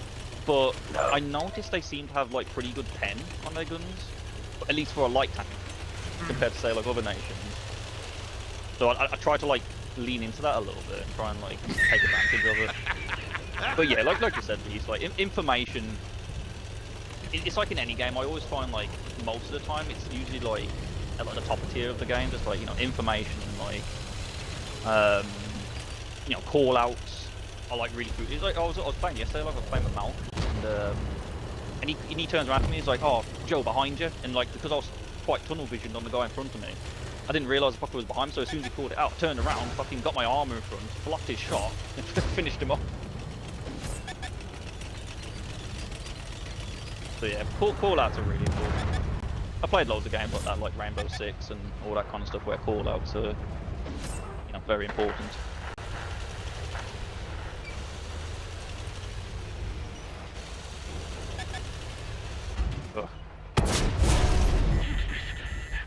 but I noticed they seem to have like pretty good pen on their guns, at least for a light tank, compared to say like other nations. So I try to like lean into that a little bit and try and like take advantage of it. But yeah, like you said, Beast, like information. It's like in any game. I always find like most of the time it's usually like at like the top tier of the game, just like, you know, information and like you know, call outs are like really cool. It's like I was playing yesterday, like I was playing with Mal, and he turns around to me, he's like, "Oh, Joe, behind you," and like because I was quite tunnel visioned on the guy in front of me, I didn't realise the fucker was behind me. So as soon as he called it out, I turned around, fucking got my armour in front, blocked his shot, and finished him off. So yeah, call outs are really important. I played loads of games like that, like Rainbow Six and all that kind of stuff, where call outs are, you know, very important. Ugh.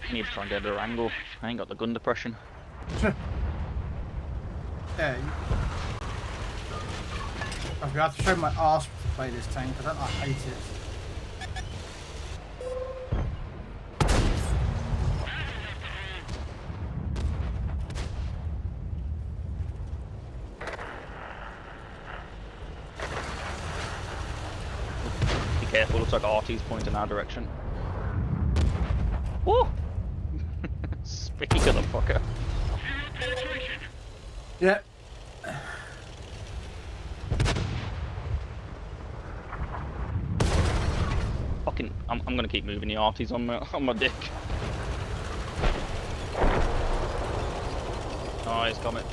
I need to try and get a better angle. I ain't got the gun depression. Yeah. I've got to show my arse to play this tank. I hate it. Careful, looks like RT's pointing our direction. Woo! Speak of the fucker. Yeah. Fucking, I'm gonna keep moving the RTs on my dick. Oh, he's coming.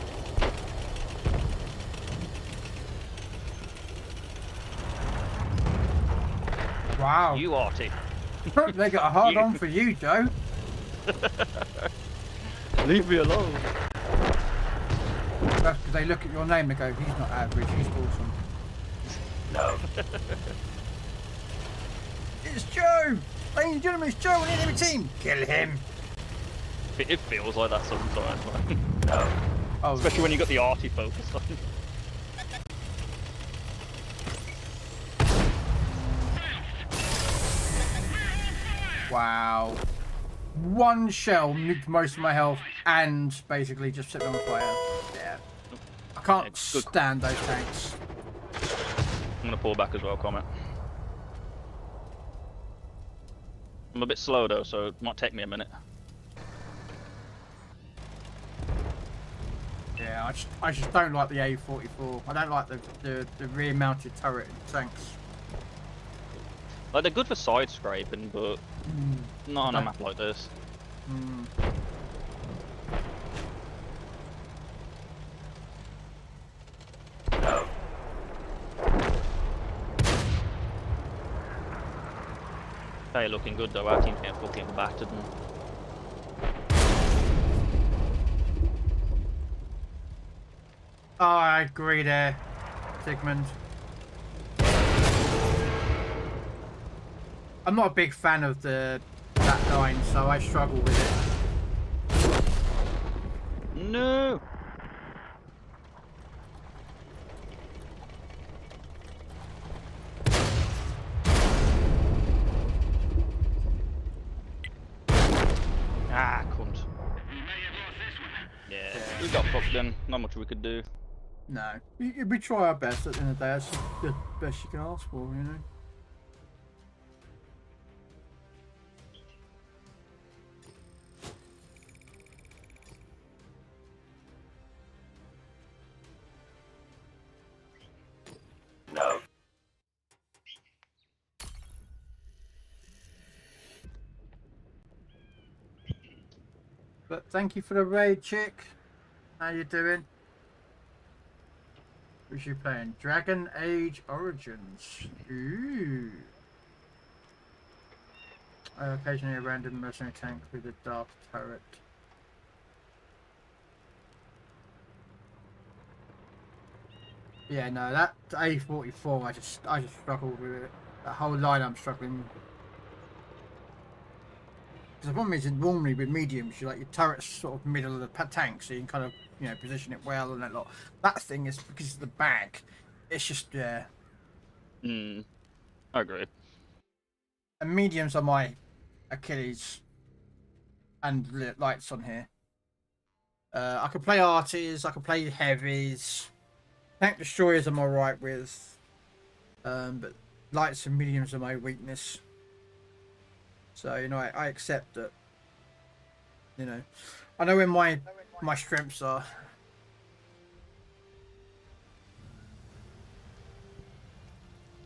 Wow. You RT. They got a hard on for you, Joe. Leave me alone. That's because they look at your name and go, he's not average, he's awesome. No. It's Joe! Ladies and gentlemen, it's Joe on the enemy team! Kill him! It feels like that sometimes, man. No. Oh, especially when you got the RT focus on. wow. One shell nuked most of my health and basically just set me on fire. Yeah. I can't stand those tanks. I'm gonna pull back as well, comment. I'm a bit slow though, so it might take me a minute. Yeah, I just don't like the A44. I don't like the rear mounted turret tanks. Like, they're good for side scraping, but not on a map like this. They're looking good though, our team's getting fucking battered. And... Oh, I agree there, Sigmund. I'm not a big fan of that line, so I struggle with it. No! Ah, cunt. Yeah, we got fucked then. Not much we could do. No. We try our best at the end of the day. That's the best you can ask for, you know? No. But thank you for the raid, chick. How you doing? Who's you playing? Dragon Age Origins. Ooh. Occasionally a random mercenary tank with a dark turret. Yeah, no, that A44, I just struggled with it. That whole line I'm struggling. Because the problem is, normally with mediums, you like your turret's sort of middle of the tank, so you can kind of, you know, position it well and that lot. That thing is because of the bag. It's just, yeah. I agree. And mediums are my Achilles and lights on here. I can play arties, I can play heavies. Tank destroyers I'm alright with. But lights and mediums are my weakness. So, you know, I accept that. You know, I know where my strengths are.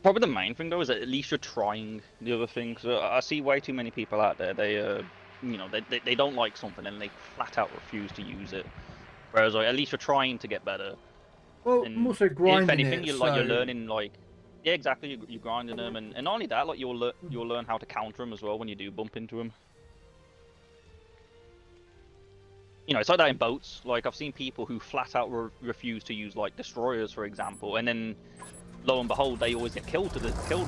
Probably the main thing though is that at least you're trying the other thing. Cause I see way too many people out there. They, you know, they don't like something and they flat out refuse to use it. Whereas like, at least you're trying to get better. Well, And I'm also grinding if anything, it, you're so... like you're learning like, yeah, exactly. You're grinding them, and not only that, like you'll learn how to counter them as well when you do bump into them. You know, it's like that in boats. Like I've seen people who flat out refuse to use like destroyers, for example, and then lo and behold, they always get killed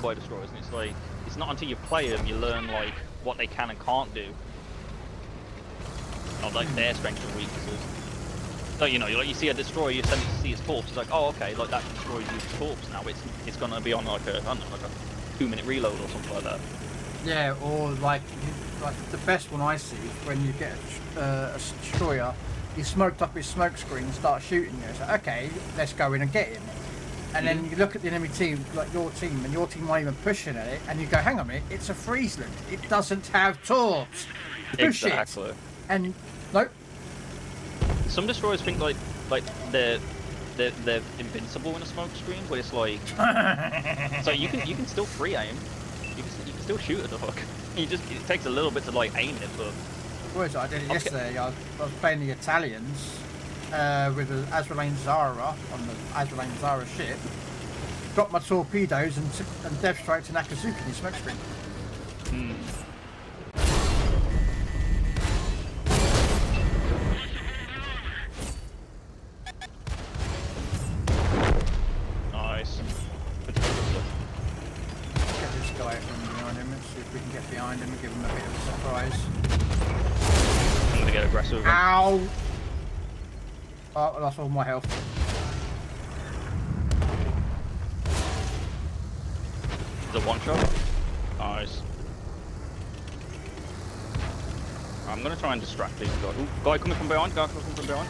by destroyers. And it's like it's not until you play them you learn like what they can and can't do, or like their strengths and weaknesses. So you know, like you see a destroyer, you send it to see its corpse. It's like, oh, okay, like that destroyer's used its corpse now. It's gonna be on like a, I don't know, like a 2-minute reload or something like that. Yeah, or like the best one I see is when you get a destroyer, you smoked up his smoke screen and start shooting you. It's like, okay, let's go in and get him. And then you look at the enemy team, like your team, and your team aren't even pushing at it, and you go, hang on a minute, it's a Friesland. It doesn't have torps. Push Exactly. it. And nope. Some destroyers think like they're invincible in a smoke screen, but it's like so you can still free aim. You can still shoot at the hook. It takes a little bit to like aim it, but. Well, I did it yesterday. I was playing the Italians with the Azraelane Zara on the Azraelane Zara ship. Dropped my torpedoes and death strike to Nakazuki in the smoke screen. Nice. Get this guy from behind him. Let's see if we can get behind him and give him a bit of a surprise. I'm gonna get aggressive. Ow! Oh, I lost all my health. Is it one shot? Nice. I'm gonna try and distract these guys. Ooh, guy coming from behind. Guy coming from behind.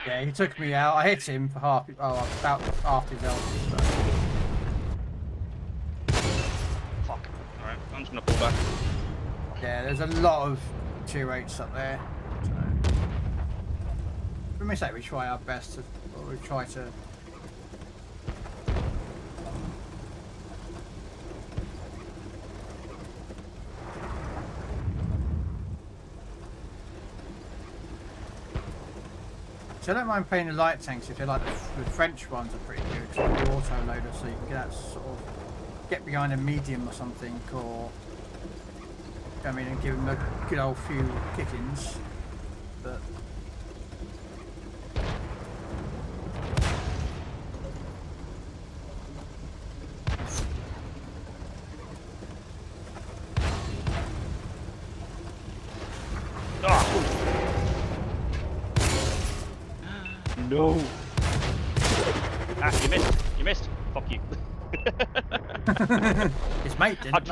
Yeah, he took me out. I hit him for half. Oh, about half his health. Fuck. Alright, I'm just gonna pull back. Yeah, there's a lot of 2-8s up there. So, let me say we try our best to, or we try to. So I don't mind playing the light tanks if they're like the French ones are pretty good. Because they're auto loader, so you can get that sort of get behind a medium or something, or I mean, and give them a good old few kickings. But No. Ah, you missed. You missed. Fuck you. his mate didn't.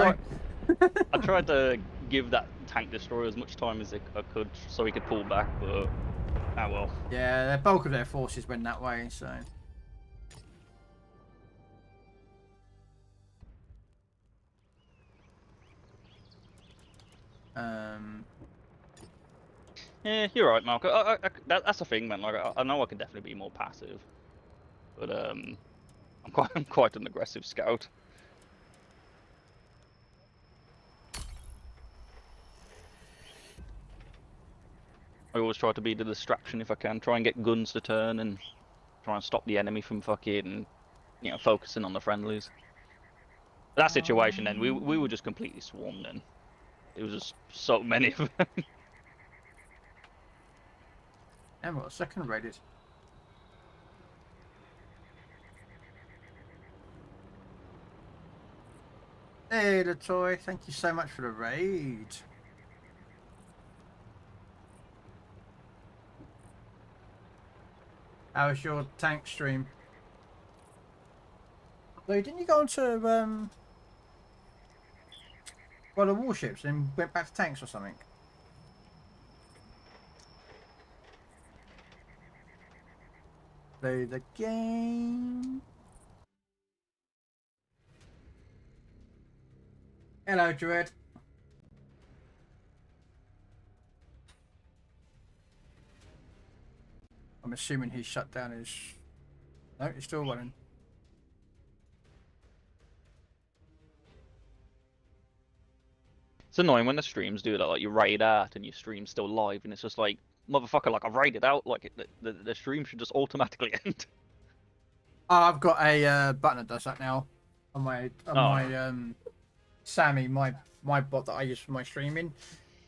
I tried to give that tank destroyer as much time as I could so he could pull back, but ah well. Yeah, the bulk of their forces went that way, so. Yeah, you're right, Mark. That's the thing, man. Like, I know I can definitely be more passive, but I'm quite an aggressive scout. I always try to be the distraction if I can. Try and get guns to turn and try and stop the enemy from fucking, you know, focusing on the friendlies. That situation then, we were just completely swarmed then. It was just so many of them. And what, second rated? Hey, Latoy, thank you so much for the raid. How was your tank stream? Though, didn't you go on to well, the warships and went back to tanks or something? Play the game. Hello, Dread. I'm assuming he's shut down his... No, he's still running. It's annoying when the streams do that, like you raid out and your stream's still live, and it's just like, motherfucker, like I've raided out, like the stream should just automatically end. Oh, I've got a button that does that now on my Sammy, my bot that I use for my streaming.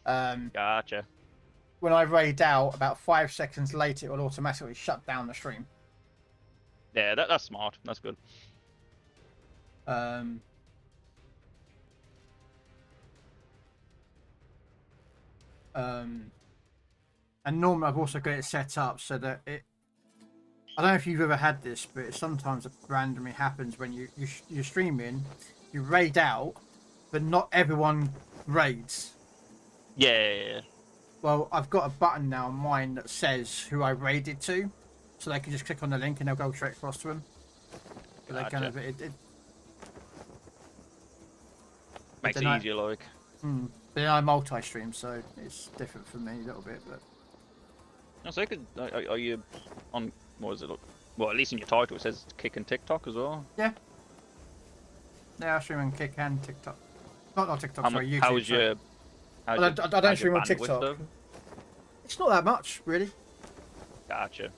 Gotcha. When I raid out, about 5 seconds later, it will automatically shut down the stream. Yeah, that's smart. That's good. And normally I've also got it set up so that it... I don't know if you've ever had this, but it sometimes randomly happens when you're streaming, you raid out, but not everyone raids. Yeah. Well, I've got a button now on mine that says who I raided to, so they can just click on the link and they'll go straight across to them. So they kind of makes it easier, like. But I multi-stream, so it's different for me a little bit. But So are you on? What is it? Well, at least in your title it says Kick and TikTok as well. Yeah. Yeah, I stream on Kick and TikTok. Not TikTok, sorry, YouTube. How's your? I don't stream on TikTok. Though? It's not that much, really. Gotcha.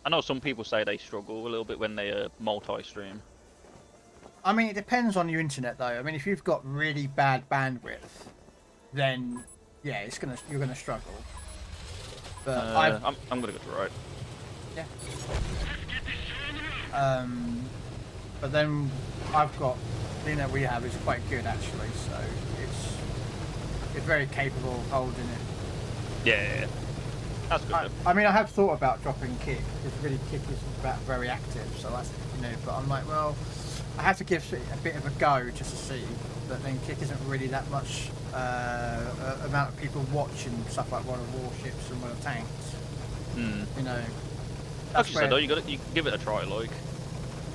I know some people say they struggle a little bit when they multi-stream. I mean, it depends on your internet, though. I mean, if you've got really bad bandwidth, then yeah, you're gonna struggle. But I'm gonna go to right. Yeah. But then I've got the internet we have is quite good actually, so it's very capable of holding it. Yeah. That's good. I mean, I have thought about dropping Kick because really Kick isn't very active, so that's But I'm like, well, I have to give it a bit of a go just to see. But then Kick isn't really that much amount of people watching stuff like World of Warships and World of Tanks. You know. Like you said though, you give it a try, like.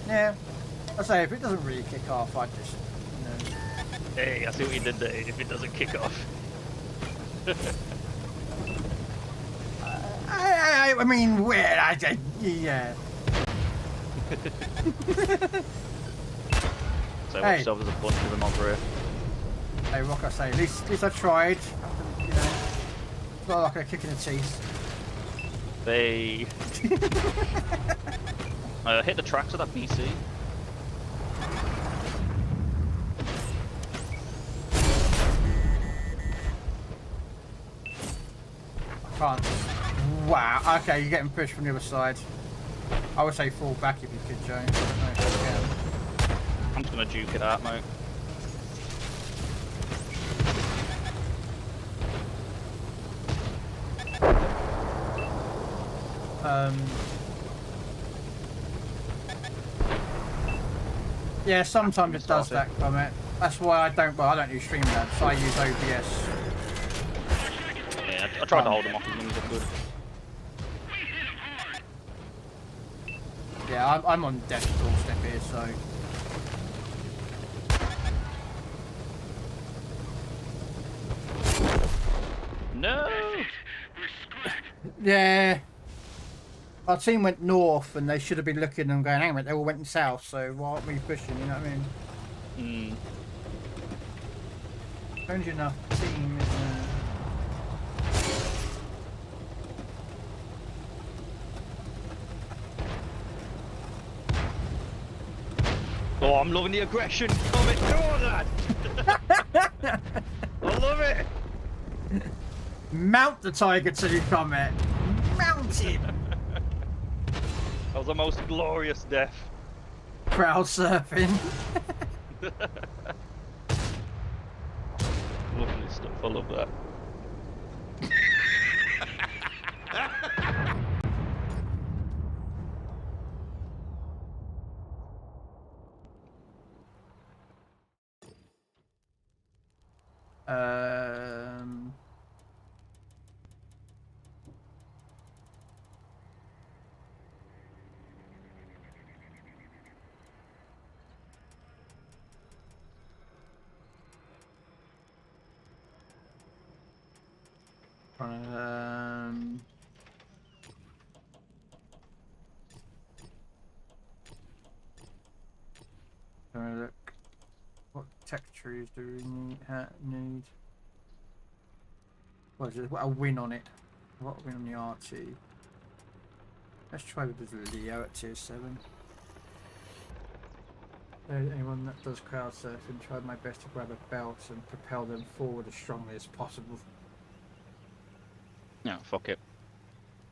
Yeah. I say if it doesn't really kick off, I just Hey, I see what you did there. If it doesn't kick off. I mean, yeah. So watch yourself as a bunch of them over here. Hey, what can I say? At least I tried. You know, it's not like a kick in the teeth. They hit the tracks of that BC. I can't. Wow. Okay, you're getting pushed from the other side. I would say fall back if you could, Joe. I don't know if you can. I'm just gonna juke it out, mate. Yeah, sometimes it does that, comment. That's why I don't use Streamlabs. I use OBS. Yeah, I tried to hold them off as long as I could. Yeah, I'm on death's doorstep here, so. No. Yeah. Our team went north and they should have been looking and going, hang on, they all went south, so why aren't we pushing, you know what I mean? Strange enough, team is Oh, I'm loving the aggression. Come on, lad. I love it. Mount the Tiger 2 Comet. Mount him. That was the most glorious death. Crowd surfing. Lovely stuff. I love that. Look. What tech trees do we need? What is it? What a win on it. What a win on the RT. Let's try with the Leo at tier 7. Anyone that does crowd surfing, try my best to grab a belt and propel them forward as strongly as possible. Yeah, fuck it.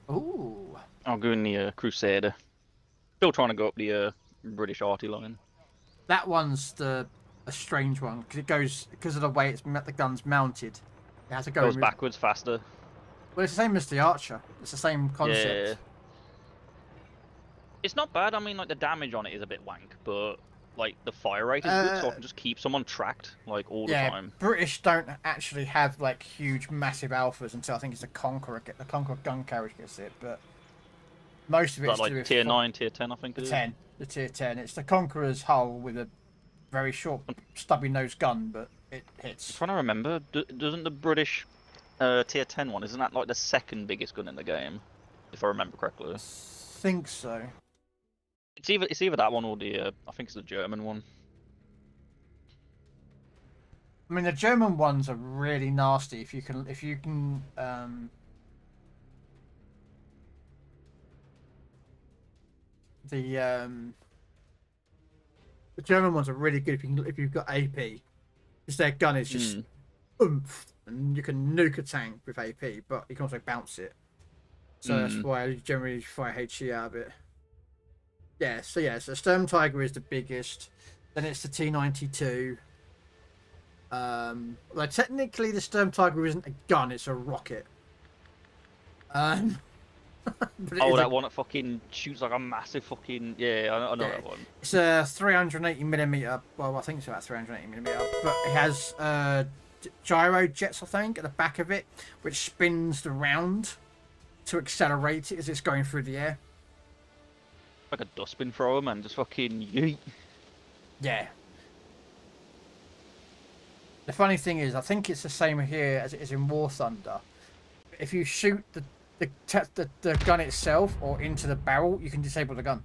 Ooh. I'll go in the Crusader. Still trying to go up the British arty line. That one's a strange one because of the way the gun's mounted. It has to go Goes backwards faster. Well, it's the same as the Archer. It's the same concept. Yeah. It's not bad. I mean, like the damage on it is a bit wank, but like the fire rate is good, so I can just keep someone tracked like all the time. British don't actually have like huge, massive alphas until I think it's the Conqueror. The Conqueror gun carriage gets it, but most of it's like tier 9, tier 10, I think. The 10, the tier 10. It's the Conqueror's hull with a very short, stubby nose gun, but it hits. I'm trying to remember. Doesn't the British tier 10 one, isn't that like the second biggest gun in the game, if I remember correctly? I think so. It's either that one or the I think it's the German one. I mean, the German ones are really nasty. If you can the German ones are really good if you've got AP, because their gun is just oomph, and you can nuke a tank with AP, but you can also bounce it. So that's why I generally fire HE out of it. Yeah, so Sturm Tiger is the biggest. Then it's the T92. Well, technically the Sturm Tiger isn't a gun; it's a rocket. That one that fucking shoots like a massive fucking I know that one. It's a 380mm. Well, I think it's about 380mm, but it has gyro jets, I think, at the back of it, which spins the round to accelerate it as it's going through the air. Like a dustbin thrower, man, just fucking yeet. Yeah. The funny thing is, I think it's the same here as it is in War Thunder. If you shoot the gun itself or into the barrel, you can disable the gun.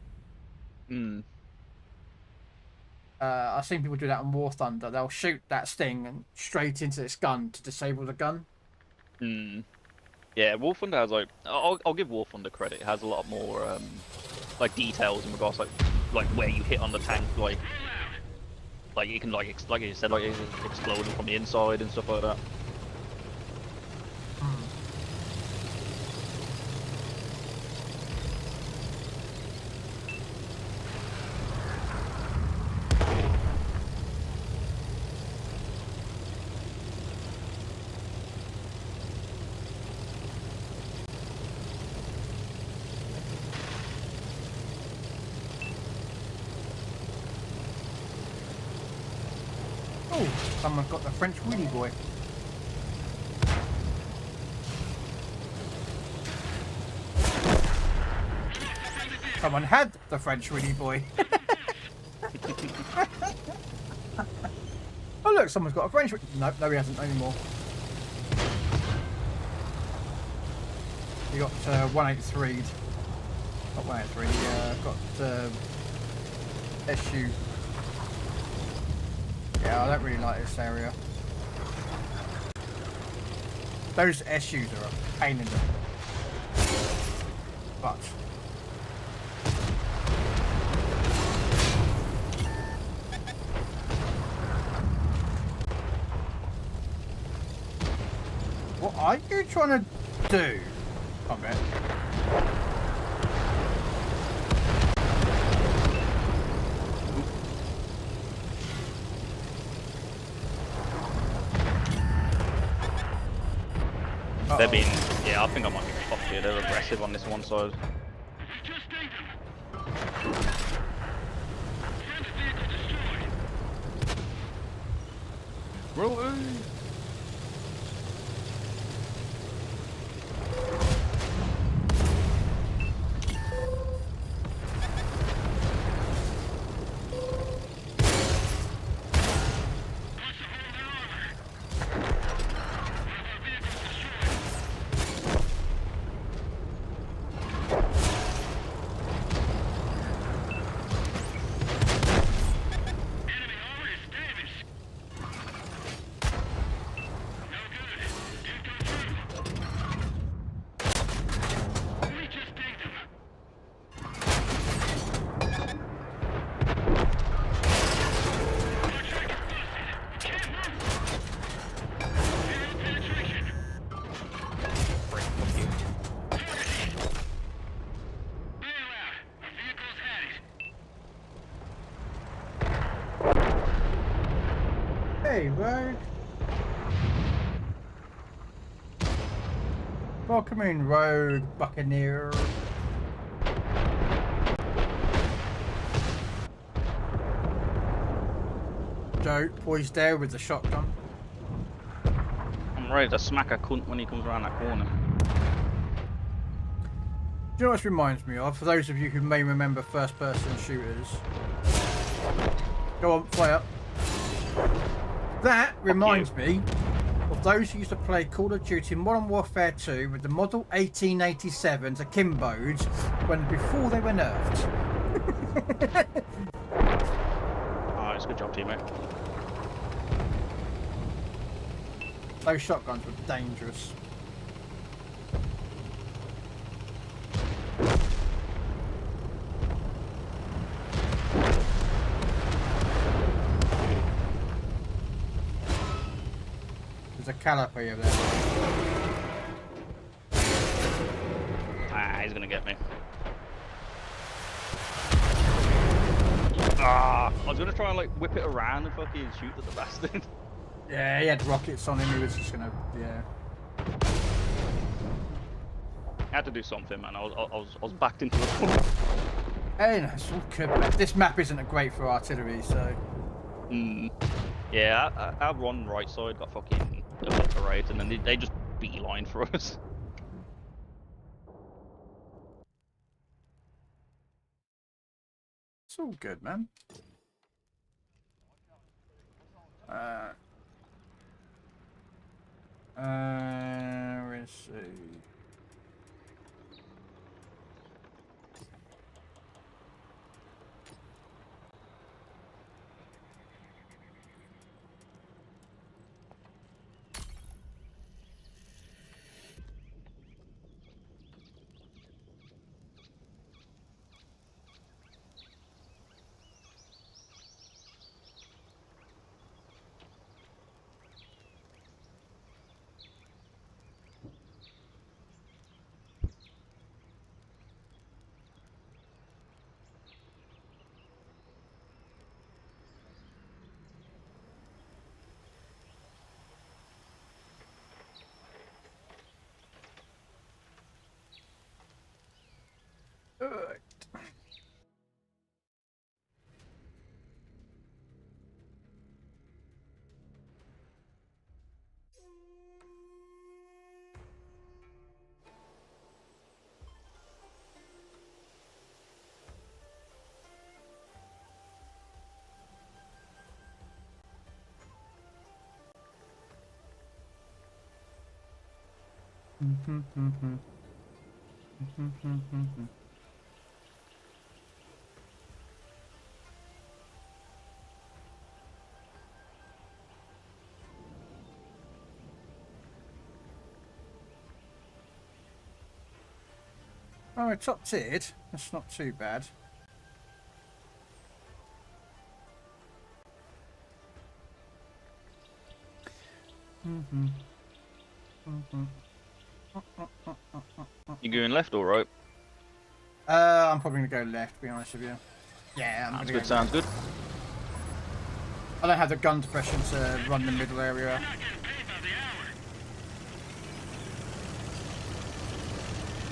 I've seen people do that in War Thunder. They'll shoot that sting and straight into this gun to disable the gun. Yeah, War Thunder has like I'll give War Thunder credit. It has a lot more like details in regards to like where you hit on the tank, like you can like you said, like it's exploding from the inside and stuff like that. Someone's got the French wheelie boy. Someone had the French wheelie boy. Oh look, someone's got a French. Nope, no, he hasn't anymore. You got 183. Not 183. Got SU. Yeah, I don't really like this area. Those SUs are a pain in the butt. are you trying to do? Combat. They're being, yeah, I think I might be fucked here. They're aggressive on this one side. We just need them. Friendly vehicle destroyed. Rolling. Hey, Rogue. Welcome in, Rogue Buccaneer. Joe, poised there with the shotgun. I'm ready to smack a cunt when he comes around that corner. Do you know what this reminds me of? For those of you who may remember first-person shooters. Go on, play up. That reminds me of those who used to play Call of Duty Modern Warfare 2 with the Model 1887s Akimbos before they were nerfed. Nice, good job, teammate. Those shotguns were dangerous. There's a caliper over there. Ah, he's gonna get me. Ah, I was gonna try and like whip it around and fucking shoot at the bastard. Yeah, he had rockets on him. He was just gonna, yeah. I had to do something, man. I was backed into the corner. Hey, no, it's all good. But this map isn't great for artillery, so. Yeah, our one right side got fucking obliterated, and then they just beeline for us. It's all good, man. Let's see. Alright. Oh, we're top tiered. That's not too bad. You going left or right? I'm probably gonna go left, to be honest with you. Yeah, I'm That's gonna good. go Sounds good. left. I don't have the gun depression to run the middle area.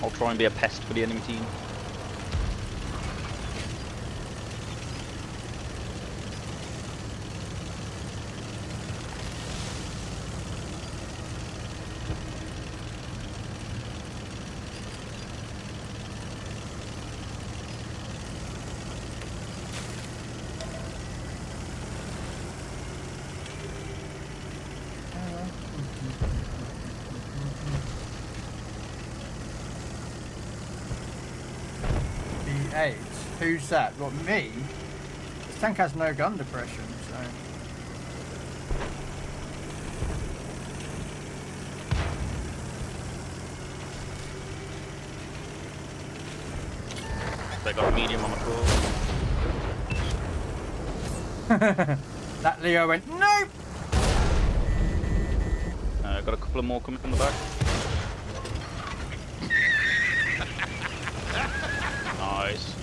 I'll try and be a pest for the enemy team. B8. Who's that? What, me? This tank has no gun depression, so. They got a medium on the floor. That Leo went, nope! Got a couple of more coming from the back. Nice.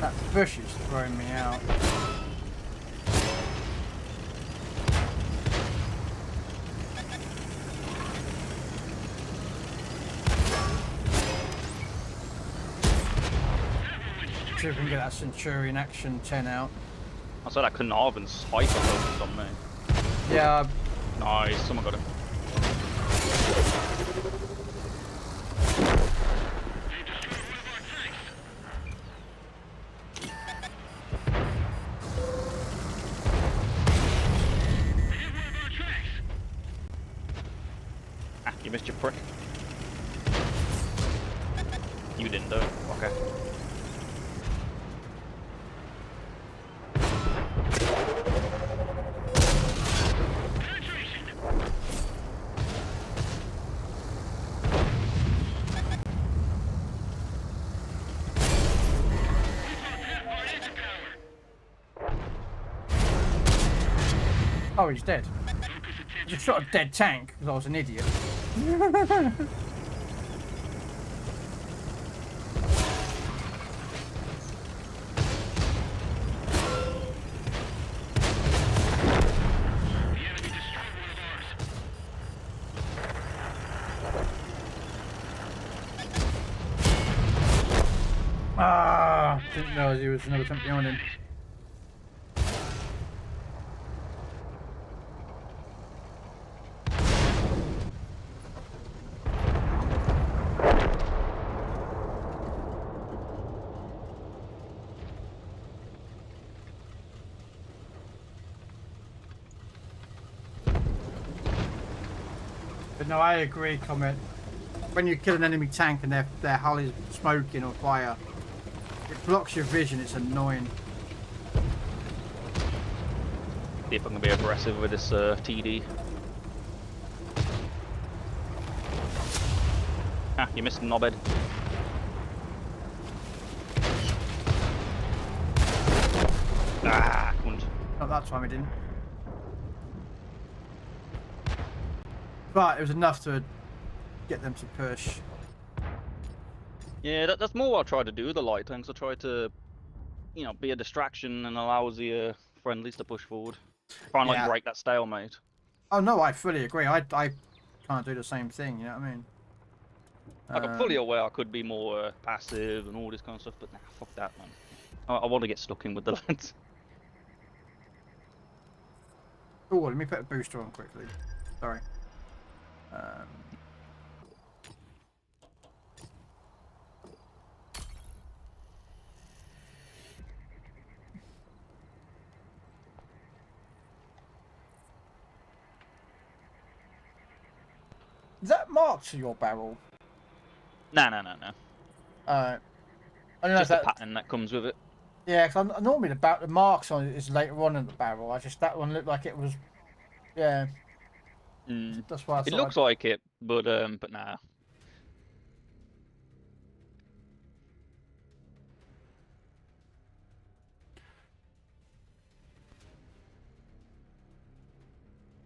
That bush is throwing me out. See if we can get that Centurion Action 10 out. I saw that Carnarvon's hyper focused on me. Yeah, Nice, someone got him. Ah, you missed your prick. You didn't though. Okay. oh, he's dead. I just shot a dead tank because I was an idiot. Ah, didn't realise he was another tank behind him. But no, I agree, Comment. When you kill an enemy tank and their hull is smoking or fire, it blocks your vision, it's annoying. See if I can be aggressive with this TD. Ah, you missed the knobhead. Ah, couldn't. Not that time it didn't. But it was enough to get them to push. Yeah, that's more what I try to do with the light tanks. I try to, you know, be a distraction and allows the friendlies to push forward. Try and like break that stalemate. Oh no, I fully agree. I can't do the same thing, you know what I mean? Like, I'm fully aware I could be more passive and all this kind of stuff, but nah, fuck that, man. I want to get stuck in with the lads. Oh, let me put a booster on quickly. Sorry. Is that marked to your barrel? No. I don't know Just if the that. pattern that comes with it. Yeah, because normally the marks on it is later on in the barrel. That one looked like it was. Yeah. That's why I It thought looks like it, but nah.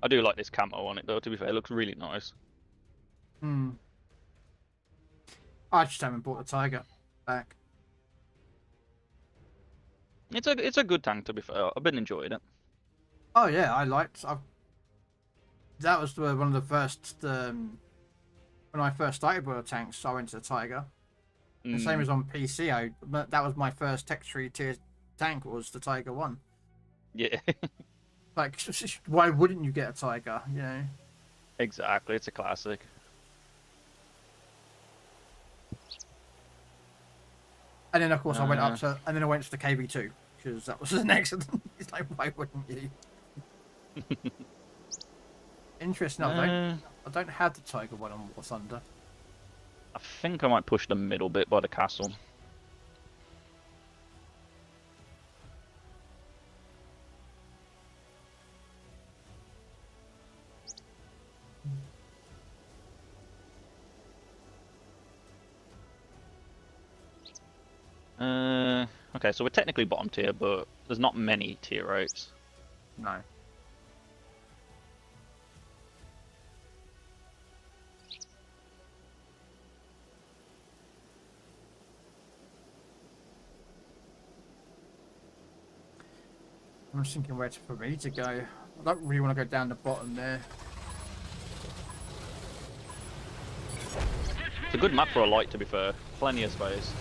I do like this camo on it though. To be fair, it looks really nice. I just haven't bought the Tiger back. It's a good tank to be fair. I've been enjoying it. Oh yeah, that was one of the first when I first started with tanks. I went to the Tiger. The same as on PC. That was my first tech tree tier tank was the Tiger 1. Yeah. Like, why wouldn't you get a Tiger? You know. Exactly. It's a classic. And then of course I went up to, and then I went to the KB2 because that was the next. It's like, why wouldn't you? Interesting. I don't have the Tiger 1 on War Thunder. I think I might push the middle bit by the castle. Okay, so we're technically bottom tier, but there's not many tier 8s. No. I'm just thinking where for me to go. I don't really want to go down the bottom there. It's a good map for a light, to be fair. Plenty of space.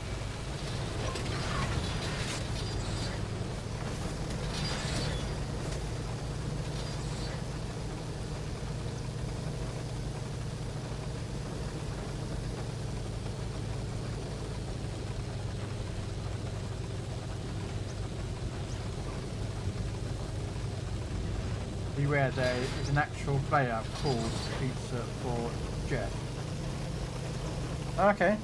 Beware, there is an actual player called Pizza for Jet. Okay.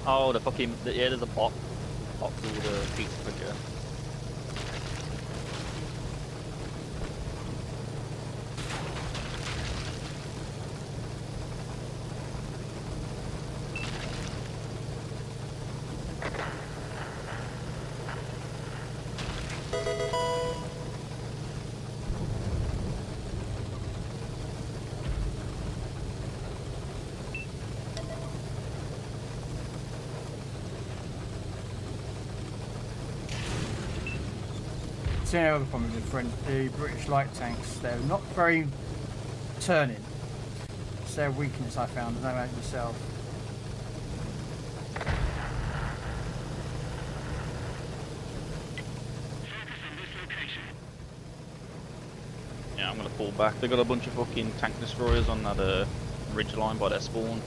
Oh, the fucking yeah, there's a bot called Pizza for Jet. See another problem with the British light tanks. They're not very turning. It's their weakness, I found. I know about yourself. Yeah, I'm gonna pull back. They got a bunch of fucking tank destroyers on that ridge line by their spawn.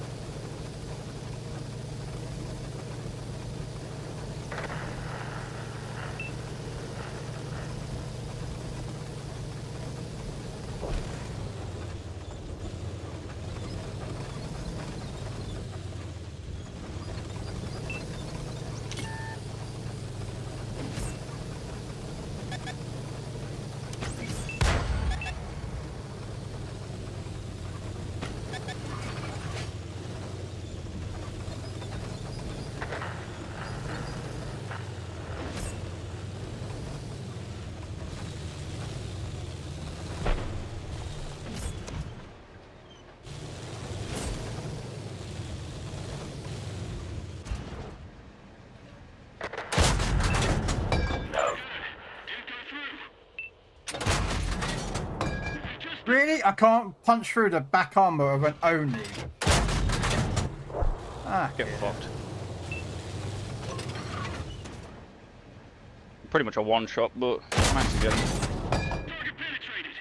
Really? I can't punch through the back armor of an Oni. Ah, Get fucked. Pretty much a one shot, but managed to get him. Target penetrated.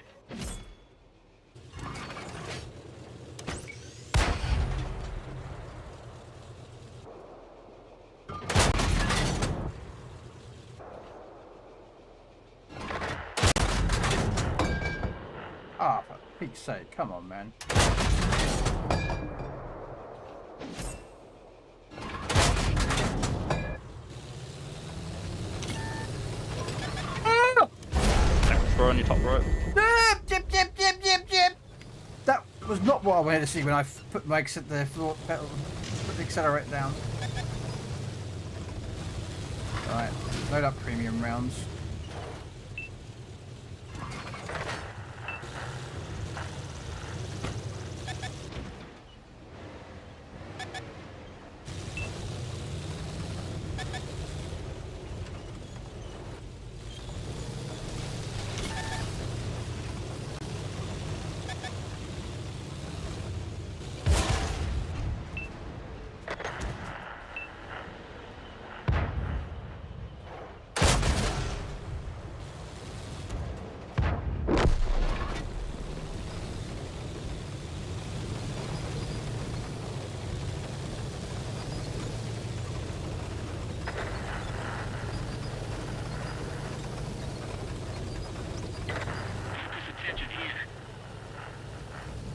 Ah, for Pete's sake, come on, man. on your top right. Jip, jip, jip, jip, jip. That was not what I wanted to see when I put my the floor pedal, put the accelerator down. Alright, load up premium rounds.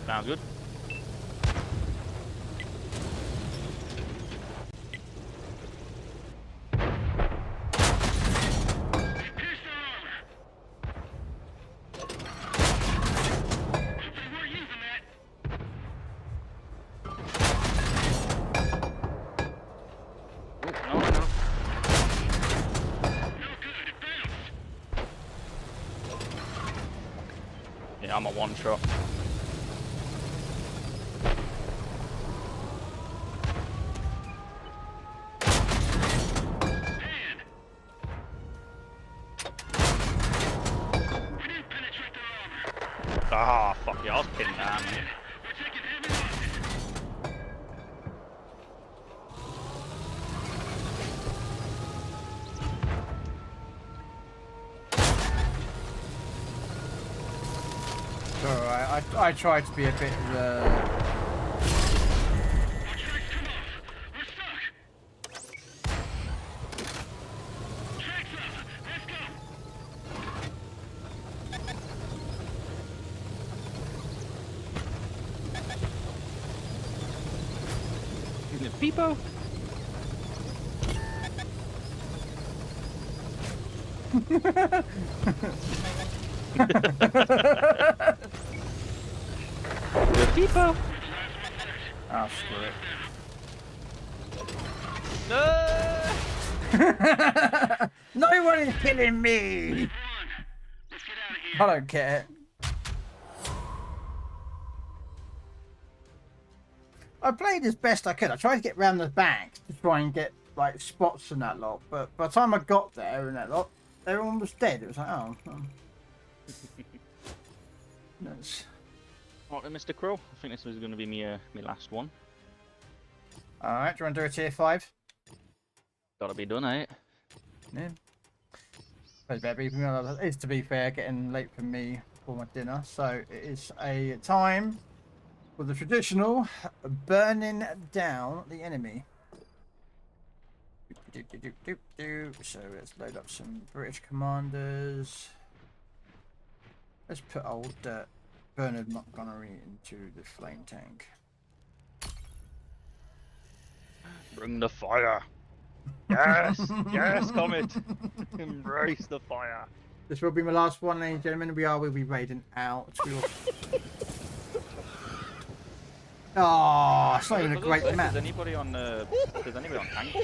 Sounds good. Yeah, I'm a one shot. Ah, fuck yeah, I was pinned down. Alright, I tried to be a bit Peepo? Peepo? oh, screw it. No! No one is killing me! I don't care. I played as best I could. I tried to get round the back to try and get like spots and that lot, but by the time I got there and that lot, everyone was dead. It was like, oh. That's... Right then, Mr. Krell. I think this was going to be me last one. Alright, do you want to do a tier 5? Gotta be done, eh? Yeah. It's, to be fair, getting late for me for my dinner, so it is a time for the traditional burning down the enemy. So let's load up some British commanders. Let's put old Bernard Montgomery into the flame tank. Bring the fire. Yes, yes, Comet. Embrace the fire. This will be my last one, ladies and gentlemen. We'll be raiding out. Oh, it's not even a great map. If there's anybody on tanks,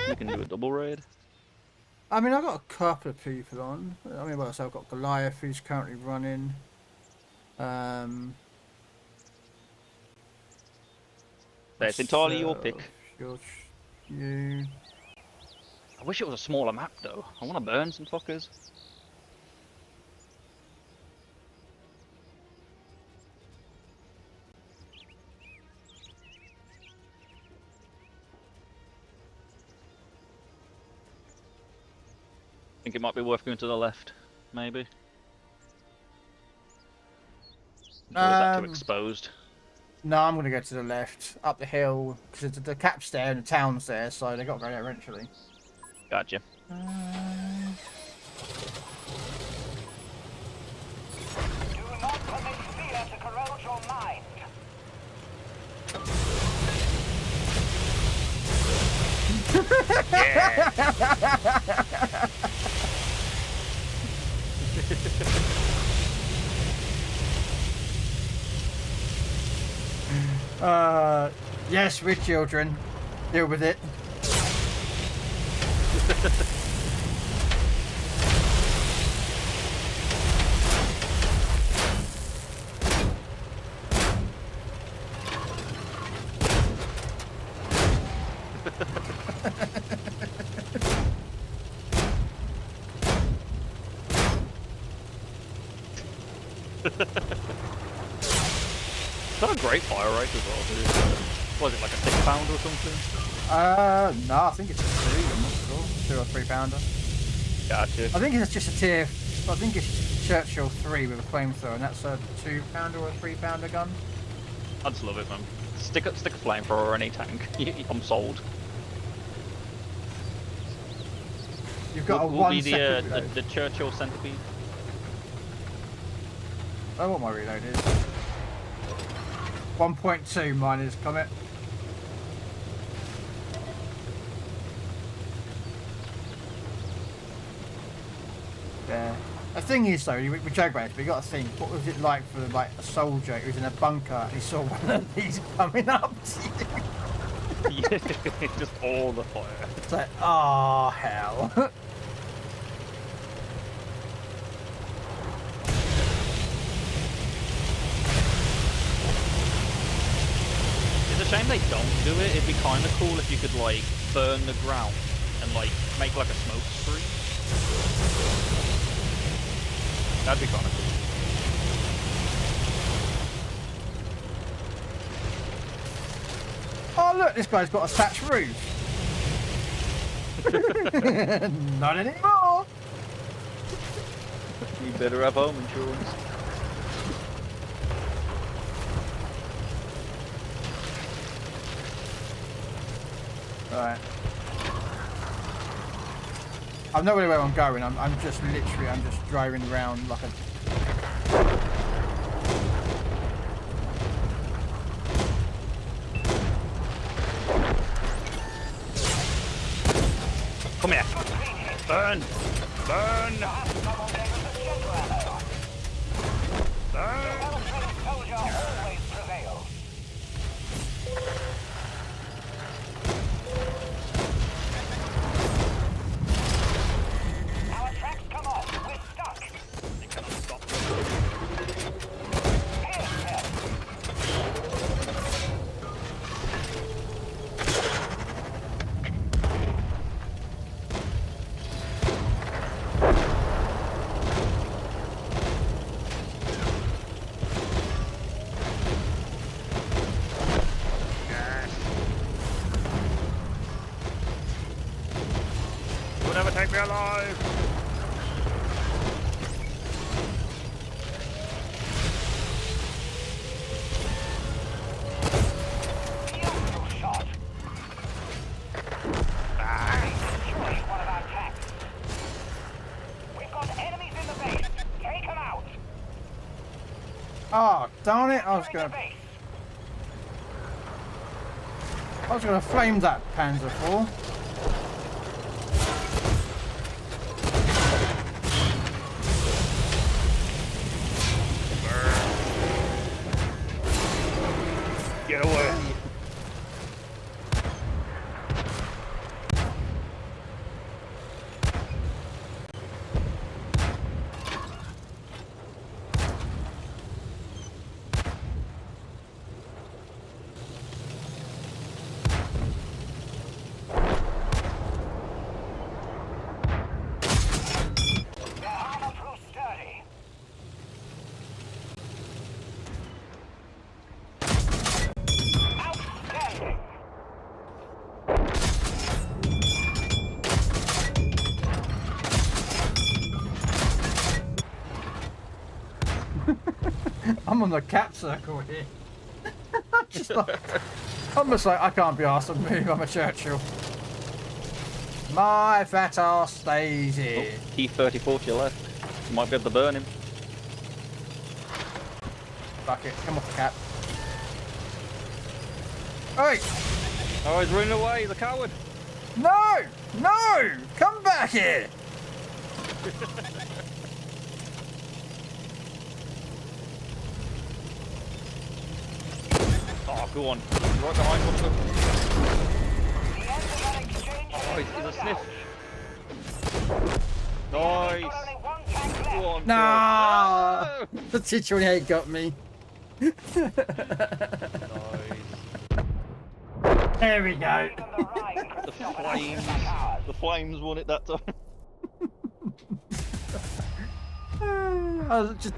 we can do a double raid. I mean, I've got a couple of people on. I mean, well, so I've got Goliath, who's currently running. It's entirely your pick. You. I wish it was a smaller map though. I want to burn some fuckers. I think it might be worth going to the left, maybe. Or is that too exposed? No, I'm going to go to the left, up the hill, because the cap's there and the town's there, so they got to go there eventually. Gotcha. Do not permit fear to corrode your mind. Yes, we're children. Deal with it. It's not a great fire rate as well, dude. Was it like a 6 pounder or something? No, I think it's a 2, I'm not sure. 2 or 3 pounder. Gotcha. I think it's just a tier, I think it's Churchill 3 with a flamethrower, and that's a 2 pounder or a 3 pounder gun. I just love it, man. Stick a flamethrower or any tank. I'm sold. You've got Will a 1 be second the reload. the Churchill centipede. I know what my reload is. 1.2 mine is, Comet. Yeah. The thing is though, we joke about it, but you got to think, what was it like for like a soldier who was in a bunker and he saw one of these coming up to you? Yeah, just all the fire. It's like, oh hell. It's a shame they don't do it. It'd be kind of cool if you could like burn the ground and like make like a smoke screen. That'd be kind of cool. Oh look, this guy's got a thatched roof. Not anymore. You better have home insurance. Right. I know where I'm going. I'm just literally, I'm just driving around like a. Come here. Burn! Burn! Burn! Soldier always prevails. Our tracks come off. We're stuck. You cannot stop. You'll never take me alive! Beautiful shot. Destroyed one of our tanks. We've got enemies in the base. Take them out. Oh darn it! I was Securing gonna, the base. flame that Panzer IV. Get away! Their armor proves sturdy. Outstanding. I'm on the cap circle here. Just like, I'm just like, I can't be asked to move. I'm a Churchill. My fat ass stays here. T44 to your left. You might be able to burn him. Fuck it, come off the cap. Oi! Oh, he's running away, he's a coward! No! No! Come back here! Oh, go on. right behind one of them. The end of that exchange Oh, is he's a no sniff. doubt. Nice. Got only one tank left. Go on, No! Krell. The t44 got me. Nice. There we go. Even the Rhine could The stop an flames. action like ours. The flames won it that time. I was just.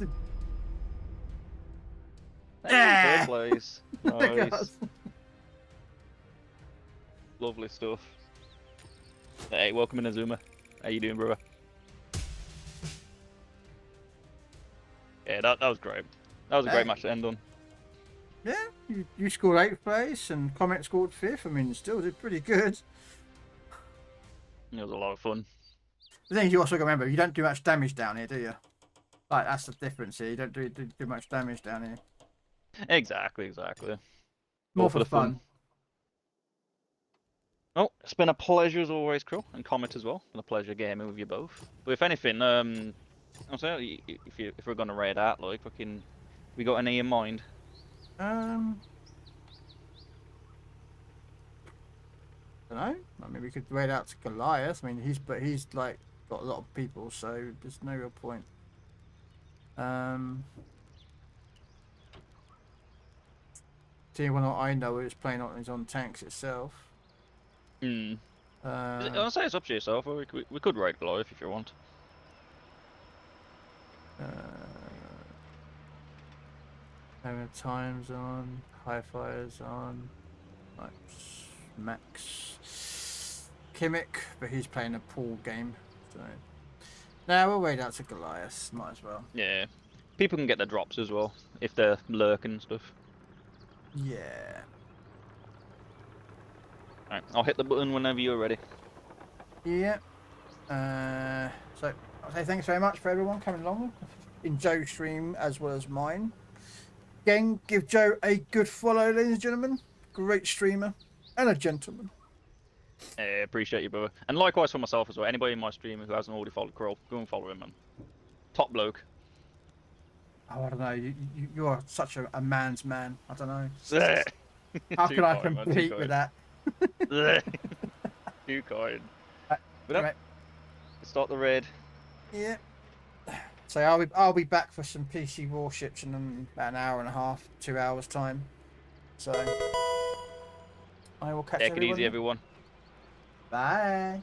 Third place. Look at Nice. us. Lovely stuff. Hey, welcome in Azuma. How you doing, brother? Yeah, that was great. That was a great match to end on. Yeah, you scored 8th place and Comment scored 5th. I mean, still did pretty good. It was a lot of fun. The thing is, you also got to remember, you don't do much damage down here, do you? Like, that's the difference here. You don't do much damage down here. Exactly. More All for the fun. Oh, it's been a pleasure as always, Krell, and Comet as well. Been a pleasure gaming with you both. But if anything, I'm saying if we're gonna raid out, like, fucking, we got any in mind? I don't know. I mean, we could raid out to Goliath. I mean, he's like got a lot of people, so there's no real point. The only one I know is playing on tanks itself. I'll say it's up to yourself. Or we could raid Goliath if you want. Time's on, Hi-Fi's on, like Max Kimmich, but he's playing a pool game, so now we'll raid out to Goliath, might as well. Yeah, people can get their drops as well if they're lurking and stuff. Yeah. Alright, I'll hit the button whenever you're ready. Yeah. So I'll say thanks very much for everyone coming along in Joe's stream as well as mine. Again, give Joe a good follow, ladies and gentlemen. Great streamer and a gentleman. Yeah, appreciate you, brother. And likewise for myself as well. Anybody in my stream who hasn't already followed Krell, go and follow him, man. Top bloke. Oh, I don't know. You are such a man's man. I don't know. How How can I compete with that? Too kind. Right. Start the raid. Yeah. So I'll be back for some PC warships in about an hour and a half, 2 hours time. So I will catch Take it everybody. easy, everyone. Bye.